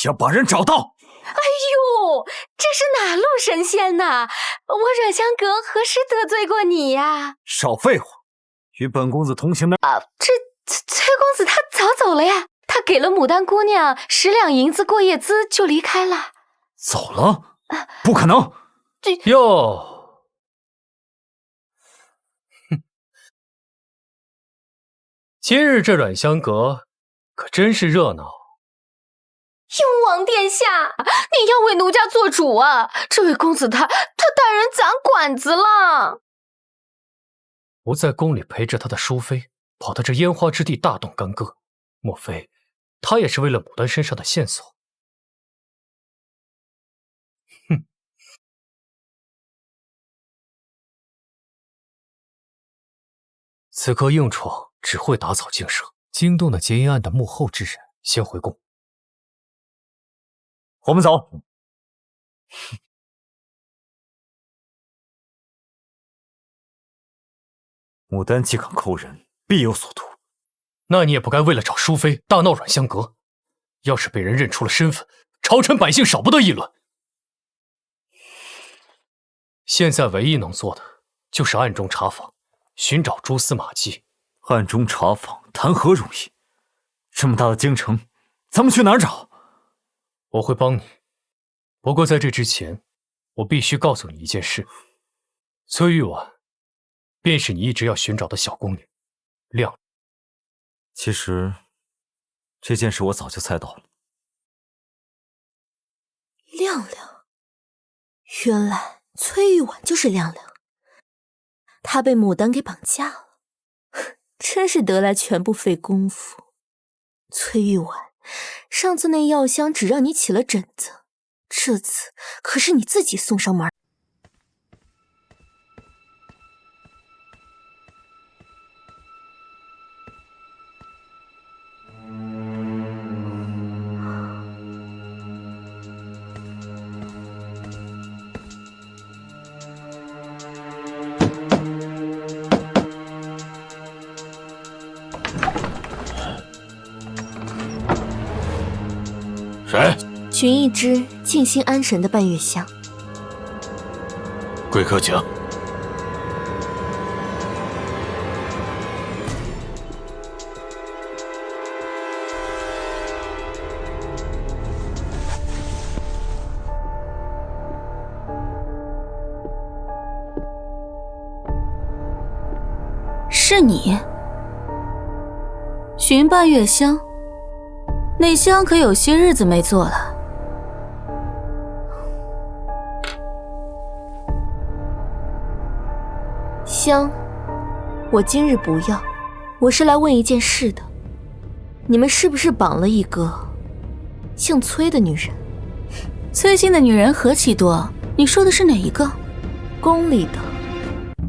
要把人找到。哎呦，这是哪路神仙呐？我阮香阁何时得罪过你呀？少废话，与本公子同行的这崔公子他早走了呀，他给了牡丹姑娘10两银子过夜资就离开了。走了？不可能！哟，今日这阮香阁可真是热闹。雍王殿下，你要为奴家做主啊！这位公子他带人攒馆子了。不在宫里陪着他的淑妃，跑到这烟花之地大动干戈，莫非他也是为了牡丹身上的线索？哼！此刻硬闯只会打草惊蛇，惊动了劫阴案的幕后之人，先回宫。我们走。牡丹既敢扣人，必有所图。那你也不该为了找淑妃大闹阮香阁。要是被人认出了身份，朝臣百姓少不得议论。现在唯一能做的就是暗中查访，寻找蛛丝马迹。暗中查访谈何容易？这么大的京城，咱们去哪儿找？我会帮你，不过在这之前，我必须告诉你一件事：崔玉婉，便是你一直要寻找的小宫女，亮。其实，这件事我早就猜到了。亮亮，原来崔玉婉就是亮亮，她被牡丹给绑架了，真是得来全不费工夫。崔玉婉，上次那药箱只让你起了疹子，这次可是你自己送上门。谁？寻一支静心安神的半月香。贵客请。是你，寻半月香。那香可有些日子没做了。香，我今日不要，我是来问一件事的。你们是不是绑了一个姓崔的女人？崔姓的女人何其多，你说的是哪一个？宫里的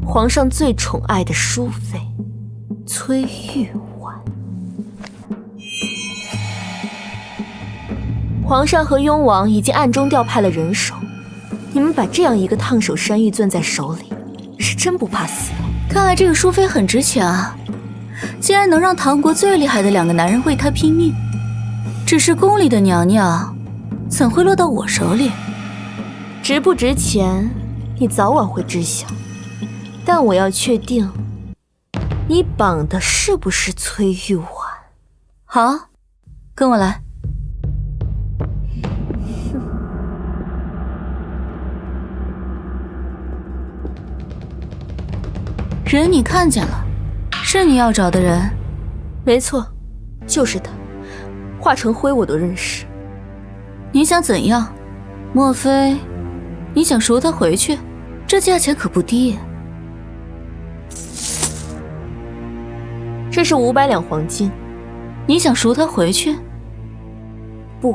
皇上最宠爱的淑妃崔玉婉。皇上和雍王已经暗中调派了人手，你们把这样一个烫手山芋攥在手里，是真不怕死。看来这个淑妃很值钱啊，竟然能让唐国最厉害的2个男人为她拼命。只是宫里的娘娘，怎会落到我手里？值不值钱，你早晚会知晓。但我要确定，你绑的是不是崔玉婉？好，跟我来。人你看见了，是你要找的人。没错，就是他，化成灰我都认识。你想怎样？莫非你想赎他回去？这价钱可不低。这是500两黄金。你想赎他回去？不，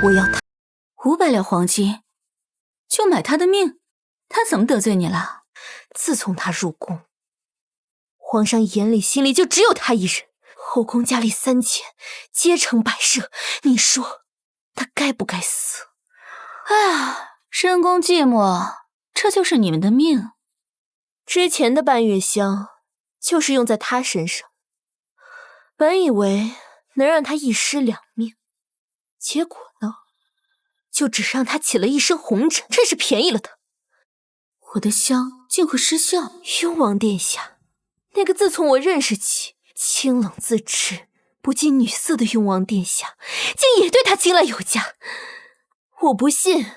我要他500两黄金，就买他的命？他怎么得罪你了？自从他入宫，皇上眼里心里就只有他一人，后宫佳丽3000，皆成摆设。你说他该不该死？哎呀，深宫寂寞，这就是你们的命。之前的半月香就是用在他身上，本以为能让他一尸2命，结果呢，就只让他起了一身红疹，真是便宜了他。我的香竟会失效！雍王殿下，那个自从我认识起清冷自持、不近女色的雍王殿下，竟也对他青睐有加。我不信，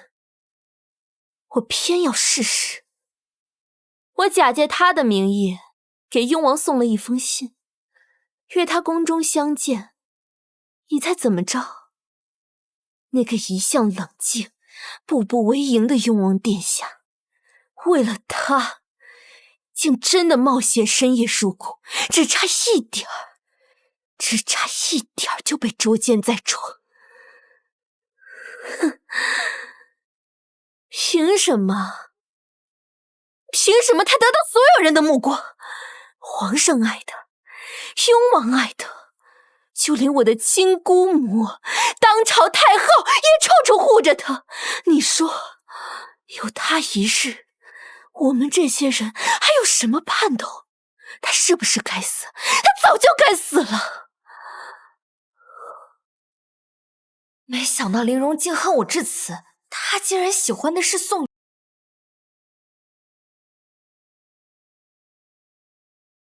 我偏要试试。我假借他的名义，给雍王送了一封信，约他宫中相见。你猜怎么着？那个一向冷静、步步为营的雍王殿下，为了他，竟真的冒险深夜入宫，只差一点儿就被捉奸在床。哼，凭什么？凭什么他得到所有人的目光？皇上爱他，雍王爱他，就连我的亲姑母、当朝太后也处处护着他。你说，有他一日，我们这些人还有什么盼头？他是不是该死？他早就该死了。没想到玲珑竟恨我至此，她竟然喜欢的是宋。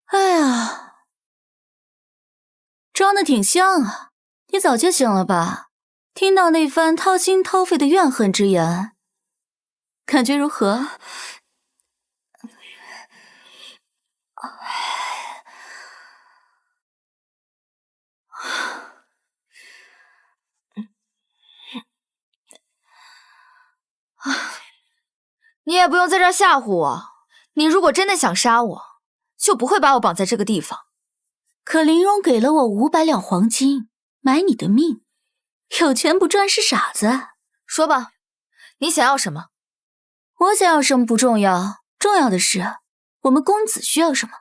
哎呀，装的挺像啊！你早就醒了吧？听到那番掏心掏肺的怨恨之言，感觉如何？你也不用在这儿吓唬我，你如果真的想杀我，就不会把我绑在这个地方。可玲珑给了我500两黄金，买你的命，有钱不赚是傻子。说吧，你想要什么？我想要什么不重要，重要的是我们公子需要什么。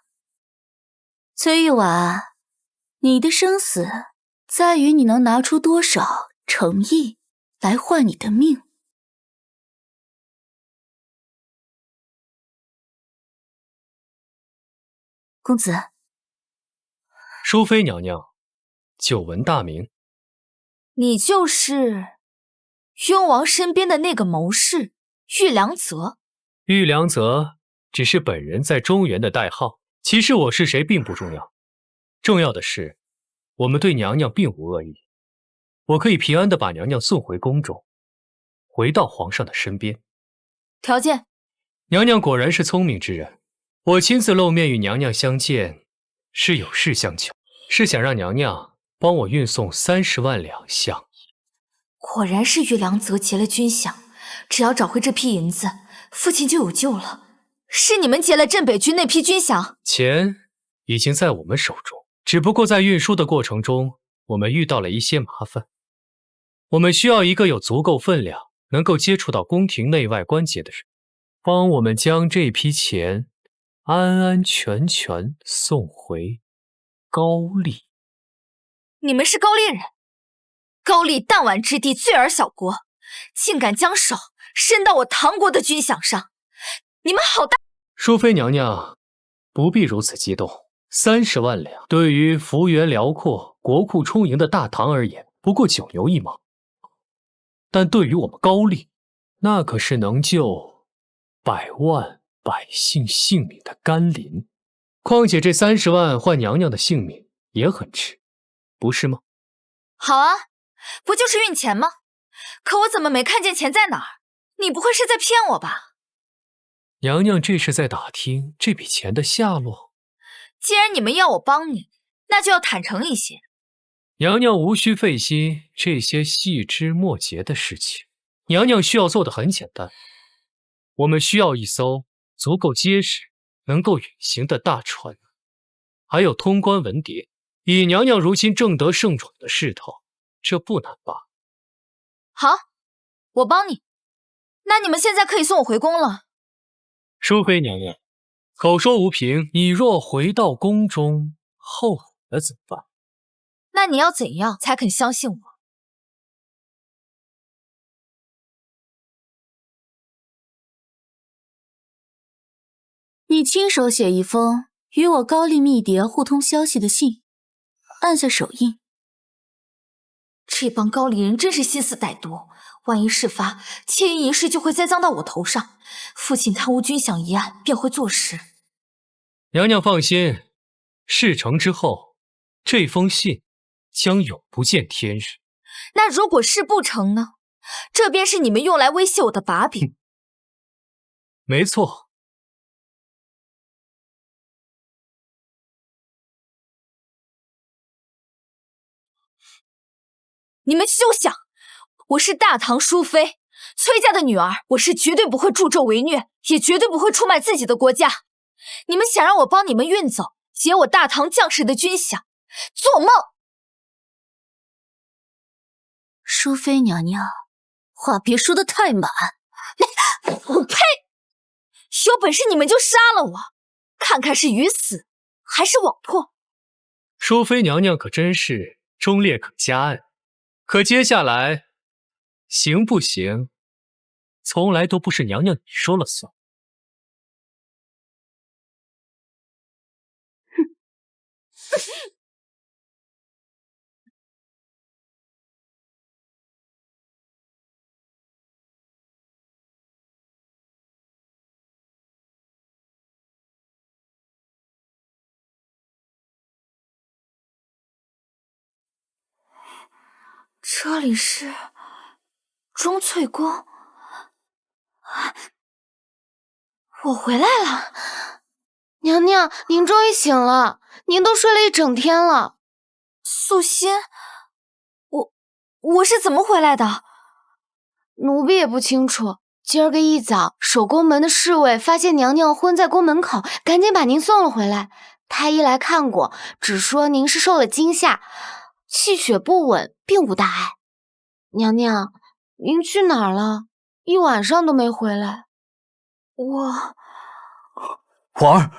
崔玉婉，你的生死在于你能拿出多少诚意来换你的命。公子，淑妃娘娘，久闻大名。你就是雍王身边的那个谋士玉良泽。玉良泽只是本人在中原的代号，其实我是谁并不重要，重要的是我们对娘娘并无恶意，我可以平安地把娘娘送回宫中，回到皇上的身边。条件？娘娘果然是聪明之人，我亲自露面与娘娘相见，是有事相求，是想让娘娘帮我运送30万两项。果然是玉良泽劫了军饷，只要找回这批银子，父亲就有救了。是你们劫了镇北军那批军饷？钱已经在我们手中，只不过在运输的过程中，我们遇到了一些麻烦。我们需要一个有足够分量，能够接触到宫廷内外关节的人，帮我们将这批钱安安全全送回高丽。你们是高丽人？高丽弹丸之地，罪而小国，竟敢将手伸到我唐国的军饷上，你们好大！淑妃娘娘不必如此激动，30万两对于幅员辽阔、国库充盈的大唐而言，不过九牛一毛，但对于我们高丽，那可是能救百万百姓性命的甘霖。况且这30万换娘娘的性命也很值，不是吗？好啊，不就是运钱吗？可我怎么没看见钱在哪儿？你不会是在骗我吧？娘娘这是在打听这笔钱的下落。既然你们要我帮你，那就要坦诚一些。娘娘无需费心这些细枝末节的事情，娘娘需要做的很简单，我们需要一艘足够结实、能够远行的大船，还有通关文牒。以娘娘如今正得盛宠的势头，这不难吧？好，我帮你。那你们现在可以送我回宫了。淑妃娘娘，口说无凭，你若回到宫中，后悔了怎么办？那你要怎样才肯相信我？你亲手写一封与我高丽密谍互通消息的信，按下手印。这帮高丽人真是心思歹毒，万一事发，窃银一事就会栽赃到我头上，父亲贪污军饷一案便会坐实。娘娘放心，事成之后，这封信将永不见天日。那如果事不成呢？这便是你们用来威胁我的把柄。没错。你们休想！我是大唐淑妃，崔家的女儿，我是绝对不会助纣为虐，也绝对不会出卖自己的国家。你们想让我帮你们运走劫我大唐将士的军饷，做梦！淑妃娘娘，话别说得太满。我呸！有本事你们就杀了我，看看是鱼死还是网破。淑妃娘娘可真是忠烈可嘉案。可接下来，行不行，从来都不是娘娘你说了算。这里是钟粹宫，我回来了。娘娘，您终于醒了，您都睡了一整天了。素心，我是怎么回来的？奴婢也不清楚。今儿个一早，守宫门的侍卫发现娘娘昏在宫门口，赶紧把您送了回来。太医来看过，只说您是受了惊吓，气血不稳，并无大碍。娘娘，您去哪儿了？一晚上都没回来。皇儿，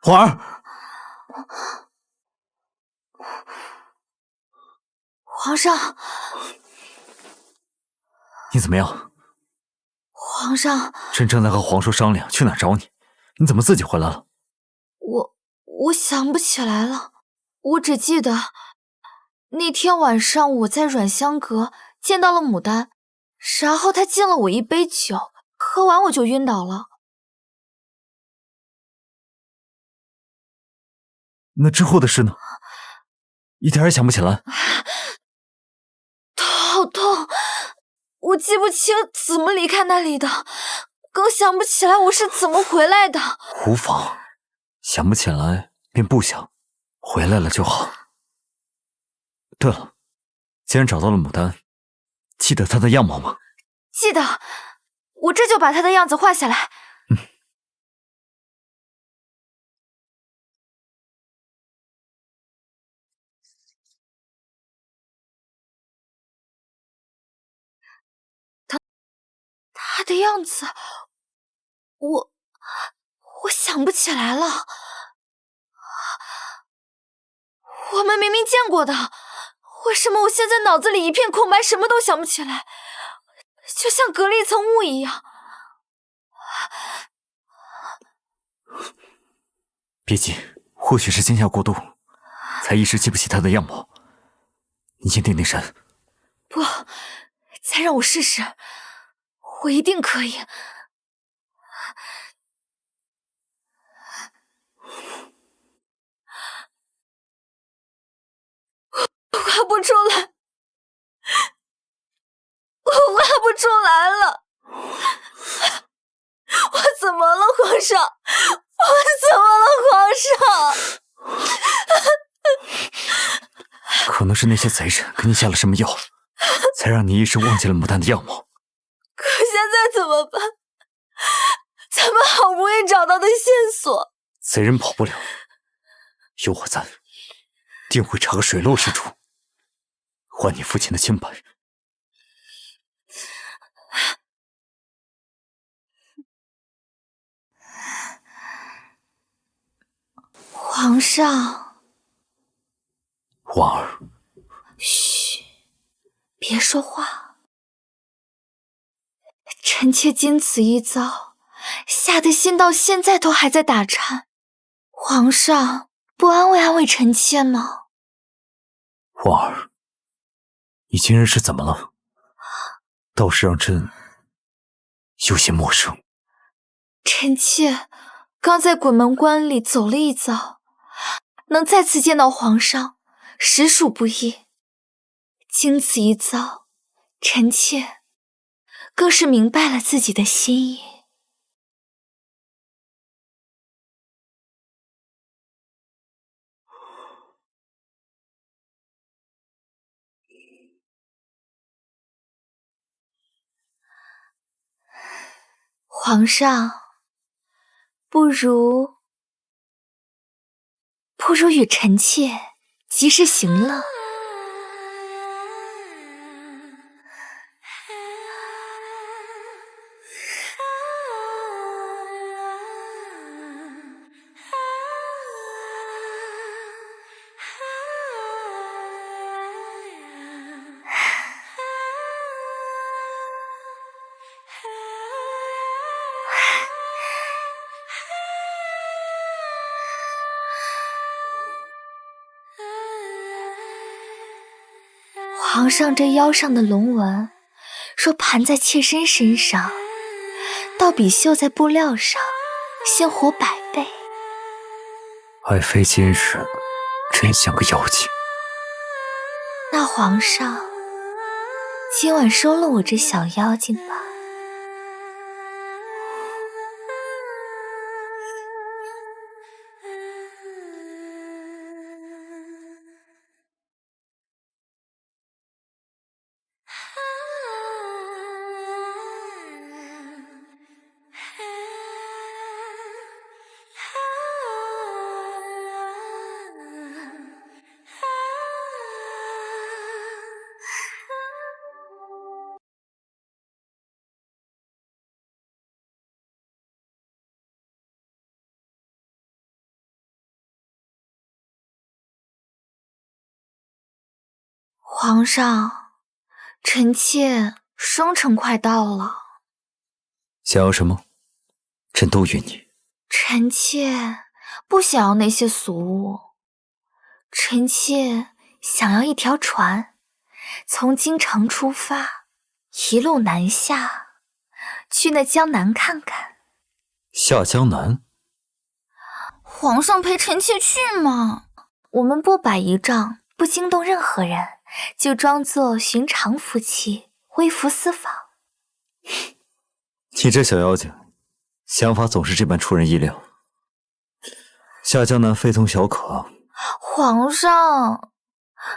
皇儿，皇上，你怎么样？皇上，朕正在和皇叔商量去哪儿找你，你怎么自己回来了？我想不起来了，我只记得那天晚上我在软香阁见到了牡丹，然后她敬了我一杯酒，喝完我就晕倒了。那之后的事呢？一点也想不起来。头好痛，我记不清怎么离开那里的，更想不起来我是怎么回来的。无妨，想不起来便不想，回来了就好。对了，既然找到了牡丹，记得她的样貌吗？记得，我这就把她的样子画下来。他的样子，我想不起来了。我们明明见过的，为什么我现在脑子里一片空白，什么都想不起来，就像隔了一层雾一样？别急，或许是惊吓过度，才一时记不起他的样貌。你先定定神。不，再让我试试。我一定可以。我画不出来，我画不出来了。我怎么了，皇上？我怎么了，皇上？可能是那些贼人给你下了什么药，才让你一时忘记了牡丹的样貌。可现在怎么办？咱们好不容易找到的线索，贼人跑不了，有我在，定会查个水落石出，还你父亲的清白。皇上，婉儿，嘘，别说话。臣妾经此一遭，吓得心到现在都还在打颤。皇上不安慰安慰臣妾吗？婉儿，你今日是怎么了？倒是让朕有些陌生。臣妾刚在鬼门关里走了一遭，能再次见到皇上，实属不易。经此一遭，臣妾更是明白了自己的心意。皇上，不如与臣妾及时行乐。皇上这腰上的龙纹，若盘在妾身身上，倒比绣在布料上鲜活100倍。爱妃今日真像个妖精。那皇上，今晚收了我这小妖精吧。皇上，臣妾生辰快到了，想要什么，朕都允你。臣妾不想要那些俗物，臣妾想要一条船，从京城出发，一路南下，去那江南看看。下江南？皇上陪臣妾去嘛，我们不摆仪仗，不惊动任何人，就装作寻常夫妻，微服私访。你这小妖精，想法总是这般出人意料。下江南非同小可。皇上，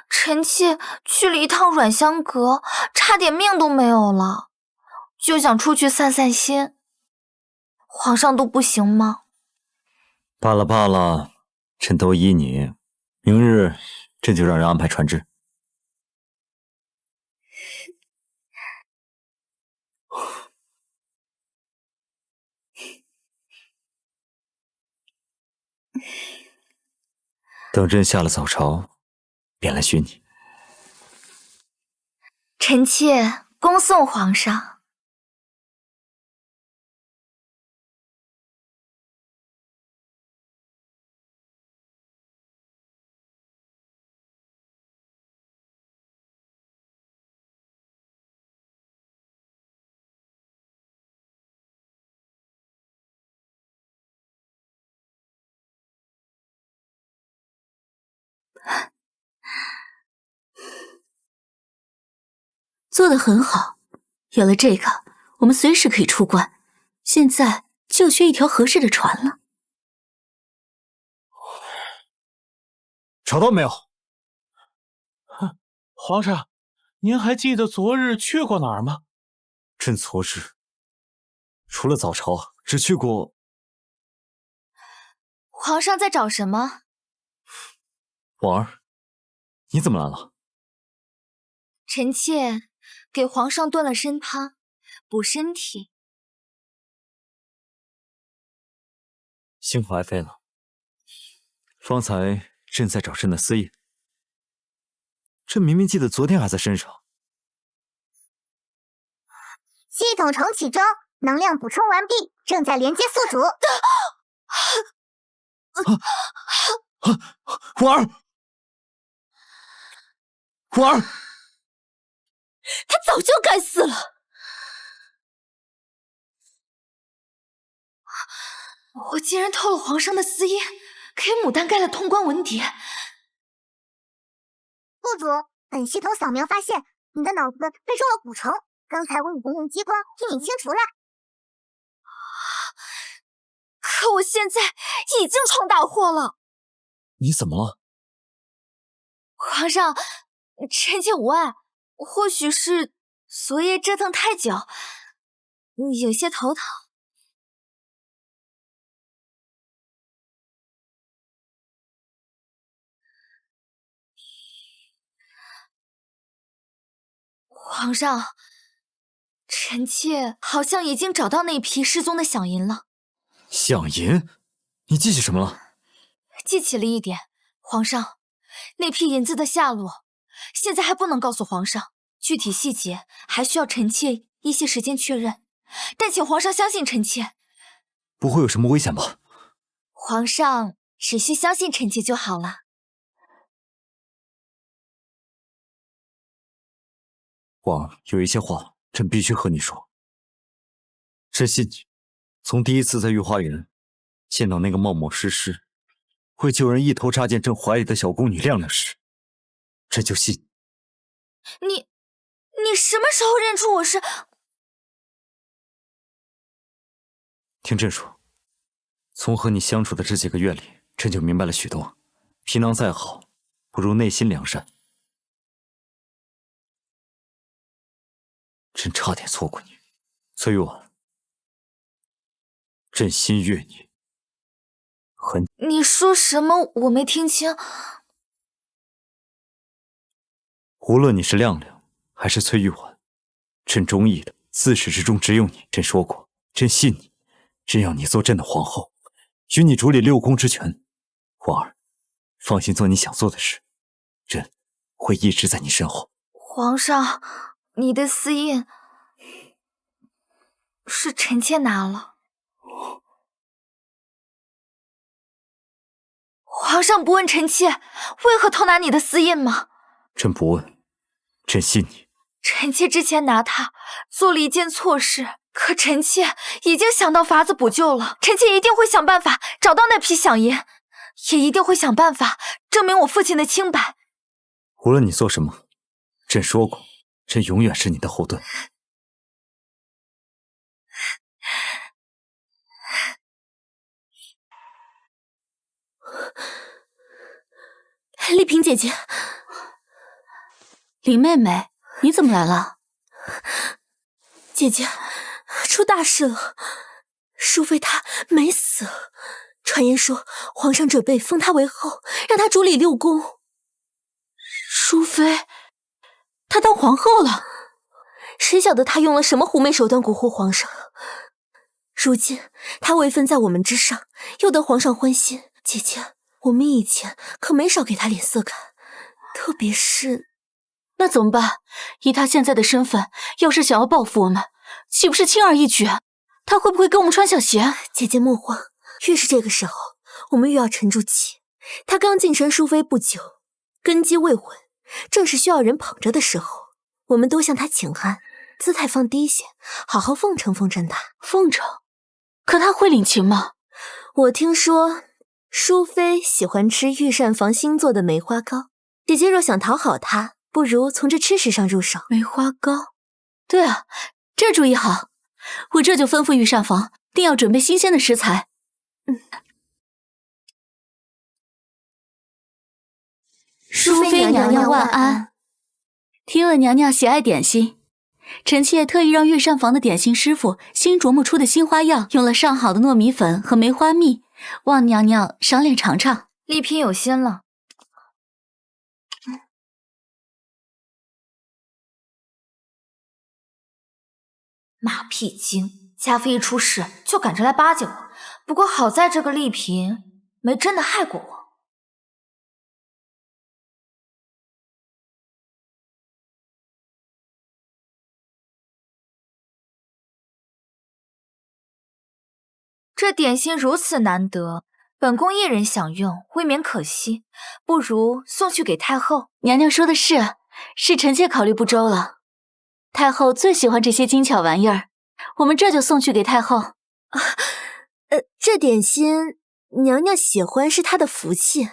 臣妾去了一趟阮香阁，差点命都没有了，就想出去散散心。皇上都不行吗？罢了罢了，朕都依你。明日朕就让人安排船只。等朕下了早朝，便来寻你。臣妾恭送皇上。做得很好，有了这个，我们随时可以出关。现在就缺一条合适的船了。找到没有？皇上，您还记得昨日去过哪儿吗？朕昨日除了早朝，只去过。皇上在找什么？婉儿，你怎么来了？臣妾给皇上炖了参汤，补身体。幸好还飞了。方才朕在找朕的私印，朕明明记得昨天还在身上。系统重启中，能量补充完毕，正在连接宿主。婉儿，婉儿，他早就该死了。我竟然偷了皇上的私印，给牡丹盖了通关文牒。宿主，本系统扫描发现你的脑子被中了蛊虫，刚才我已经用激光替你清除了。可我现在已经闯大祸了。你怎么了？皇上，臣妾无碍，或许是昨夜折腾太久，有些头疼。皇上，臣妾好像已经找到那批失踪的响银了。响银？你记起什么了？记起了一点，皇上，那批银子的下落，现在还不能告诉皇上，具体细节还需要臣妾一些时间确认。但请皇上相信臣妾。不会有什么危险吧？皇上只需相信臣妾就好了。婉儿，有一些话朕必须和你说。朕信你，从第一次在御花园见到那个冒冒失失会救人一头扎进朕怀里的小宫女亮亮时，朕就信你。你什么时候认出我是？听朕说，从和你相处的这几个月里，朕就明白了许多。皮囊再好，不如内心良善。朕差点错过你，崔玉婉，朕心悦你。你说什么？我没听清。无论你是亮亮还是崔玉婉，朕中意的自始至终只有你。朕说过，朕信你，朕要你做朕的皇后，与你主理6宫之权。婉儿，放心做你想做的事，朕会一直在你身后。皇上，你的私印是臣妾拿了。皇上不问臣妾为何偷拿你的私印吗？朕不问，朕信你。臣妾之前拿它做了一件错事，可臣妾已经想到法子补救了。臣妾一定会想办法找到那批响银，也一定会想办法证明我父亲的清白。无论你做什么，朕说过，朕永远是你的后盾。丽萍姐姐，林妹妹，你怎么来了？姐姐，出大事了！淑妃她没死，传言说皇上准备封她为后，让她主理6宫。淑妃，她当皇后了？谁晓得她用了什么狐媚手段蛊惑皇上？如今她位分在我们之上，又得皇上欢心。姐姐，我们以前可没少给她脸色看，特别是……那怎么办？以她现在的身份，要是想要报复我们，岂不是轻而易举？她会不会跟我们穿小鞋？姐姐莫慌，越是这个时候，我们越要沉住气。她刚晋升淑妃不久，根基未稳，正是需要人捧着的时候。我们都向她请安，姿态放低些，好好奉承奉承她。奉承？可她会领情吗？我听说淑妃喜欢吃御膳房新做的梅花糕，姐姐若想讨好她，不如从这吃食上入手。梅花糕？对啊，这主意好，我这就吩咐御膳房，定要准备新鲜的食材。淑妃娘娘万安。听闻娘娘喜爱点心，臣妾特意让御膳房的点心师傅新琢磨出的新花样，用了上好的糯米粉和梅花蜜，望娘娘赏脸尝尝。丽嫔有心了。马屁精，嘉妃一出事就赶着来巴结我。不过好在这个丽嫔没真的害过我。这点心如此难得，本宫一人享用，未免可惜，不如送去给太后。娘娘说的是臣妾考虑不周了。太后最喜欢这些精巧玩意儿，我们这就送去给太后。这点心娘娘喜欢是她的福气，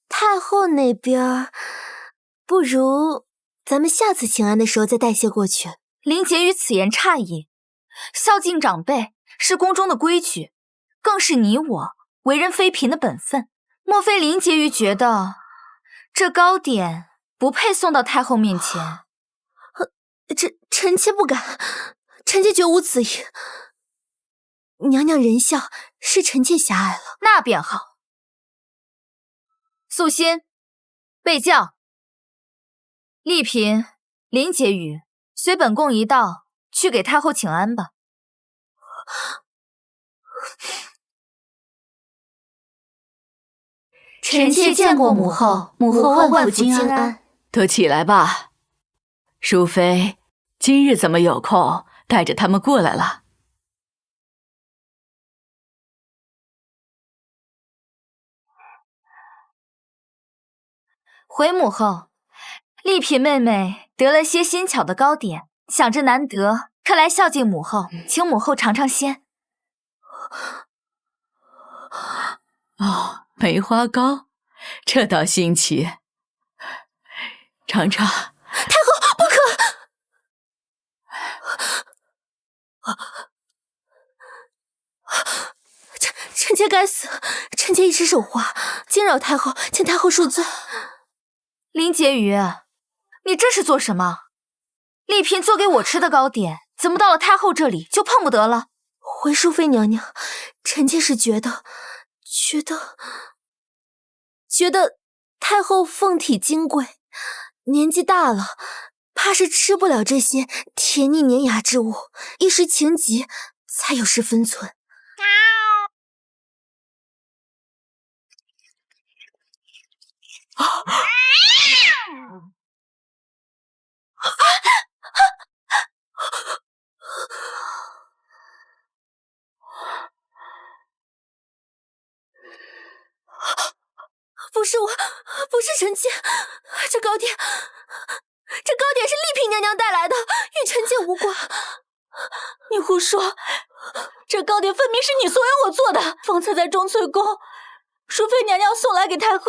太后那边不如咱们下次请安的时候再带些过去。林婕妤此言差矣，孝敬长辈是宫中的规矩，更是你我为人妃嫔的本分。莫非林婕妤觉得这糕点不配送到太后面前？臣妾不敢，臣妾绝无此意。娘娘仁孝，是臣妾狭隘了。那便好。素心，备轿。丽嫔、林婕妤，随本宫一道去给太后请安吧。臣妾见过母后，母后万福金安。都起来吧。淑妃，今日怎么有空带着他们过来了？回母后，丽嫔妹妹得了些新巧的糕点，想着难得，特来孝敬母后，请母后尝尝鲜。哦，梅花糕，这倒新奇。尝尝。太后，臣妾该死，臣妾一时手滑，惊扰太后，请太后恕罪。林婕妤，你这是做什么？丽嫔做给我吃的糕点，怎么到了太后这里就碰不得了？回淑妃娘娘，臣妾是觉得太后凤体金贵，年纪大了，怕是吃不了这些甜腻粘牙之物，一时情急才有失分寸。不是臣妾，这糕点是丽嫔娘娘带来的，与臣妾无关。你胡说！这糕点分明是你怂恿我做的。方才在钟粹宫，淑妃娘娘送来给太后，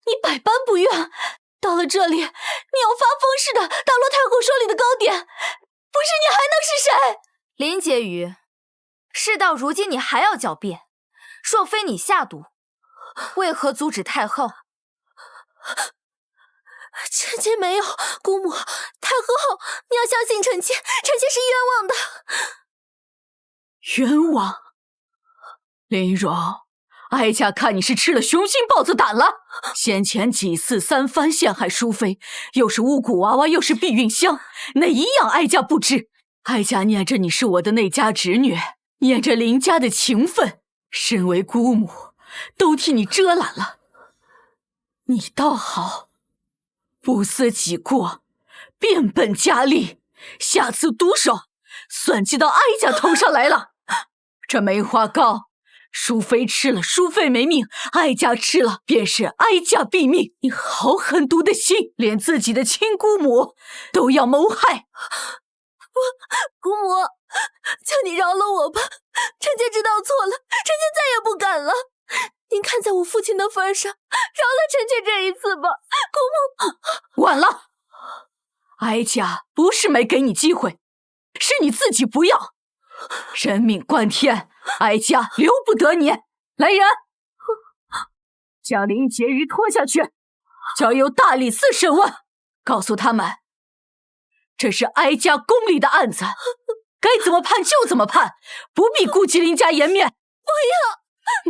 你百般不愿。到了这里，你要发疯似的打落太后手里的糕点，不是你还能是谁？林婕妤，事到如今你还要狡辩？若非你下毒，为何阻止太后？臣妾没有，姑母，太后，你要相信臣妾，臣妾是冤枉的。冤枉？林荣，哀家看你是吃了雄心豹子胆了。先前几次三番陷害淑妃，又是巫蛊娃娃，又是避孕香，哪一样哀家不知？哀家念着你是我的内家侄女，念着林家的情分，身为姑母，都替你遮拦了。你倒好，不思己过，变本加厉，下次毒手算计到哀家头上来了。这梅花糕，淑妃吃了，淑妃没命；哀家吃了，便是哀家毙命。你好狠毒的心，连自己的亲姑母都要谋害。姑母，求你饶了我吧，臣妾知道错了，臣妾再也不敢了。您看在我父亲的份上，饶了臣妾这一次吧，姑母。晚了，哀家不是没给你机会，是你自己不要。人命关天，哀家留不得你。来人，将林婕妤拖下去，交由大理寺审问。告诉他们，这是哀家宫里的案子，该怎么判就怎么判，不必顾及林家颜面。不要！姑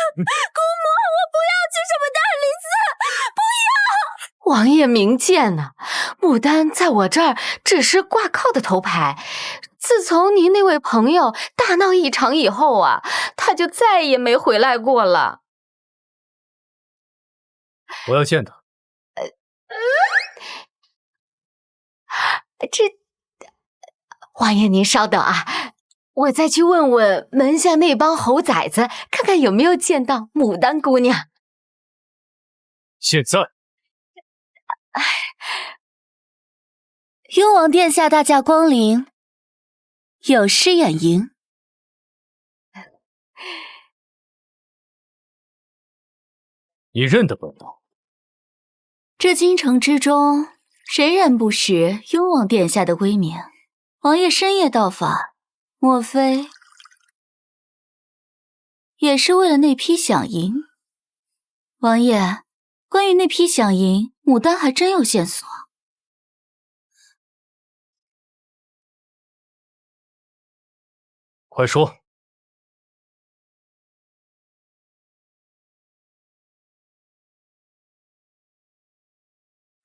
母，我不要去什么大理寺，不要！王爷明鉴呐，牡丹在我这儿只是挂靠的头牌。自从您那位朋友大闹一场以后啊，他就再也没回来过了。我要见他。王爷您稍等啊，我再去问问门下那帮猴崽子，看看有没有见到牡丹姑娘。现在。雍王殿下大驾光临，有失远迎。你认得本王？这京城之中，谁人不识雍王殿下的威名？王爷深夜到访，莫非也是为了那批饷银？王爷，关于那批饷银，牡丹还真有线索。快说。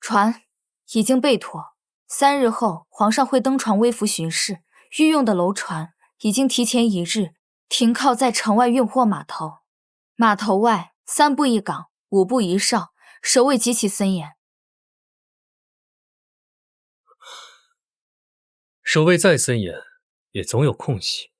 船已经备妥，3日后皇上会登船微服巡视，御用的楼船已经提前1日停靠在城外运货码头。码头外3步一岗，5步一哨，守卫极其森严。守卫再森严，也总有空隙。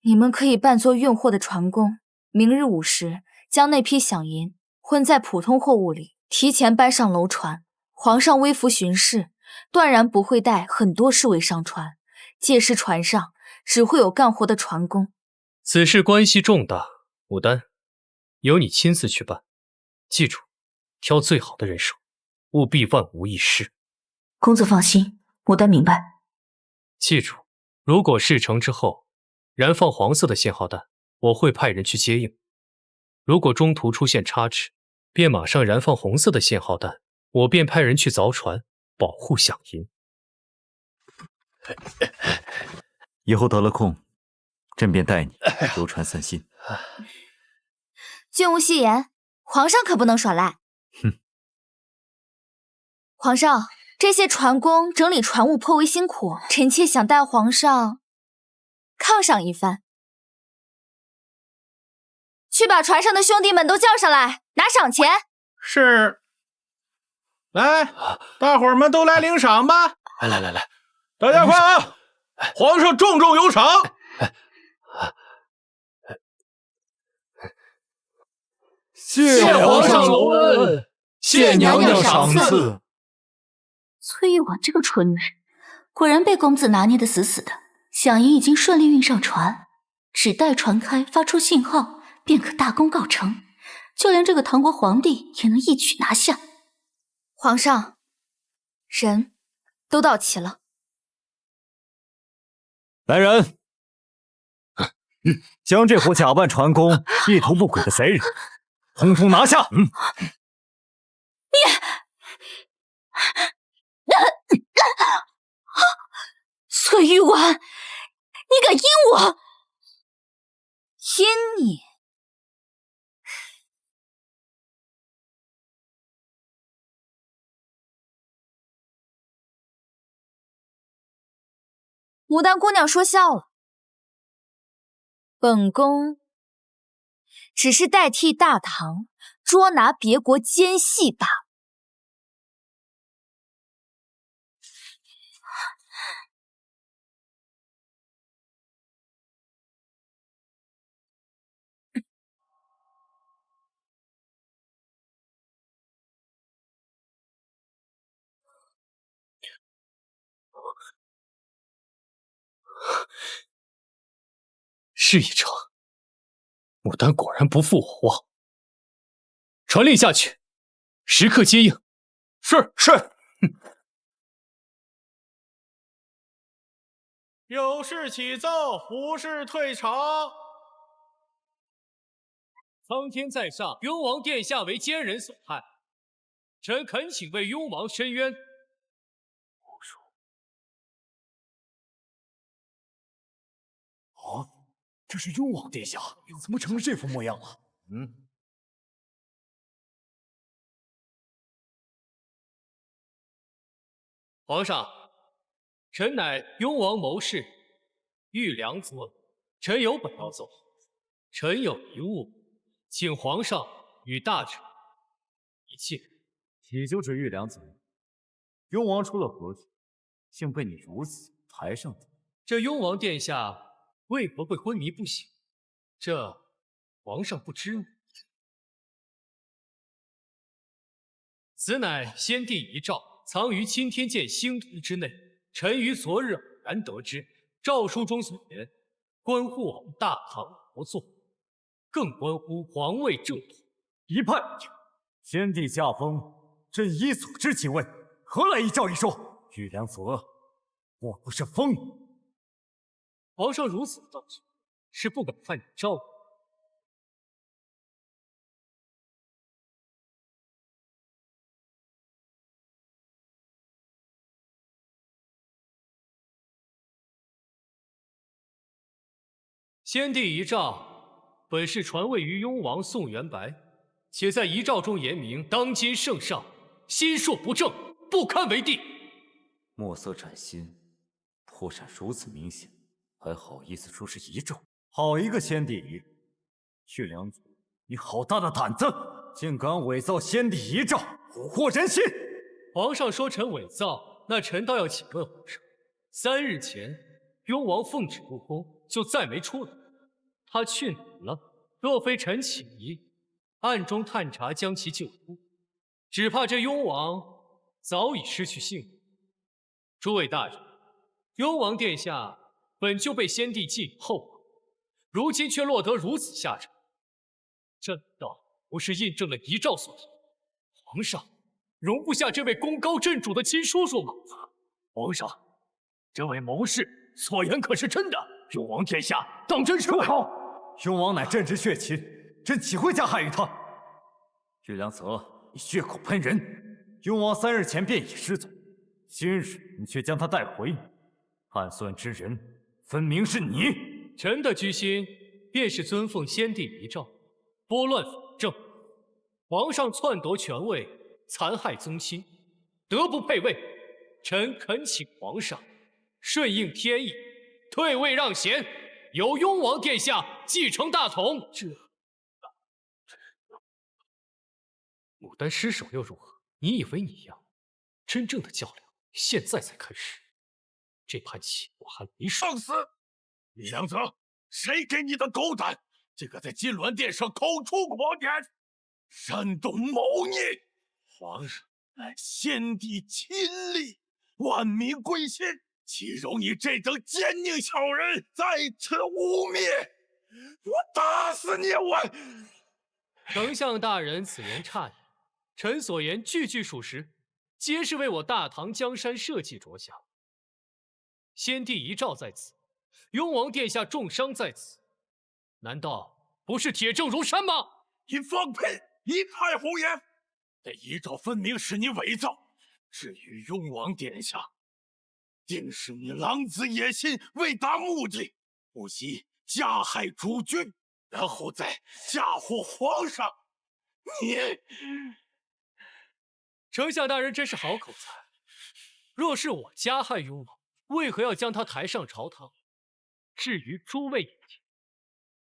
你们可以扮作运货的船工，明日午时将那批饷银混在普通货物里，提前搬上楼船。皇上微服巡视，断然不会带很多侍卫上船，届时船上只会有干活的船工。此事关系重大，牡丹，由你亲自去办。记住，挑最好的人手，务必万无一失。公子放心，牡丹明白。记住，如果事成之后，燃放黄色的信号弹，我会派人去接应；如果中途出现差池，便马上燃放红色的信号弹，我便派人去凿船，保护响银。以后得了空，朕便带你游船散心。君无戏言，皇上可不能耍赖。哼！皇上，这些船工整理船务颇为辛苦，臣妾想带皇上犒赏一番。去把船上的兄弟们都叫上来，拿赏钱。是。来，大伙儿们都来领赏吧！来，大家快啊！皇上重重有赏。谢皇上隆恩，谢娘娘赏赐。崔玉婉这个蠢女人，果然被公子拿捏得死死的。响银已经顺利运上船，只待船开发出信号，便可大功告成，就连这个唐国皇帝也能一举拿下。皇上，人都到齐了。来人，将这伙假扮船工、意图不轨的贼人，统统拿下！崔玉婉，你敢阴我？阴你？牡丹姑娘说笑了，本宫只是代替大唐捉拿别国奸细罢了。事已成，牡丹果然不负我望。传令下去，时刻接应。是。有事起奏，无事退朝。苍天在上，雍王殿下为奸人所害，臣恳请为雍王伸冤。啊，这是雍王殿下，怎么成了这副模样了？皇上，臣乃雍王谋士玉良子，臣有本要奏。臣有一物，请皇上与大臣一切。也就这玉良子，雍王出了何事，竟被你如此抬上头？这雍王殿下为何会昏迷不醒？这皇上不知吗？此乃先帝遗诏，藏于钦天监星图之内。臣于昨日偶然得知，诏书中所言，关乎我们大唐国祚，更关乎皇位正统。一派胡言！先帝驾崩，朕依所知即位，何来一诏一说？玉良子，莫不是疯？皇上如此道歉，是不敢犯你诏吗？先帝遗诏本是传位于雍王宋元白，且在遗诏中言明，当今圣上心术不正，不堪为帝。墨色崭新，破绽如此明显，还好意思说是遗诏？好一个先帝遗！玉良子，你好大的胆子，竟敢伪造先帝遗诏，蛊惑人心！皇上说臣伪造，那臣倒要请问皇上，3日前雍王奉旨入宫，就再没出来。他去哪了？若非臣起疑，暗中探查将其救出，只怕这雍王早已失去性命。诸位大人，雍王殿下本就被先帝寄予厚望，如今却落得如此下场，这难道不是印证了遗诏所言？皇上容不下这位功高震主的亲叔叔吗？皇上，这位谋士所言可是真的？雍王殿下当真是？住口！雍王乃朕之血亲，朕岂会加害于他？玉良泽，你血口喷人！雍王3日前便已失踪，今日你却将他带回，暗算之人分明是你。臣的居心便是尊奉先帝遗诏，拨乱反正。皇上篡夺权位，残害宗亲，德不配位。臣恳请皇上顺应天意，退位让贤，由雍王殿下继承大统。牡丹失手又如何？你以为你赢？真正的较量现在才开始。这盘棋我还没输。放肆！李良泽，谁给你的狗胆？这个在金銮殿上口出狂言，煽动谋逆！皇上乃先帝亲历，万民归心，岂容你这等奸佞小人在此污蔑？我打死你！我！丞相大人此言差矣，臣所言句句属实，皆是为我大唐江山社稷着想。先帝遗诏在此，雍王殿下重伤在此，难道不是铁证如山吗？你放屁！一派胡言！这遗诏分明是你伪造。至于雍王殿下，定是你狼子野心，为达目的，不惜加害主君，然后再嫁祸皇上。你，丞相大人真是好口才。若是我加害雍王，为何要将他抬上朝堂？至于诸位眼前，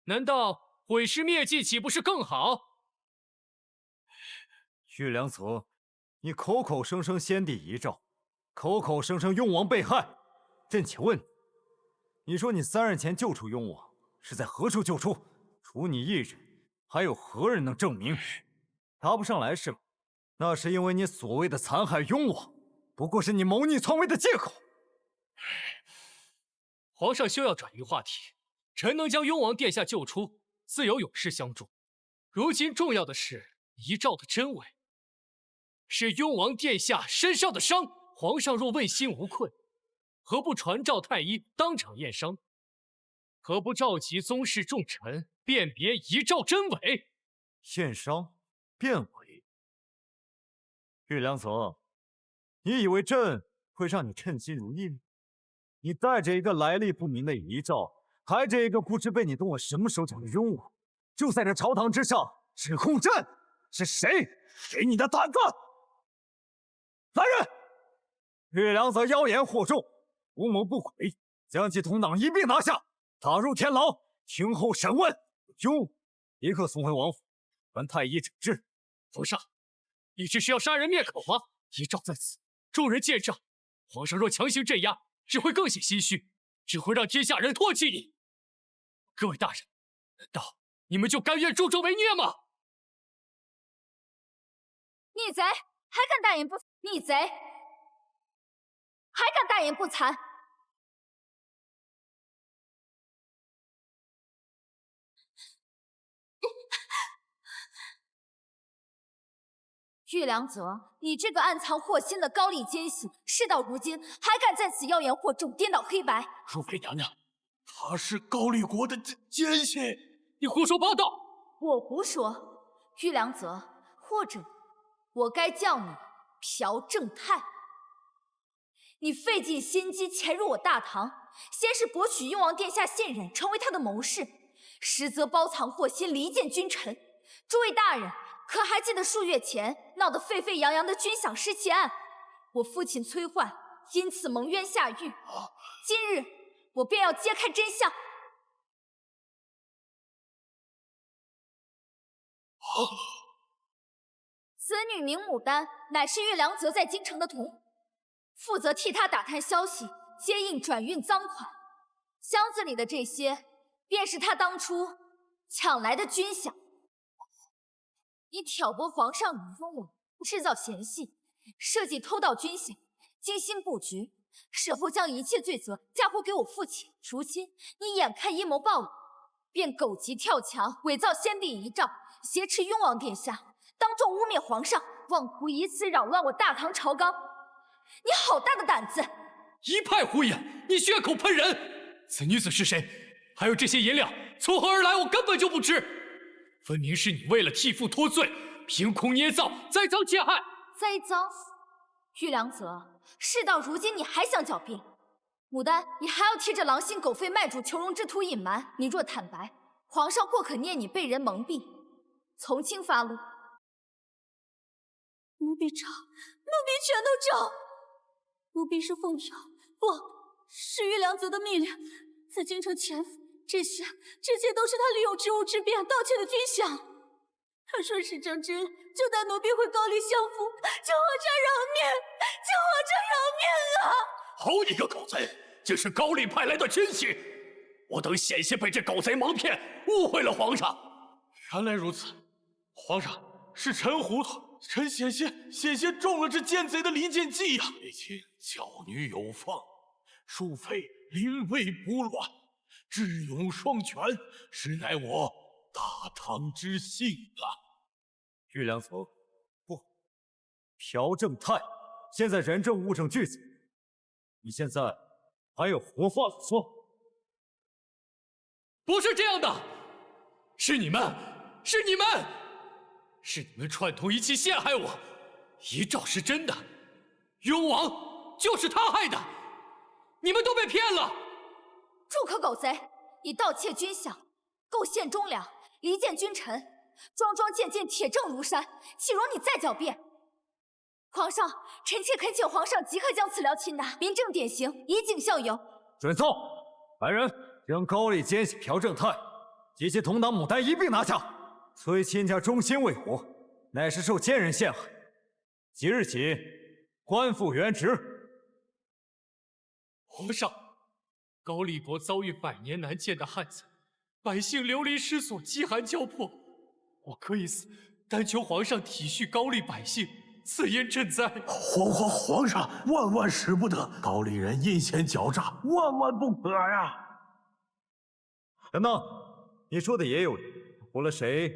难道毁尸灭迹岂不是更好？玉良泽，你口口声声先帝遗诏，口口声声雍王被害，朕且问你说你3日前救出雍王，是在何处救出？除你一人，还有何人能证明？答不上来是吗？那是因为你所谓的残害雍王，不过是你谋逆篡位的借口。皇上休要转移话题，臣能将雍王殿下救出，自有勇士相助。如今重要的是遗诏的真伪，是雍王殿下身上的伤。皇上若问心无愧，何不传召太医当场验伤？何不召集宗室重臣辨别遗诏真伪？验伤辨伪。玉良泽，你以为朕会让你称心如意吗？你带着一个来历不明的遗诏，还着一个不知被你动了什么手脚的雍王，就在这朝堂之上指控朕，是谁给你的胆子？来人！玉良泽妖言惑众，图谋不轨，将其同党一并拿下，打入天牢，听候审问。雍，立刻送回王府，传太医诊治。皇上，你这是要杀人灭口吗？遗诏在此，众人见证。皇上若强行镇压，只会更显心虚，只会让天下人唾弃你。各位大人，难道你们就甘愿助纣为虐吗？逆贼，还敢大言不惭！逆贼，还敢大言不惭！玉良泽，你这个暗藏祸心的高丽奸细，事到如今还敢在此妖言惑众，颠倒黑白！淑妃娘娘，他是高丽国的奸细！你胡说八道！我胡说，玉良泽，或者我该叫你朴正泰。你费尽心机潜入我大唐，先是博取雍王殿下信任，成为他的谋士，实则包藏祸心，离间君臣。诸位大人，可还记得数月前闹得沸沸扬扬的军饷失窃案？我父亲崔焕因此蒙冤下狱。今日我便要揭开真相。此女名牡丹，乃是玉良泽在京城的童，负责替他打探消息，接应转运赃款。箱子里的这些，便是他当初抢来的军饷。你挑拨皇上与雍王，制造嫌隙，设计偷盗军饷，精心布局，事后将一切罪责嫁祸给我父亲。如今你眼看阴谋暴露，便狗急跳墙，伪造先帝遗诏，挟持雍王殿下，当众污蔑皇上，妄图以此扰乱我大唐朝纲。你好大的胆子！一派胡言！你血口喷人！此女子是谁？还有这些银两从何而来？我根本就不知。分明是你为了替父脱罪，凭空捏造、栽赃陷害。栽赃？玉良泽，事到如今你还想狡辩？牡丹，你还要替这狼心狗肺卖主求荣之徒隐瞒？你若坦白，皇上或可捏你被人蒙蔽，从轻发落。奴婢找，奴婢全都找。奴婢是奉条，不是玉良泽的密令，自京城潜伏。这些都是他利用职务之便盗窃的军饷。他说事成之日，就带奴婢回高丽相扶。求皇上饶命！求皇上饶命啊！好你个狗贼！这是高丽派来的亲信，我等险些被这狗贼蒙骗，误会了皇上。原来如此，皇上，是臣糊涂，臣险些中了这奸贼的离间计呀！已经教女有方，淑妃临危不乱，智勇双全，实乃我大唐之幸啊！玉良泽，不，朴正泰，现在人证物证俱在，你现在还有活话可说？不是这样的，是你们串通一气陷害我。遗诏是真的，雍王就是他害的，你们都被骗了。住口，狗贼！以盗窃军饷、构陷忠良、离间君臣，桩桩件件铁证如山，岂容你再狡辩？皇上，臣妾恳请皇上即刻将此僚擒拿，明正典刑，以儆效尤。准奏，来人，将高丽奸细朴正泰及其同党牡丹一并拿下。崔亲家忠心为国，乃是受奸人陷害，即日起官复原职。皇上，高丽国遭遇百年难见的旱灾，百姓流离失所，饥寒交迫。我可以死，但求皇上体恤高丽百姓，赐因赈灾。皇上万使不得，高丽人阴险狡诈，万不可呀！等等，你说的也有理，无论谁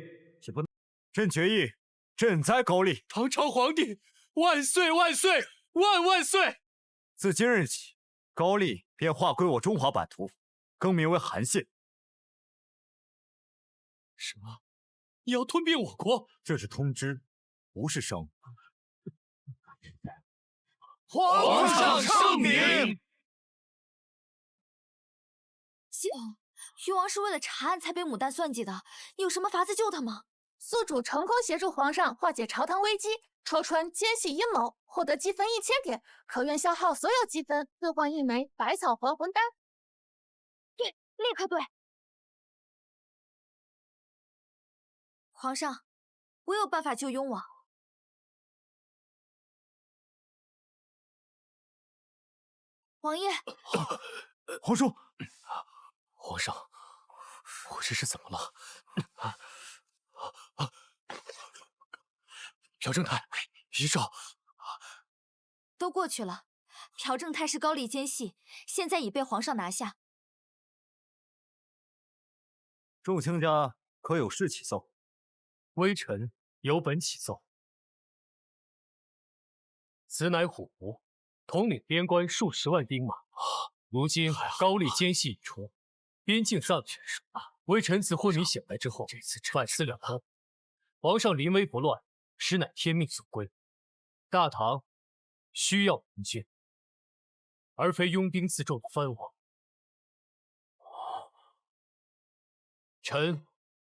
也不能。朕决议赈灾高丽。唐朝皇帝万岁万岁万岁！自今日起，高丽便划归我中华版图，更名为韩县。什么？你要吞并我国？这是通知，不是圣谕。皇上圣明。誉王是为了查案才被牡丹算计的，有什么法子救他吗？宿主成功协助皇上化解朝堂危机，戳穿奸细阴谋，获得积分1000点，可愿消耗所有积分兑换1枚百草还魂丹。对，立刻对。皇上，我有办法救雍王。王爷，皇叔，皇上，我这是怎么了？朴正泰，遗诏都过去了。朴正泰是高丽奸细，现在已被皇上拿下。众卿家可有事启奏？微臣有本启奏。此乃虎吴，统领边关数10万兵马。如今高丽奸细已除，边境暂稳。微臣自昏迷醒来之后，反思良多。皇上临危不乱，实乃天命所归。大唐需要明君，而非拥兵自重的藩王。臣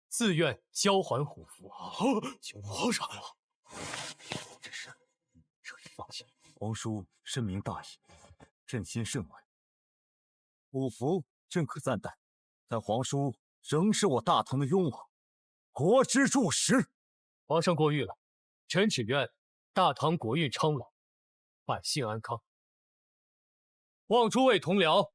自愿交还虎符。皇上，这事彻底放下。皇叔深明大义，朕心甚慰。虎符朕可暂代，但皇叔仍是我大唐的雍王，国之柱石。皇上过誉了，臣只愿大唐国运昌隆，百姓安康。望诸位同僚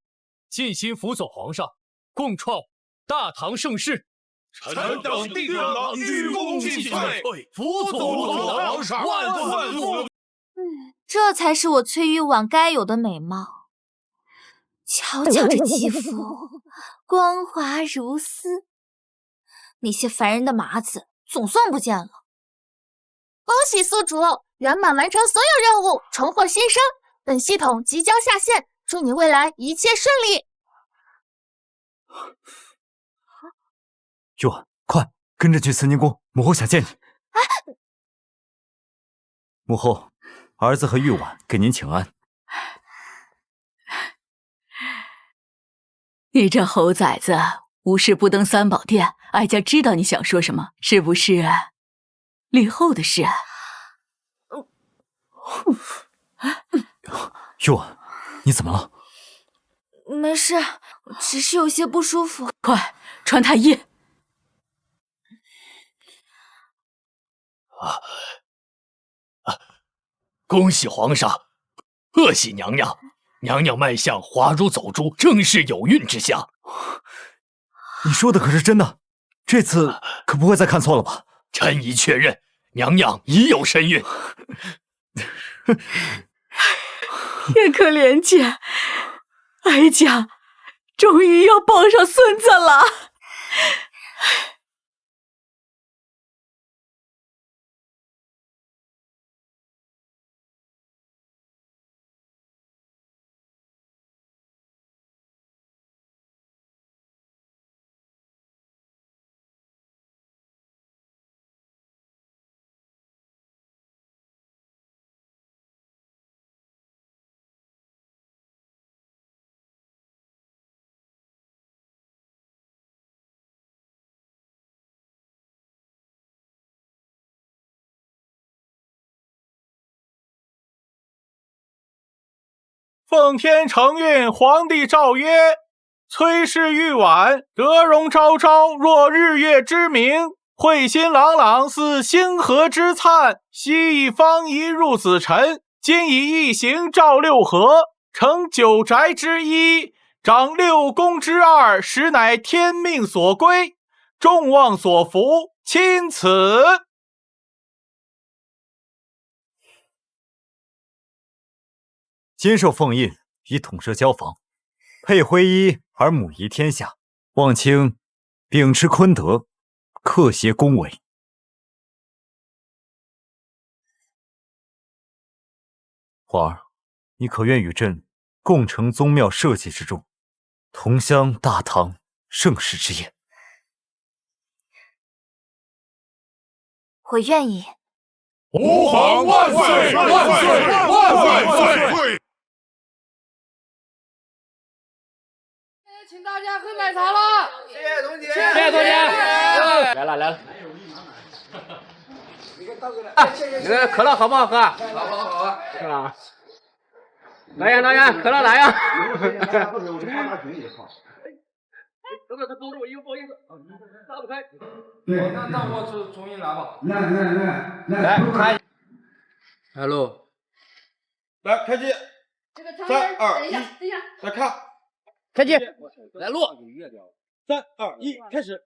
尽心辅佐皇上，共创大唐盛世。臣等定当鞠躬尽瘁，辅佐皇上万岁！这才是我崔玉婉该有的美貌。瞧瞧这肌肤，光滑如丝。那些烦人的麻子总算不见了。恭喜宿主圆满完成所有任务，重获新生。本系统即将下线，祝你未来一切顺利。玉婉，快跟着去慈宁宫，母后想见你。母后，儿子和玉婉给您请安。你这猴崽子，无事不登三宝殿，哀家知道你想说什么，是不是李后的事？玉婉，你怎么了？没事，只是有些不舒服。快传太医！恭喜皇上，贺喜娘娘！娘娘脉象滑如走珠，正是有孕之象。你说的可是真的？这次可不会再看错了吧？臣已确认，娘娘已有身孕。天可怜见，哀家终于要抱上孙子了。奉天承运，皇帝诏曰：崔氏玉婉，德容昭昭，若日月之明；慧心朗朗，似星河之灿。昔以方仪入子辰，今以一行照六合，成九宅之一，长六宫之二，实乃天命所归，众望所服，钦此。今受奉印，以统摄交房，配徽衣而母仪天下，望卿秉持坤德，克协恭维。皇儿，你可愿与朕共成宗庙社稷之重，同襄大唐盛世之业？我愿意。吾皇万岁！万岁！万岁！请大家喝奶茶了，谢谢童姐，谢谢童姐，来了来了。那个可乐好不好喝？好啊，是吧？来呀，可乐来呀！等等，他勾着我衣服，不好意思，打不开。对，那我重新来吧。来，开。来喽！来，开机。这个3、2、1，来看。开机，来录。3、2、1，开始。